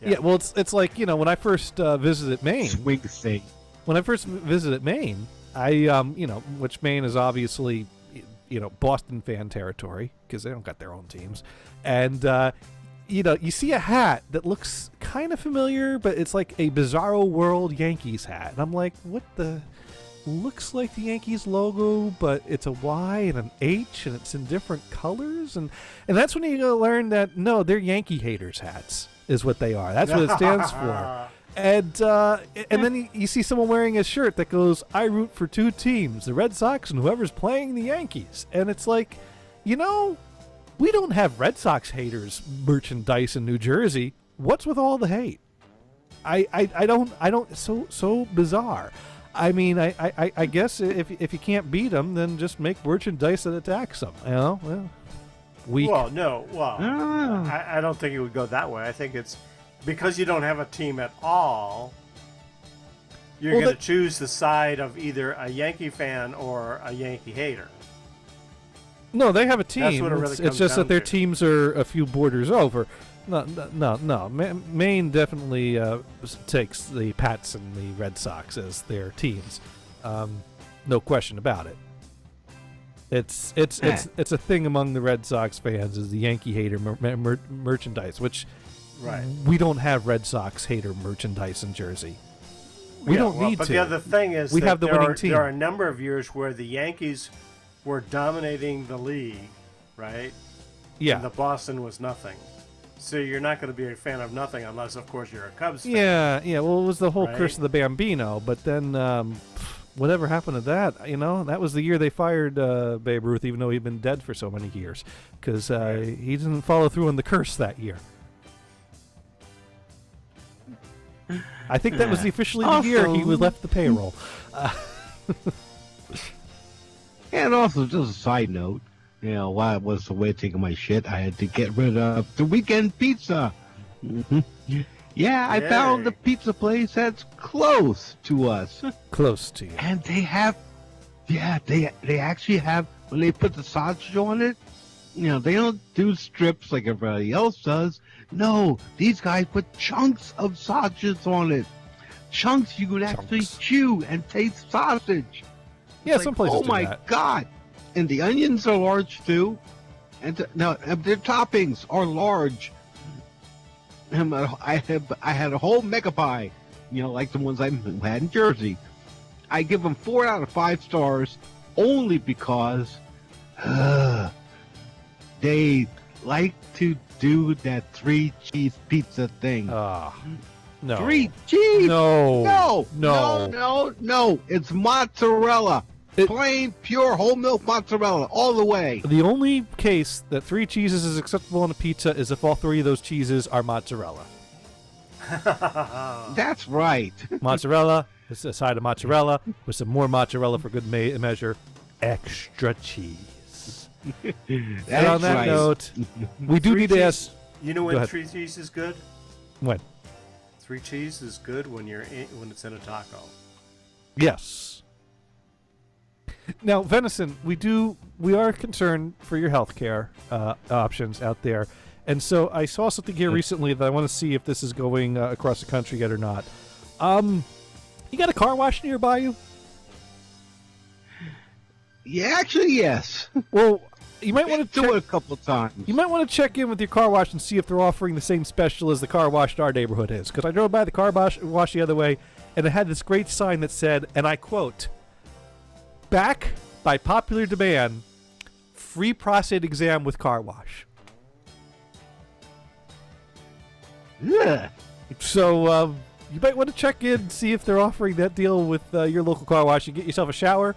Yeah, well, it's like, when I first visited Maine. Swing state. When I first visited Maine, I, which Maine is obviously, Boston fan territory, because they don't got their own teams. And, you see a hat that looks kind of familiar, but it's like a Bizarro World Yankees hat. And I'm like, what the... Looks like the Yankees logo, but it's a Y and an H, and it's in different colors. And that's when you learn that, no, they're Yankee haters hats is what they are. That's what it stands for. And then you see someone wearing a shirt that goes, I root for 2 teams, the Red Sox and whoever's playing the Yankees. And it's like, we don't have Red Sox haters merchandise in New Jersey. What's with all the hate? I don't, so bizarre. I mean, I guess if you can't beat them, then just make merchandise that attacks them. Weak. Well, no. Well, I don't think it would go that way. I think it's because you don't have a team at all. You're going to choose the side of either a Yankee fan or a Yankee hater. No, they have a team. That's what it really comes it's just down that their to. teams are a few borders over. No. Maine definitely takes the Pats and the Red Sox as their teams. No question about it. It's a thing among the Red Sox fans is the Yankee hater merchandise, which we don't have Red Sox hater merchandise in Jersey. We don't need but to. The other thing is we that have the winning team. There are a number of years where the Yankees were dominating the league, right? Yeah. And the Boston was nothing. So you're not going to be a fan of nothing unless, of course, you're a Cubs fan. Yeah. Well, it was the whole curse of the Bambino, but then whatever happened to that? That was the year they fired Babe Ruth, even though he'd been dead for so many years, because he didn't follow through on the curse that year. I think that was officially the year he was left the payroll. And also, just a side note, while I was away taking my shit, I had to get rid of the weekend pizza. Yeah, I found the pizza place that's close to us. Close to you. And they have, they actually have, when they put the sausage on it, they don't do strips like everybody else does. No, these guys put chunks of sausages on it. Chunks you could actually chew and taste sausage. Yeah, some places oh do my that. God. And the onions are large too. And their toppings are large. And I had a whole mega pie, like the ones I had in Jersey. I give them 4 out of 5 stars only because they like to do that 3-cheese pizza thing. No. 3 cheese? No. No. It's mozzarella. Plain, pure, whole milk mozzarella, all the way. The only case that 3 cheeses is acceptable on a pizza is if all 3 of those cheeses are mozzarella. That's right. Mozzarella, it's a side of mozzarella, with some more mozzarella for good measure, extra cheese. And on that note, we do need to ask... You know when 3 cheese is good? When? 3 cheese is good when when it's in a taco. Yes. Now, Venison, we are concerned for your healthcare options out there, and so I saw something here recently that I want to see if this is going across the country yet or not. You got a car wash nearby you? Yeah, actually, yes. Well, You might want to do it a couple of times. You might want to check in with your car wash and see if they're offering the same special as the car wash in our neighborhood is. Because I drove by the car wash the other way, and it had this great sign that said, and I quote, "Back by popular demand, free prostate exam with car wash." Yeah. So you might want to check in, see if they're offering that deal with your local car wash. You get yourself a shower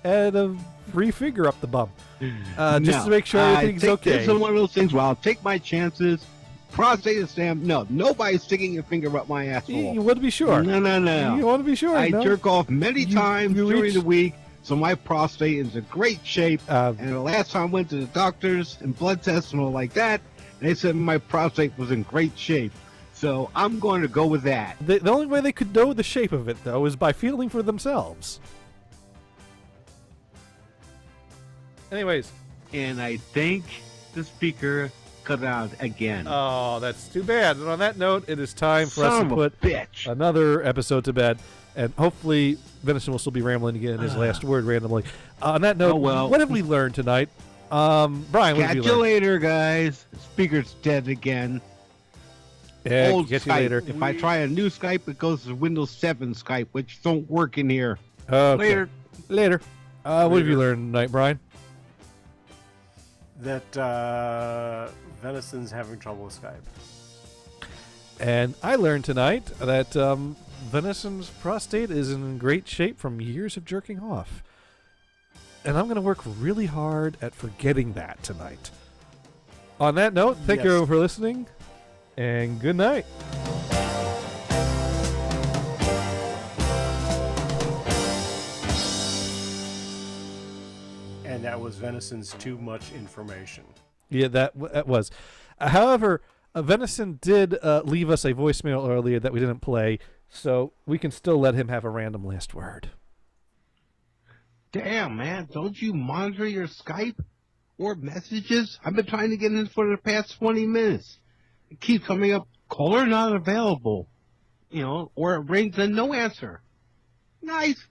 and a free finger up the bum, just to make sure everything's okay. This is one of those things where I'll take my chances. Prostate exam, no. Nobody's sticking a finger up my asshole. You want to be sure. No. You want to be sure. I jerk off many times during the week, so my prostate is in great shape. And the last time I went to the doctors and blood tests and all like that, they said my prostate was in great shape. So I'm going to go with that. The only way they could know the shape of it, though, is by feeling for themselves. Anyways. And I think the speaker cut out again. Oh, that's too bad. And on that note, it is time for us to put another episode to bed. And hopefully Venison will still be rambling again his last word randomly. On that note, what have we learned tonight? Brian, what have you learned? Catch you later, guys. The speaker's dead again. Yeah, Old get Skype. you later. If I try a new Skype, it goes to Windows 7 Skype, which don't work in here. Okay. Later. What have you learned tonight, Brian? That Venison's having trouble with Skype. And I learned tonight that Venison's prostate is in great shape from years of jerking off. And I'm going to work really hard at forgetting that tonight. On that note, thank you for listening, and good night. And that was Venison's too much information. Yeah, that was. However, Venison did leave us a voicemail earlier that we didn't play, so we can still let him have a random last word. Damn, man. Don't you monitor your Skype or messages? I've been trying to get in for the past 20 minutes. It keeps coming up, caller not available. Or it rings and no answer. Nice.